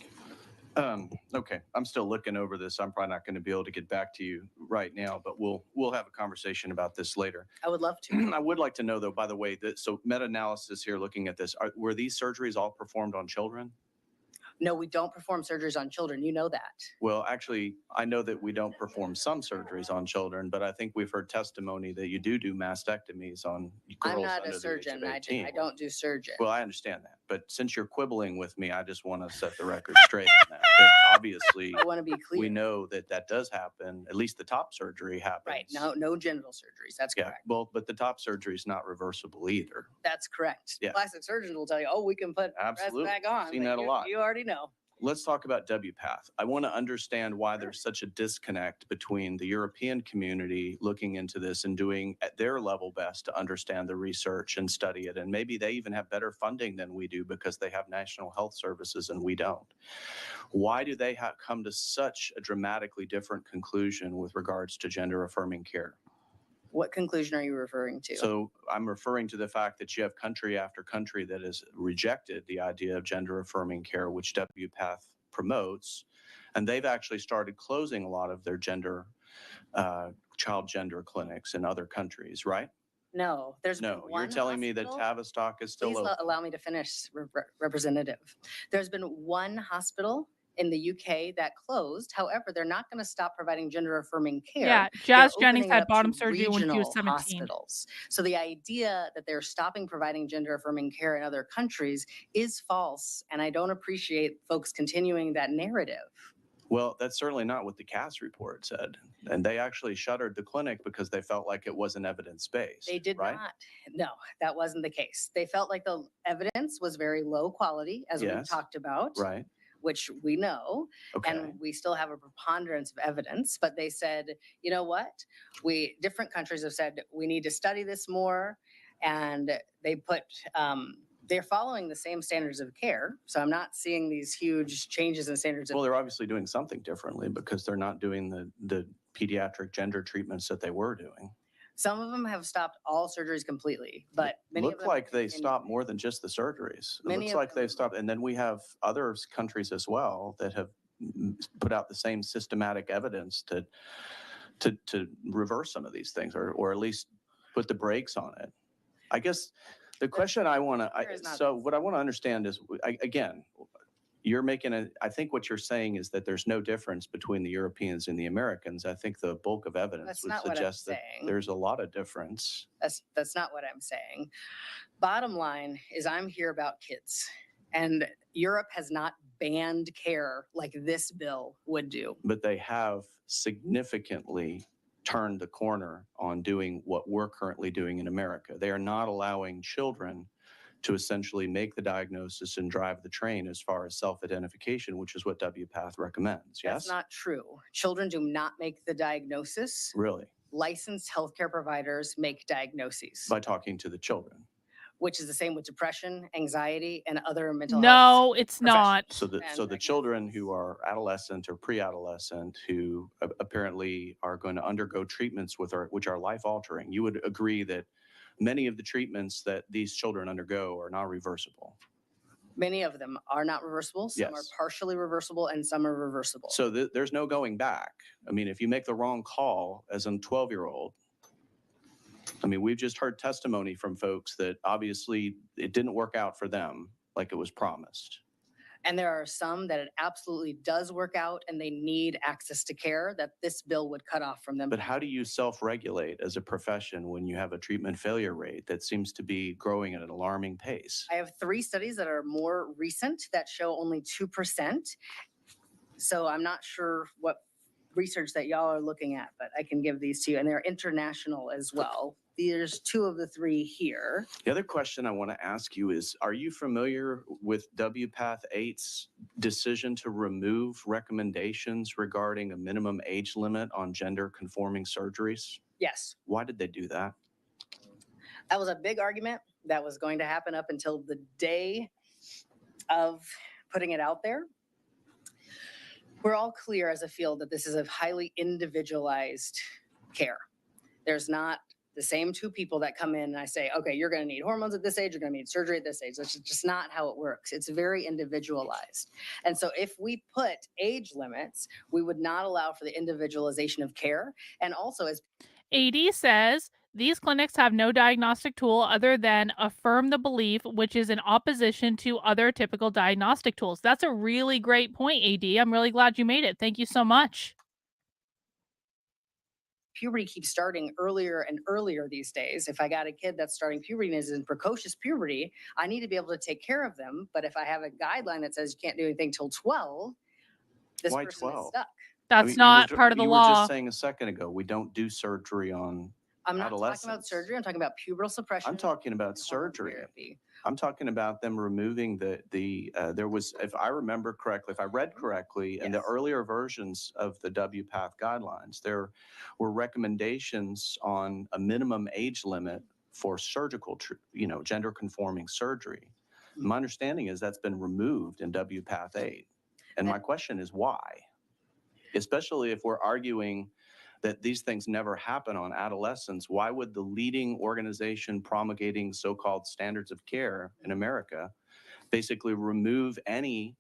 Okay, I'm still looking over this. I'm probably not going to be able to get back to you right now, but we'll have a conversation about this later. I would love to. I would like to know, though, by the way, that so meta-analysis here, looking at this, were these surgeries all performed on children? No, we don't perform surgeries on children. You know that. Well, actually, I know that we don't perform some surgeries on children, but I think we've heard testimony that you do mastectomies on girls I'm not under a the age surgeon. of I 18. don't do surgeon. Well, I understand that, but since you're quibbling with me, I just want to set the record straight on that. But obviously, I want to be clear. we know that that does happen. At least the top surgery happens. Right. No genital surgeries. That's Yeah. correct. Well, but the top surgery is not reversible either. That's correct. Yeah. Plastic surgeons will tell you, oh, we can put breasts Absolutely. back on. Seen but that a lot. You already know. Let's talk about WPATH. I want to understand why there's such a disconnect between the European community looking into this and doing at their level best to understand the research and study it. And maybe they even have better funding than we do because they have national health services and we don't. Why do they come to such a dramatically different conclusion with regards to gender affirming care? What conclusion are you referring to? So I'm referring to the fact that you have country after country that has rejected the idea of gender affirming care, which WPATH promotes. And they've actually started closing a lot of their child gender clinics in other countries, right? No, there's been No, you're one telling me that hospital- Tavistock is still Please open. allow me to finish, Representative. There's been one hospital in the UK that closed. However, they're not going to stop providing gender affirming care. Yeah, They're Jazz Jennings opening it had up to bottom surgery when she was regional 17. hospitals. So the idea that they're stopping providing gender affirming care in other countries is false. And I don't appreciate folks continuing that narrative. Well, that's certainly not what the CAS report said. And they actually shuttered the clinic because they felt like it wasn't evidence-based. They did right? not. No, that wasn't the case. They felt like the evidence was very low quality, as we've Yes. talked about. Right. Which we know, Okay. and we still have a preponderance of evidence, but they said, you know what? Different countries have said, we need to study this more, and they put, they're following the same standards of care. So I'm not seeing these huge changes in standards of Well, they're obviously doing something differently because they're not doing the pediatric gender treatments that they were doing. Some of them have stopped all surgeries completely, but many of Look them like they continue. stopped more than just the surgeries. It Many looks of like they've them- stopped. And then we have other countries as well that have put out the same systematic evidence to reverse some of these things or at least put the brakes on it. I guess the question I want There is to, not so this. what I want to understand is, again, you're making I think what you're saying is that there's no difference between the Europeans and the Americans. I think the bulk of evidence That's would not what I'm suggest that saying. there's a lot of difference. That's not what I'm saying. Bottom line is I'm here about kids, and Europe has not banned care like this bill would do. But they have significantly turned the corner on doing what we're currently doing in America. They are not allowing children to essentially make the diagnosis and drive the train as far as self-identification, which is what WPATH recommends. Yes? That's not true. Children do not make the diagnosis. Really? Licensed healthcare providers make diagnoses, By talking to the children. which is the same with depression, anxiety, and other mental health. No, it's professions. not. So the And children who are adolescent or pre-adolescent who apparently are going to undergo treatments which are life-altering, you would agree that many of the treatments that these children undergo are not reversible. Many of them are not reversible. Some are Yes. partially reversible, and some are reversible. So there's no going back. I mean, if you make the wrong call as a 12-year-old, I mean, we've just heard testimony from folks that obviously it didn't work out for them like it was promised. And there are some that it absolutely does work out, and they need access to care that this bill would cut off from them. But how do you self-regulate as a profession when you have a treatment failure rate that seems to be growing at an alarming pace? I have 3 studies that are more recent that show only 2%. So I'm not sure what research that y'all are looking at, but I can give these to you. And they're international as well. There's 2 of the 3 here. The other question I want to ask you is, are you familiar with WPATH 8's decision to remove recommendations regarding a minimum age limit on gender conforming surgeries? Yes, Why did they do that? that was a big argument that was going to happen up until the day of putting it out there. We're all clear as a field that this is a highly individualized care. There's not the same 2 people that come in and I say, okay, you're going to need hormones at this age, you're going to need surgery at this age. That's just not how it works. It's very individualized. And so if we put age limits, we would not allow for the individualization of care. And also, as AD says these clinics have no diagnostic tool other than affirm the belief, which is in opposition to other typical diagnostic tools. That's a really great point, AD. I'm really glad you made it. Thank you so much. puberty keeps starting earlier and earlier these days. If I got a kid that's starting puberty and is in precocious puberty, I need to be able to take care of them. But if I have a guideline that says you can't do anything till 12, this Why person 12? is stuck. That's you were not ju- part of the You law. were just saying a second ago, we don't do surgery on I'm not talking about adolescents. surgery. I'm talking about pubertal suppression. I'm talking about and hormone surgery. therapy. I'm talking about them removing there was, if I remember correctly, if I read correctly, in the Yes. earlier versions of the WPATH guidelines, there were recommendations on a minimum age limit for surgical, gender conforming surgery. My understanding is that's been removed in WPATH 8. And my question is why? Especially if we're arguing that these things never happen on adolescents, why would the leading organization promulgating so-called standards of care in America basically remove any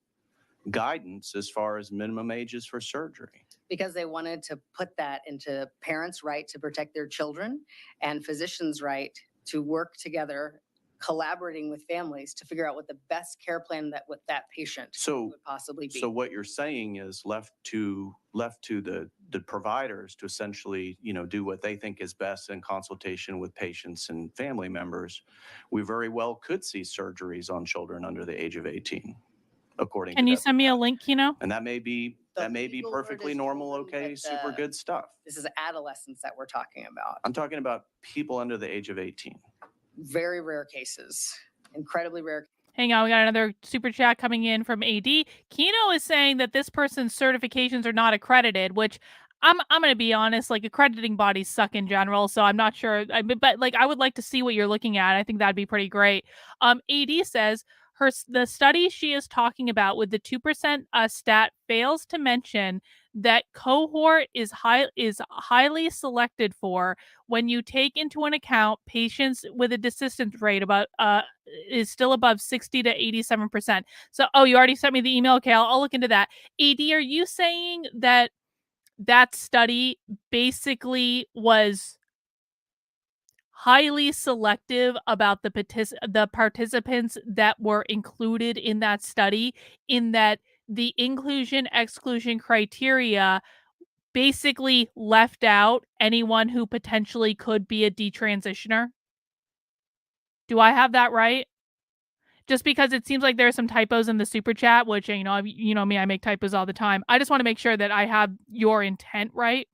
guidance as far as minimum ages for surgery. Because they wanted to put that into parents' right to protect their children and physicians' right to work together, collaborating with families to figure out what the best care plan that with that patient So, would possibly be. so what you're saying is left to the providers to essentially, do what they think is best in consultation with patients and family members. We very well could see surgeries on children under the age of 18, according to Can you that. send me a link, Kino? And that may be The perfectly legal word is normal, children, okay, but super good stuff. This is adolescents that we're talking about. I'm talking about people under the age of 18. Very rare cases, incredibly rare. Hang on, we got another super chat coming in from AD. Kino is saying that this person's certifications are not accredited, which I'm going to be honest, like accrediting bodies suck in general, so I'm not sure. But like, I would like to see what you're looking at. I think that'd be pretty great. AD says the study she is talking about with the 2% stat fails to mention that cohort is highly selected for when you take into an account patients with a desistance rate about is still above 60 to 87%. So, you already sent me the email. Okay, I'll look into that. AD, are you saying that that study basically was highly selective about the participants that were included in that study, in that the inclusion-exclusion criteria basically left out anyone who potentially could be a detransitioner? Do I have that right? Just because it seems like there are some typos in the super chat, which, you know me, I make typos all the time. I just want to make sure that I have your intent right.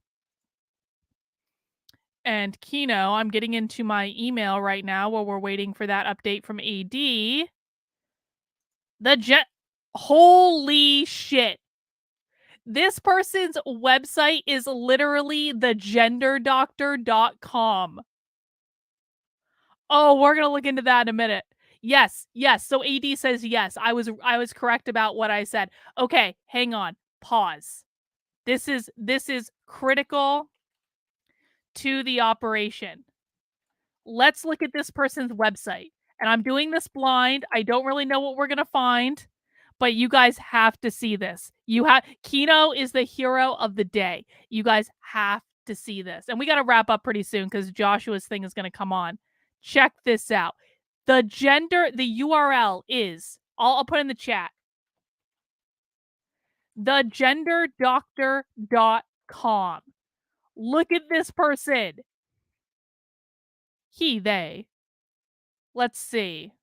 And Kino, I'm getting into my email right now while we're waiting for that update from AD. Holy shit. This person's website is literally thegenderdoctor.com. Oh, we're going to look into that in a minute. Yes. So AD says yes. I was correct about what I said. Okay, hang on. Pause. This is critical to the operation. Let's look at this person's website. And I'm doing this blind. I don't really know what we're going to find, but you guys have to see this. Kino is the hero of the day. You guys have to see this. And we got to wrap up pretty soon because Joshua's thing is going to come on. Check this out. The URL is, I'll put in the chat, thegenderdoctor.com. Look at this person. They. Let's see.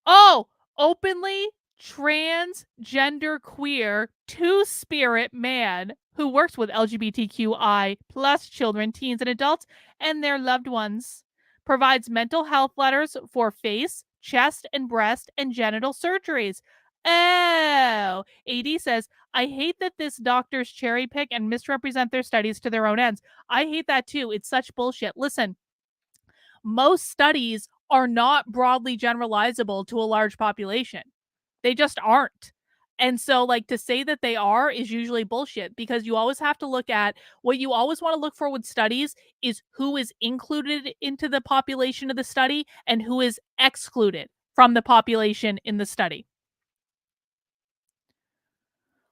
Oh, openly transgender queer two-spirit man who works with LGBTQI plus children, teens, and adults and their loved ones. Provides mental health letters for face, chest, and breast and genital surgeries. Oh, AD says, I hate that this doctors cherry pick and misrepresent their studies to their own ends. I hate that too. It's such bullshit. Listen, most studies are not broadly generalizable to a large population. They just aren't. And so, like, to say that they are is usually bullshit, because you always have to look at what you always want to look for with studies is who is included into the population of the study and who is excluded from the population in the study.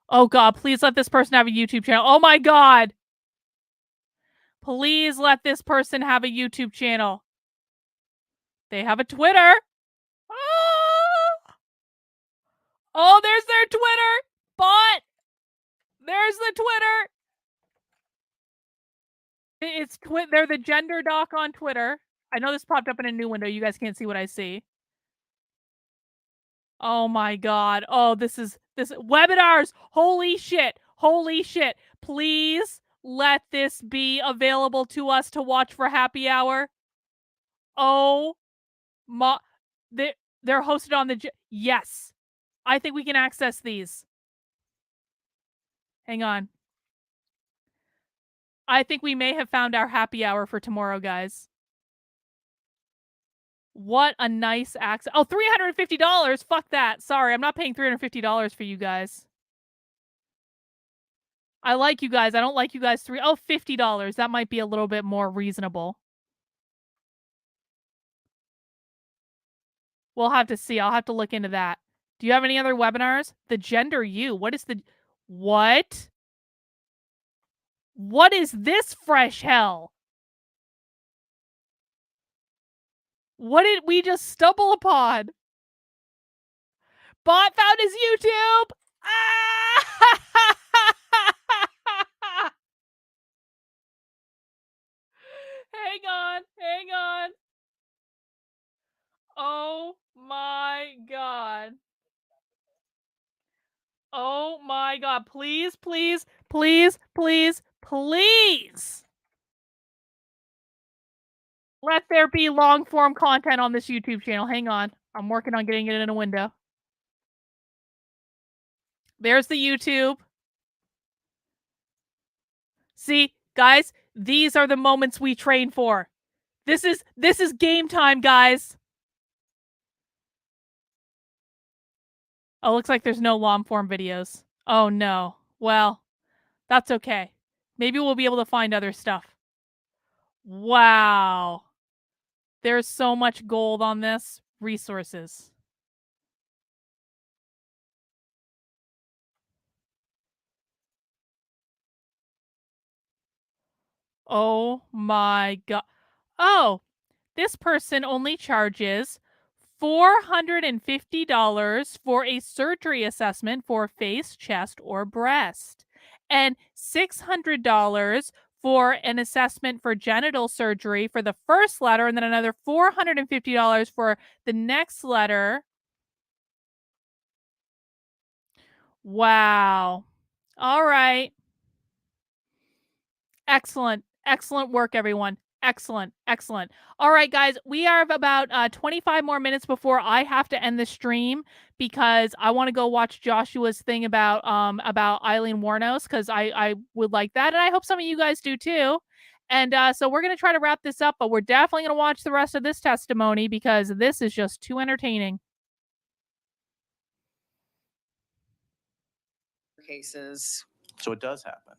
Oh God, please let this person have a YouTube channel. Oh my God. Please let this person have a YouTube channel. They have a Twitter. Oh, there's their Twitter bot. There's the Twitter. They're the Gender Doc on Twitter. I know this popped up in a new window. You guys can't see what I see. Oh my God. Oh, this webinars. Holy shit. Please let this be available to us to watch for happy hour. Oh my, they're hosted on yes. I think we can access these. Hang on. I think we may have found our happy hour for tomorrow, guys. What a nice access. Oh, $350. Fuck that. Sorry, I'm not paying $350 for you guys. I like you guys. I don't like you guys. $50. That might be a little bit more reasonable. We'll have to see. I'll have to look into that. Do you have any other webinars? The gender you. What is the what? What is this fresh hell? What did we just stumble upon? Bot found his YouTube. Ah! Hang on. Oh my god. Oh my god. Please, please, please, please, please. Let there be long form content on this YouTube channel. Hang on. I'm working on getting it in a window. There's the YouTube. See, guys, these are the moments we train for. This is game time, guys. Oh, looks like there's no long form videos. Oh no. Well, that's okay. Maybe we'll be able to find other stuff. Wow. There's so much gold on this. Resources. Oh my god. Oh, this person only charges $450 for a surgery assessment for face, chest, or breast, and $600 for an assessment for genital surgery for the first letter, and then another $450 for the next letter. Wow. All right. Excellent. Excellent work, everyone. Excellent. Excellent. All right, guys, we have about 25 more minutes before I have to end the stream because I want to go watch Joshua's thing about Eileen Warnos because I would like that, and I hope some of you guys do too. And so we're going to try to wrap this up, but we're definitely going to watch the rest of this testimony because this is just too entertaining. Cases, So it does happen,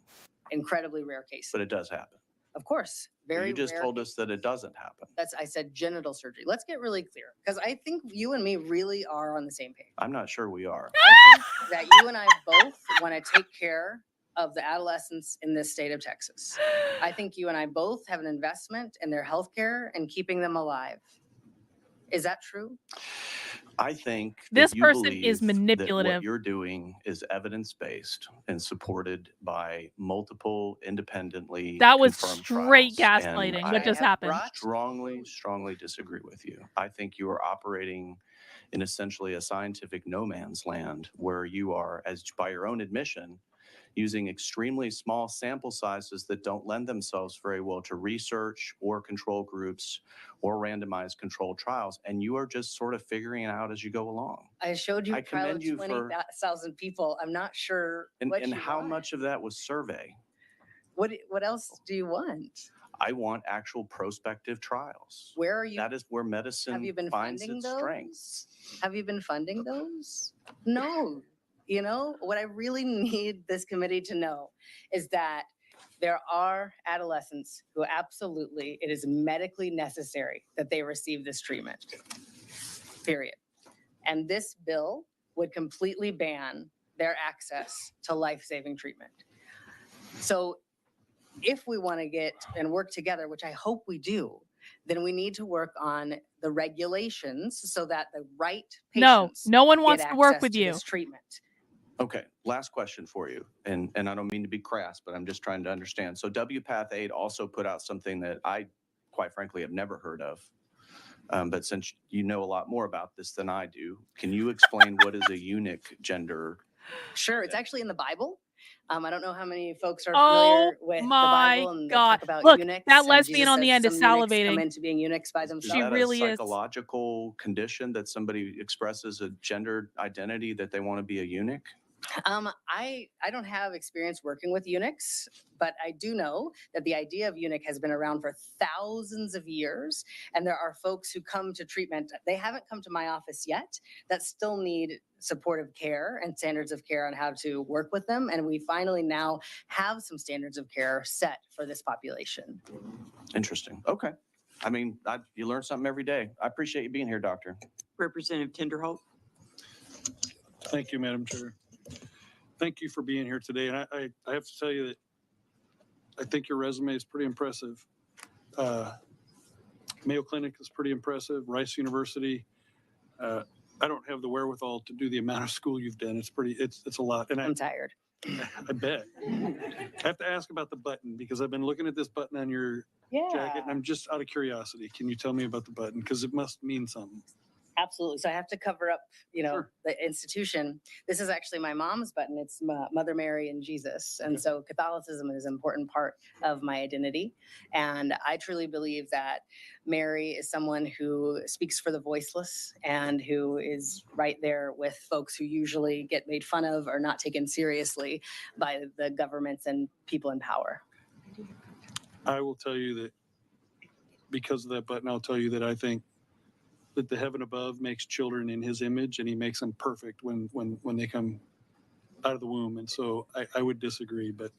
incredibly rare cases. but it does happen. Of course, very You just rare told us that it doesn't happen. I said genital surgery. Let's get really clear because I think you and me really are on the same page. I'm not sure we are. I think that you and I both want to take care of the adolescents in this state of Texas. I think you and I both have an investment in their health care and keeping them alive. Is that true? I think that This you person is believe that manipulative. what you're doing is evidence-based and supported by multiple independently That was confirmed straight trials. And gaslighting. I What just have happened? brought- strongly disagree with you. I think you are operating in essentially a scientific no man's land where you are, as by your own admission, using extremely small sample sizes that don't lend themselves very well to research or control groups or randomized controlled trials. And you are just sort of figuring it out as you go along. I showed you I a trial commend of you for- 20,000 people. I'm not sure And what you how want. much of that was survey? What else do you want? I want actual prospective trials. Where are you? That is where medicine Have you been finds funding its those? strengths. Have you been funding those? No. You know, what I really need this committee to know is that there are adolescents who absolutely, it is medically necessary that they receive this treatment. Period. And this bill would completely ban their access to life-saving treatment. So if we want to get and work together, which I hope we do, then we need to work on the regulations so that the right patients No one get wants to work access with to you. this treatment. Okay, last question for you. And I don't mean to be crass, but I'm just trying to understand. So WPATH 8 also put out something that I, quite frankly, have never heard of. But since you know a lot more about this than I do, can you explain what is a eunuch gender? Sure, it's actually in the Bible. I don't know how many folks are Oh familiar with the my Bible and they God. talk about Look, eunuchs. that and lesbian Jesus on the says end is some eunuchs salivating. come into being eunuchs by Is themselves. that really a is. psychological condition that somebody expresses a gender identity that they want to be a eunuch? I don't have experience working with eunuchs, but I do know that the idea of eunuch has been around for thousands of years. And there are folks who come to treatment. They haven't come to my office yet that still need supportive care and standards of care on how to work with them. And we finally now have some standards of care set for this population. Interesting. Okay. I mean, you learn something every day. I appreciate you being here, Doctor. Representative Tinderholt. Thank you, Madam Chair. Thank you for being here today. And I have to tell you that I think your resume is pretty impressive. Mayo Clinic is pretty impressive. Rice University. I don't have the wherewithal to do the amount of school you've done. It's a lot. And I'm tired. I bet. I have to ask about the button because I've been looking at this button on your jacket and I'm just out of curiosity. Can you tell me about the button? Because it must mean something. Absolutely. So I have to cover up, Sure. the institution. This is actually my mom's button. It's Mother Mary and Jesus. And Okay. so Catholicism is an important part of my identity. And I truly believe that Mary is someone who speaks for the voiceless and who is right there with folks who usually get made fun of or not taken seriously by the governments and people in power. I will tell you that because of that button, I'll tell you that I think that the heaven above makes children in his image and he makes them perfect when they come out of the womb. And so I would disagree, but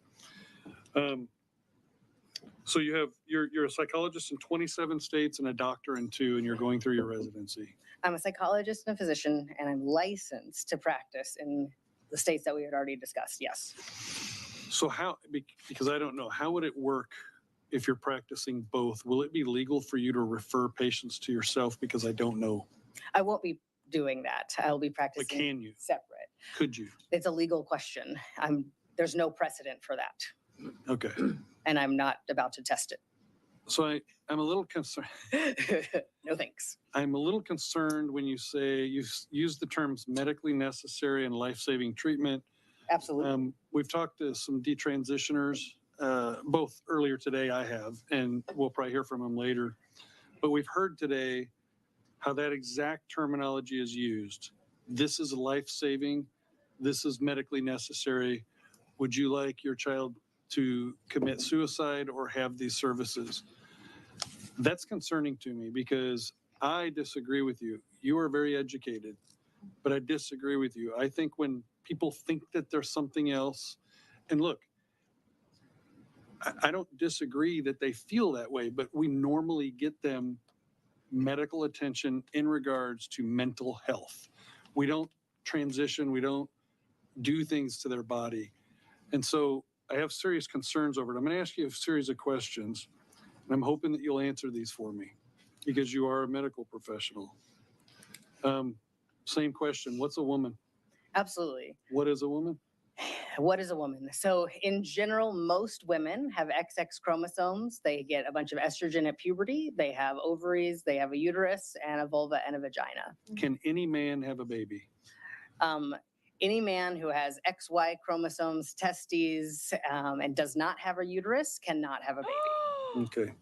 so you're a psychologist in 27 states and a doctor in 2, and you're going through your residency. I'm a psychologist and a physician, and I'm licensed to practice in the states that we had already discussed. Yes. So because I don't know, how would it work if you're practicing both? Will it be legal for you to refer patients to yourself? Because I don't know. I won't be doing that. I'll be But practicing can you? separate. Could you? It's a legal question. There's no precedent for that, Okay. and I'm not about to test So I'm a little concerned. it. No thanks. I'm a little concerned when you say you use the terms medically necessary and life-saving treatment. Absolutely. We've talked to some detransitioners, both earlier today I have, and we'll probably hear from them later. But we've heard today how that exact terminology is used. This is life-saving. This is medically necessary. Would you like your child to commit suicide or have these services? That's concerning to me because I disagree with you. You are very educated, but I disagree with you. I think when people think that there's something else, and look, I don't disagree that they feel that way, but we normally get them medical attention in regards to mental health. We don't transition, we don't do things to their body. And so I have serious concerns over it. I'm going to ask you a series of questions, and I'm hoping that you'll answer these for me because you are a medical professional. Same question. What's a woman? Absolutely. What is a woman? What is a woman? So in general, most women have XX chromosomes. They get a bunch of estrogen at puberty. They have ovaries, they have a uterus and a vulva and a vagina. Can any man have a baby? Any man who has XY chromosomes, testes, and does not have a uterus cannot have a baby. Okay.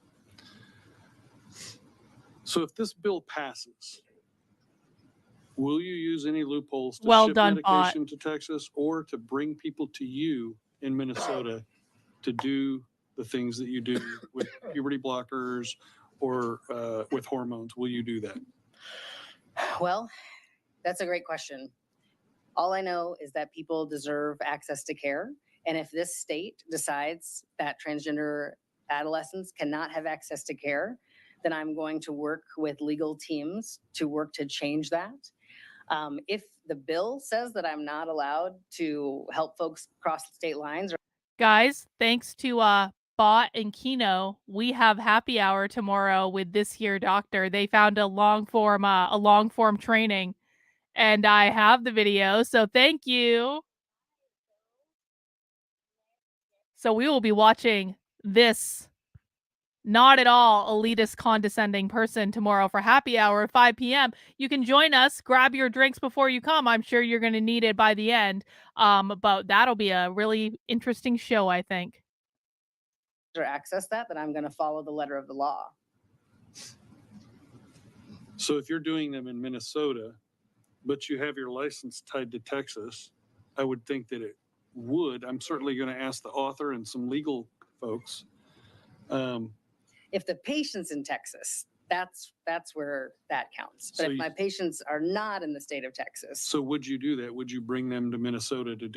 So if this bill passes, will you use any loopholes to Well ship done, Bot. medication to Texas or to bring people to you in Minnesota to do the things that you do with puberty blockers or with hormones? Will you do that? Well, that's a great question. All I know is that people deserve access to care. And if this state decides that transgender adolescents cannot have access to care, then I'm going to work with legal teams to work to change that. If the bill says that I'm not allowed to help folks cross state lines, Guys, thanks to Bot and Kino, we have happy hour tomorrow with this here doctor. They found a long form training, and I have the video. So thank you. So we will be watching this not at all elitist condescending person tomorrow for happy hour at 5 p.m. You can join us, grab your drinks before you come. I'm sure you're going to need it by the end. But that'll be a really interesting show, I think. or access that, then I'm going to follow the letter of the law. So if you're doing them in Minnesota, but you have your license tied to Texas, I would think that it would. I'm certainly going to ask the author and some legal folks. If the patient's in Texas, that's where that counts. But So if my patients are not in the state of Texas, So would you do that? Would you bring them to Minnesota to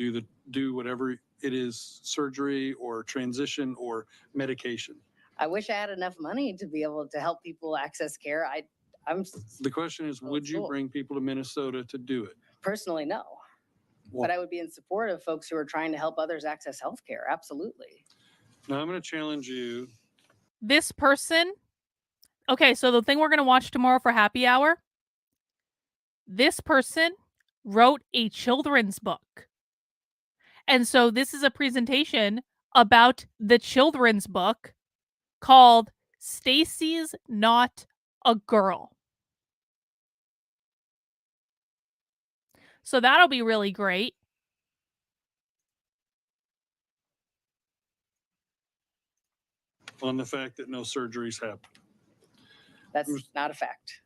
do whatever it is, surgery or transition or medication? I wish I had enough money to be able to help people access care. I'm The question is, would you Cool. bring people to Minnesota to do it? personally no. But I would be in support of folks who are trying to help others access healthcare. Absolutely. Now I'm going to challenge you. This person, okay, so the thing we're going to watch tomorrow for happy hour, this person wrote a children's book. And so this is a presentation about the children's book called Stacy's Not a Girl. So that'll be really great. On the fact that no surgeries happen. That's not a fact.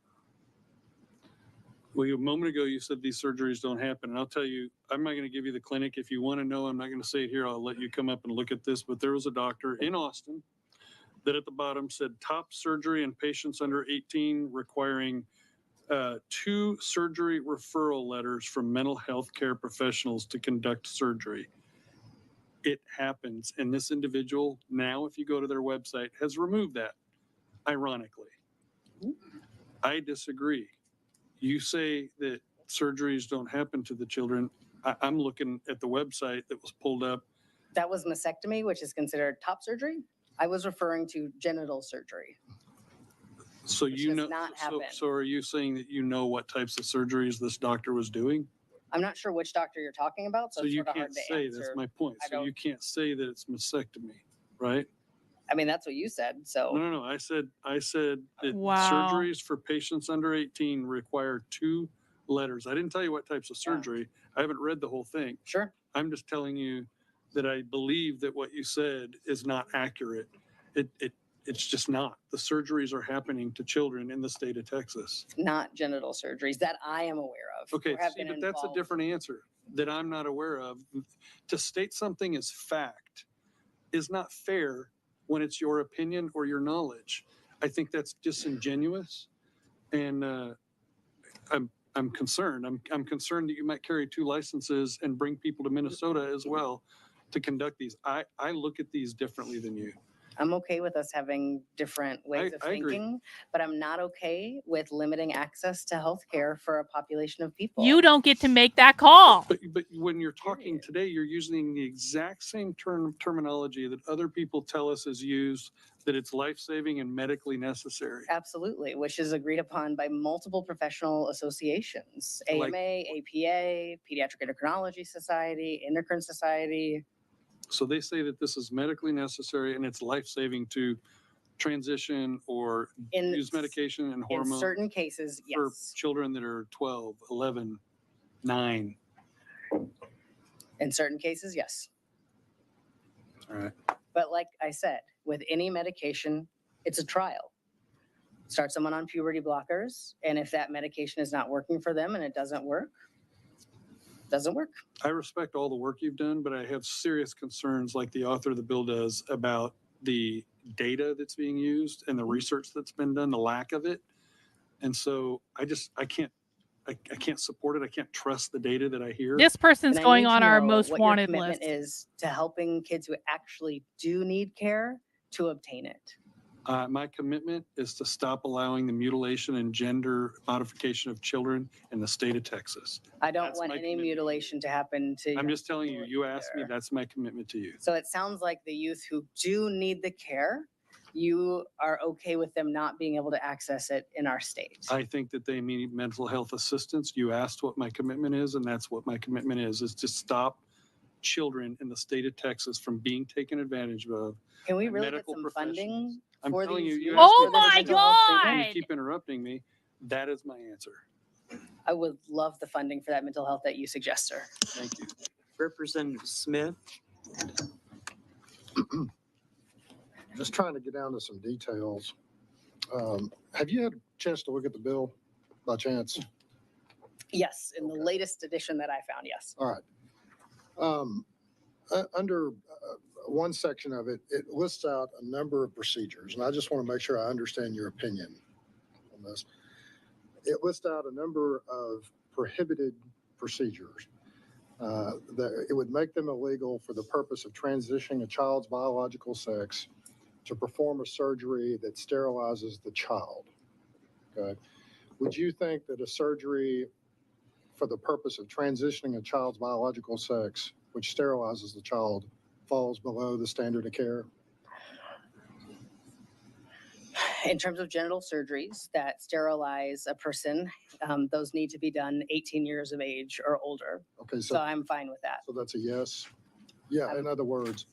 Well, a moment ago, you said these surgeries don't happen. And I'll tell you, I'm not going to give you the clinic. If you want to know, I'm not going to say it here. I'll let you come up and look at this. But there was a doctor in Austin that at the bottom said top surgery in patients under 18 requiring 2 surgery referral letters from mental health care professionals to conduct surgery. It happens. And this individual now, if you go to their website, has removed that, ironically. I disagree. You say that surgeries don't happen to the children. I'm looking at the website that was pulled up. That was mastectomy, which is considered top surgery. I was referring to genital surgery. So Which you does know, not so, happen. so are you saying that you know what types of surgeries this doctor was doing? I'm not sure which doctor you're talking about, so, So it's you sort of can't hard to say, answer. that's my point. I So don't- you can't say that it's mastectomy, right? I mean, that's what you said. So No. I said that Wow. surgeries for patients under 18 require 2 letters. I didn't tell you what types of surgery. I haven't read the whole thing. sure. I'm just telling you that I believe that what you said is not accurate. It's just not. The surgeries are happening to children in the state of Texas. Not genital surgeries that I am aware of. Okay, or have see, been but that's a involved. different answer that I'm not aware of. To state something as fact is not fair when it's your opinion or your knowledge. I think that's disingenuous, and I'm concerned. I'm concerned that you might carry 2 licenses and bring people to Minnesota as well to conduct these. I look at these differently than you. I'm okay with us having different ways of I agree. thinking, but I'm not okay with limiting access to healthcare for a population of people. You don't get to make that call. But when you're talking today, you're using the exact same terminology that other people tell us is used, that it's life-saving and medically necessary. Absolutely, which is agreed upon by multiple professional associations, Like- AMA, APA, Pediatric Endocrinology Society, Endocrine Society. So they say that this is medically necessary and it's life-saving to transition or In, use medication and in hormone certain cases, for yes. children that are 12, 11, 9. In certain cases, yes. All right. But like I said, with any medication, it's a trial. Start someone on puberty blockers, and if that medication is not working for them and it doesn't work, doesn't work. I respect all the work you've done, but I have serious concerns, like the author of the bill does, about the data that's being used and the research that's been done, the lack of it. And so I can't support it. I can't trust the data that I hear. This person's And I going need on to our know most what your wanted commitment list. is to helping kids who actually do need care to obtain it. My commitment is to stop allowing the mutilation and gender modification of children in the state of Texas. I don't That's want my any commitment. mutilation to happen to. I'm young just telling you, people you asked me, either. that's my commitment to you. So it sounds like the youth who do need the care, you are okay with them not being able to access it in our state. I think that they need mental health assistance. You asked what my commitment is, and that's what my commitment is to stop children in the state of Texas from being taken advantage of. Can we by really get medical some professionals. funding I'm for telling these you, you youth asked Oh for their my mental health treatment? You God. keep interrupting me. That is my answer. I would love the funding for that mental health that you suggest, sir. Thank you. Representative Smith. Just trying to get down to some details. Have you had a chance to look at the bill by chance? Yes, in the Okay. latest edition that I found, yes. All right. Under one section of it, it lists out a number of procedures, and I just want to make sure I understand your opinion on this. It lists out a number of prohibited procedures that it would make them illegal for the purpose of transitioning a child's biological sex to perform a surgery that sterilizes the child. Okay. Would you think that a surgery for the purpose of transitioning a child's biological sex, which sterilizes the child, falls below the standard of care? In terms of genital surgeries that sterilize a person, those need to be done 18 years of age or older. Okay, So I'm fine with that. so that's a yes? Yeah, in other words,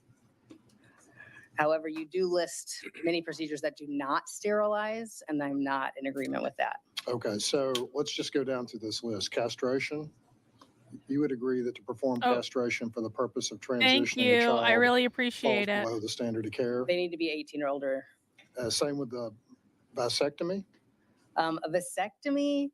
However, you do list many procedures that do not sterilize, and I'm not in agreement with that. okay, so let's just go down through this list. Castration? You would agree that to perform Oh. castration for the purpose of Thank transitioning a you. child I really falls appreciate it. below the standard of care? They need to be 18 or older. Same with the vasectomy? A vasectomy,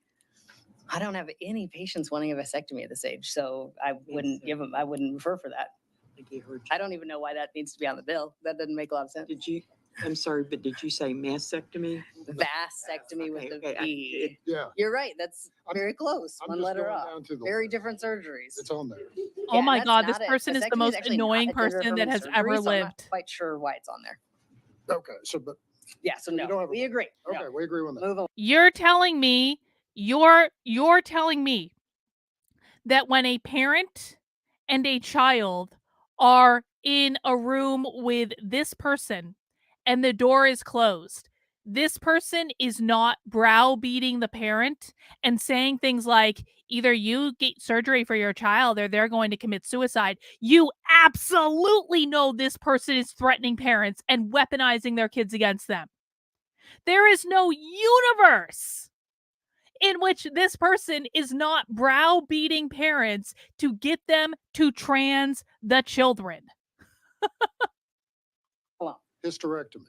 I don't have any patients wanting a vasectomy at this age, so I wouldn't give them, I wouldn't refer for that. I think he heard I don't even know why that needs to be on the bill. That doesn't make a lot of sense. you. I'm sorry, but did you say mastectomy? Vasectomy with Okay, the okay, V. Yeah. You're right. That's I'm- very close. I'm One just letter going off. down to the Very list. different surgeries. It's on there. Oh my and that's God, this not it. person is the Vasectomy most actually not annoying a gender person that affirming has surgery, ever so I'm not lived. quite sure why it's on there. Okay, so, but, Yeah, so You don't no, have a- we agree. No. okay, we agree on that. Move on. You're telling me you're telling me that when a parent and a child are in a room with this person and the door is closed, this person is not browbeating the parent and saying things like, either you get surgery for your child or they're going to commit suicide. You absolutely know this person is threatening parents and weaponizing their kids against them. There is no universe in which this person is not browbeating parents to get them to trans the children. Hysterectomy.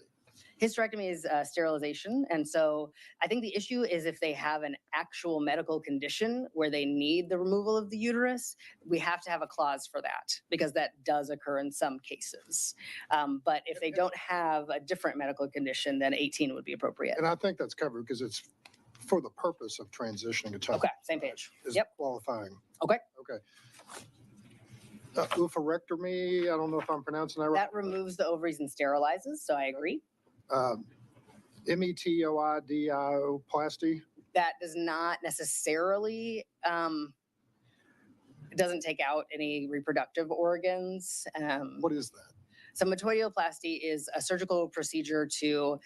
Hysterectomy is sterilization. And so I think the issue is if they have an actual medical condition where they need the removal of the uterus, we have to have a clause for that because that does occur in some cases. But if they don't have a different medical condition, then 18 would be appropriate. And I think that's covered because it's for the purpose of transitioning a child. Okay, same page. Is Yep. qualifying. Okay. Okay. Oophorectomy, I don't know if I'm pronouncing that right. That removes the ovaries and sterilizes, so I agree. Metoidioplasty. That does not necessarily, it doesn't take out any reproductive organs. What is that? So metoidioplasty is a surgical procedure to,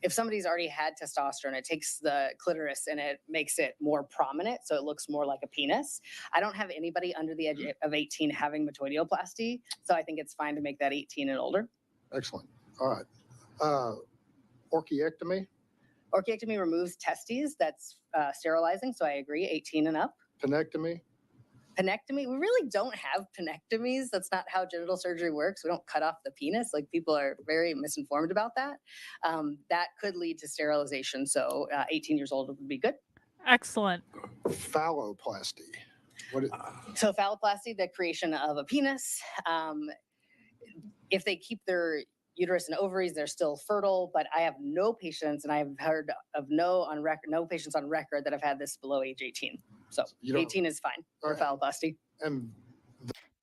if somebody's already had testosterone, it takes the clitoris and it makes it more prominent, so it looks more like a penis. I don't have anybody under the age of 18 having metoidioplasty, so I think it's fine to make that 18 and older. Excellent. All right. Orchiectomy, Orchiectomy removes testes, that's sterilizing, so I agree, 18 and up. penectomy, Penectomy, we really don't have penectomies. That's not how genital surgery works. We don't cut off the penis. Like, people are very misinformed about that. That could lead to sterilization. So 18 years old would be good. Excellent. phalloplasty. What is, So phalloplasty, the creation of a penis. If they keep their uterus and ovaries, they're still fertile, but I have no patients, and I've heard of no patients on record that have had this below age 18. So You don't- 18 is fine for Alright. phalloplasty. and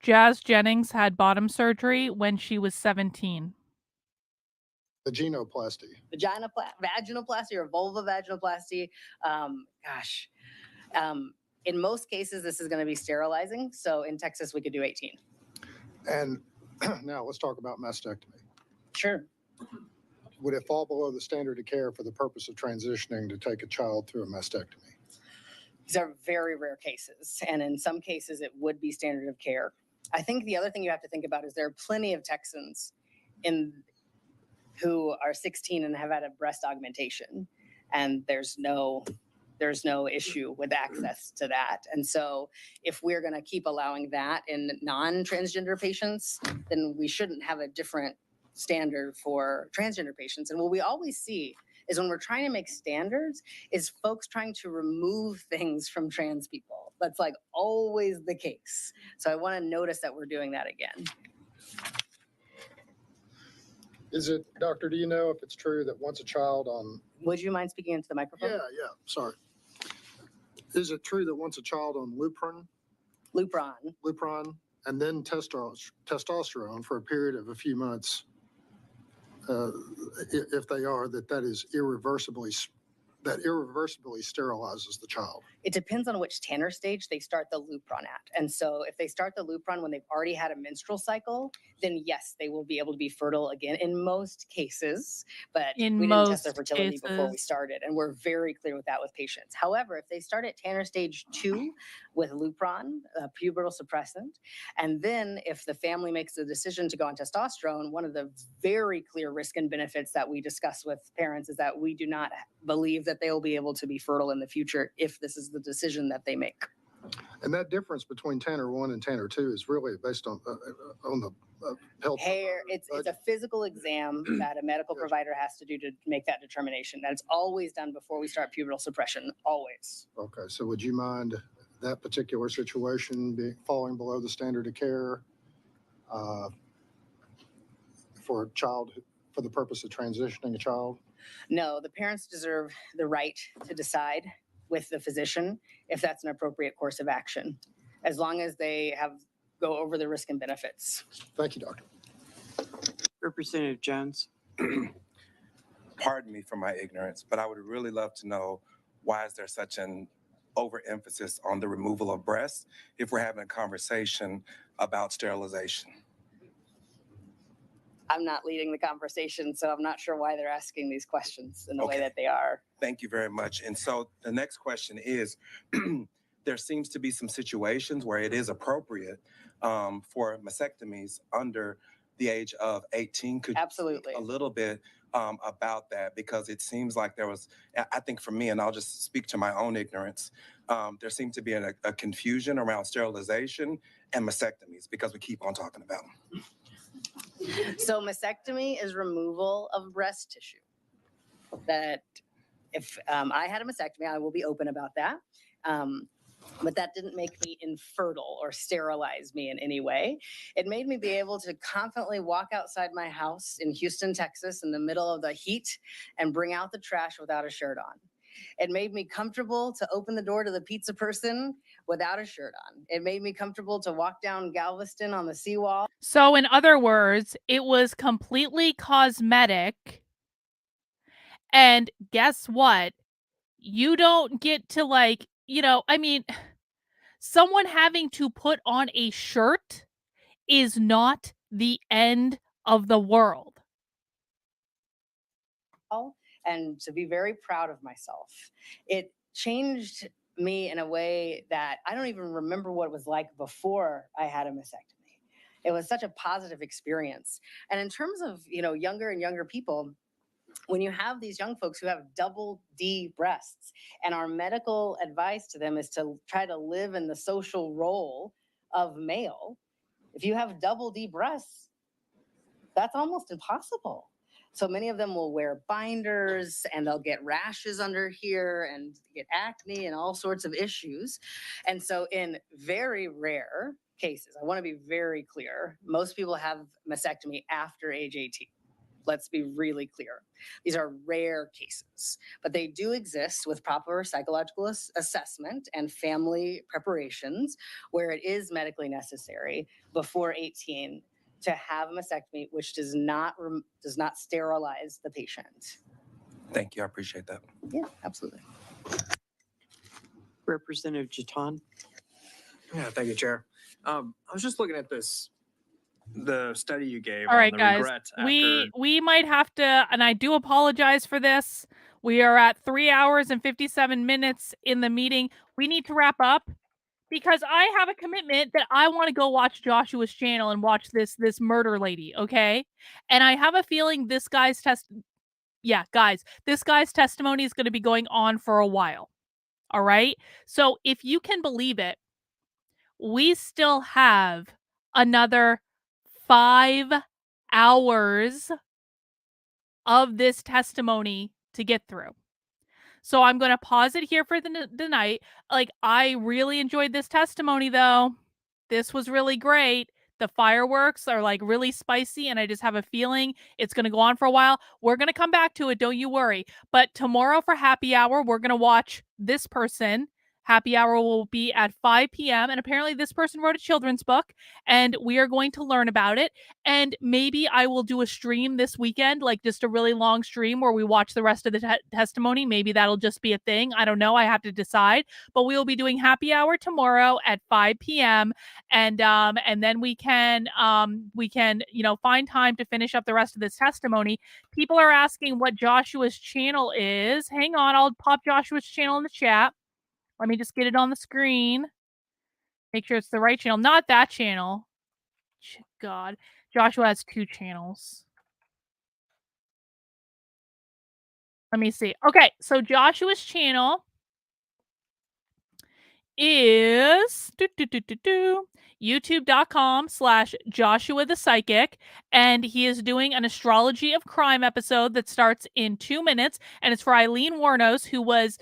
Jazz Jennings had bottom surgery when she was 17. vaginoplasty. Vaginoplasty or vulvovaginoplasty. In most cases, this is going to be sterilizing. So in Texas, we could do 18. And now let's talk about mastectomy. Sure. Would it fall below the standard of care for the purpose of transitioning to take a child through a mastectomy? These are very rare cases. And in some cases, it would be standard of care. I think the other thing you have to think about is there are plenty of Texans who are 16 and have had a breast augmentation. And there's no issue with access to that. And so if we're going to keep allowing that in non-transgender patients, then we shouldn't have a different standard for transgender patients. And what we always see is when we're trying to make standards is folks trying to remove things from trans people. That's like always the case. So I want to notice that we're doing that again. Is it, doctor, do you know if it's true that once a child on, Would you mind speaking into the microphone? sorry. Is it true that once a child on Lupron and then testosterone for a period of a few months, if they are, that is irreversibly that irreversibly sterilizes the child? It depends on which Tanner stage they start the Lupron at. And so if they start the Lupron when they've already had a menstrual cycle, then yes, they will be able to be fertile again in most cases. But In we didn't test their most fertility before we cases. started. And we're very clear with that with patients. However, if they start at Tanner stage 2 with Lupron, a pubertal suppressant, and then if the family makes the decision to go on testosterone, one of the very clear risk and benefits that we discuss with parents is that we do not believe that they will be able to be fertile in the future if this is the decision that they make. And that difference between Tanner 1 and Tanner 2 is really based on the health. Hair, it's a physical exam that a medical provider has to do to make that determination. That's always done before we start pubertal suppression, always. Okay, so would you mind that particular situation falling below the standard of care for a child, for the purpose of transitioning a child? No, the parents deserve the right to decide with the physician if that's an appropriate course of action, as long as they go over the risk and benefits. Thank you, Doctor. Representative Jones. Pardon me for my ignorance, but I would really love to know, why is there such an overemphasis on the removal of breasts if we're having a conversation about sterilization? I'm not leading the conversation, so I'm not sure why they're asking these questions in the way that they are. Thank you very much. And so the next question is, there seems to be some situations where it is appropriate for mastectomies under the age of 18. Could Absolutely. you speak a little bit about that? Because it seems like there was, I think for me, and I'll just speak to my own ignorance, there seemed to be a confusion around sterilization and mastectomies because we keep on talking about them. So mastectomy is removal of breast tissue. That if I had a mastectomy, I will be open about that. But that didn't make me infertile or sterilize me in any way. It made me be able to confidently walk outside my house in Houston, Texas, in the middle of the heat and bring out the trash without a shirt on. It made me comfortable to open the door to the pizza person without a shirt on. It made me comfortable to walk down Galveston on the seawall. So in other words, it was completely cosmetic. And guess what? You don't get to I mean, someone having to put on a shirt is not the end of the world. And to be very proud of myself. It changed me in a way that I don't even remember what it was like before I had a mastectomy. It was such a positive experience. And in terms of, younger and younger people, when you have these young folks who have double D breasts, and our medical advice to them is to try to live in the social role of male, if you have double D breasts, that's almost impossible. So many of them will wear binders and they'll get rashes under here and get acne and all sorts of issues. And so in very rare cases, I want to be very clear, most people have mastectomy after age 18. Let's be really clear. These are rare cases, but they do exist with proper psychological assessment and family preparations where it is medically necessary before 18 to have a mastectomy, which does not sterilize the patient. Thank you. I appreciate that. Yeah, absolutely. Representative Jaton. Yeah, thank you, Chair. I was just looking at the study you gave All on right, the guys. regret after. We might have to, and I do apologize for this. We are at 3 hours and 57 minutes in the meeting. We need to wrap up because I have a commitment that I want to go watch Joshua's channel and watch this murder lady, okay? And I have a feeling this guy's testimony is going to be going on for a while. All right? So if you can believe it, we still have another 5 hours of this testimony to get through. So I'm going to pause it here for the night. I really enjoyed this testimony, though. This was really great. The fireworks are really spicy, and I just have a feeling it's going to go on for a while. We're going to come back to it. Don't you worry. But tomorrow for happy hour, we're going to watch this person Happy hour will be at 5 p.m. And apparently this person wrote a children's book and we are going to learn about it. And maybe I will do a stream this weekend, like just a really long stream where we watch the rest of the testimony. Maybe that'll just be a thing. I don't know. I have to decide. But we will be doing happy hour tomorrow at 5 p.m. And then we can find time to finish up the rest of this testimony. People are asking what Joshua's channel is. Hang on, I'll pop Joshua's channel in the chat. Let me just get it on the screen. Make sure it's the right channel, not that channel. God, Joshua has 2 channels. Let me see. Okay, so Joshua's channel is youtube.com/Joshua the Psychic, and he is doing an astrology of crime episode that starts in 2 minutes, and it's for Eileen Warnos, who was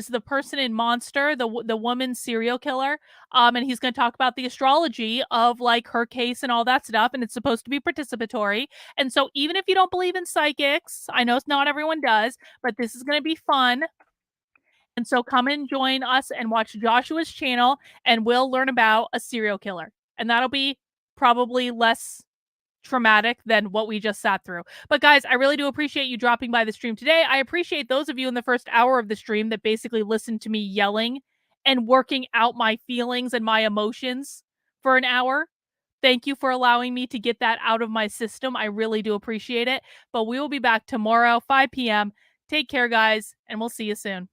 the person in Monster, the woman serial killer. And he's going to talk about the astrology of like her case and all that stuff, and it's supposed to be participatory. And so even if you don't believe in psychics, I know not everyone does, but this is going to be fun. And so come and join us and watch Joshua's channel, and we'll learn about a serial killer. And that'll be probably less traumatic than what we just sat through. But guys, I really do appreciate you dropping by the stream today. I appreciate those of you in the first hour of the stream that basically listened to me yelling and working out my feelings and my emotions for an hour. Thank you for allowing me to get that out of my system. I really do appreciate it. But we will be back tomorrow, 5 p.m. Take care, guys, and we'll see you soon.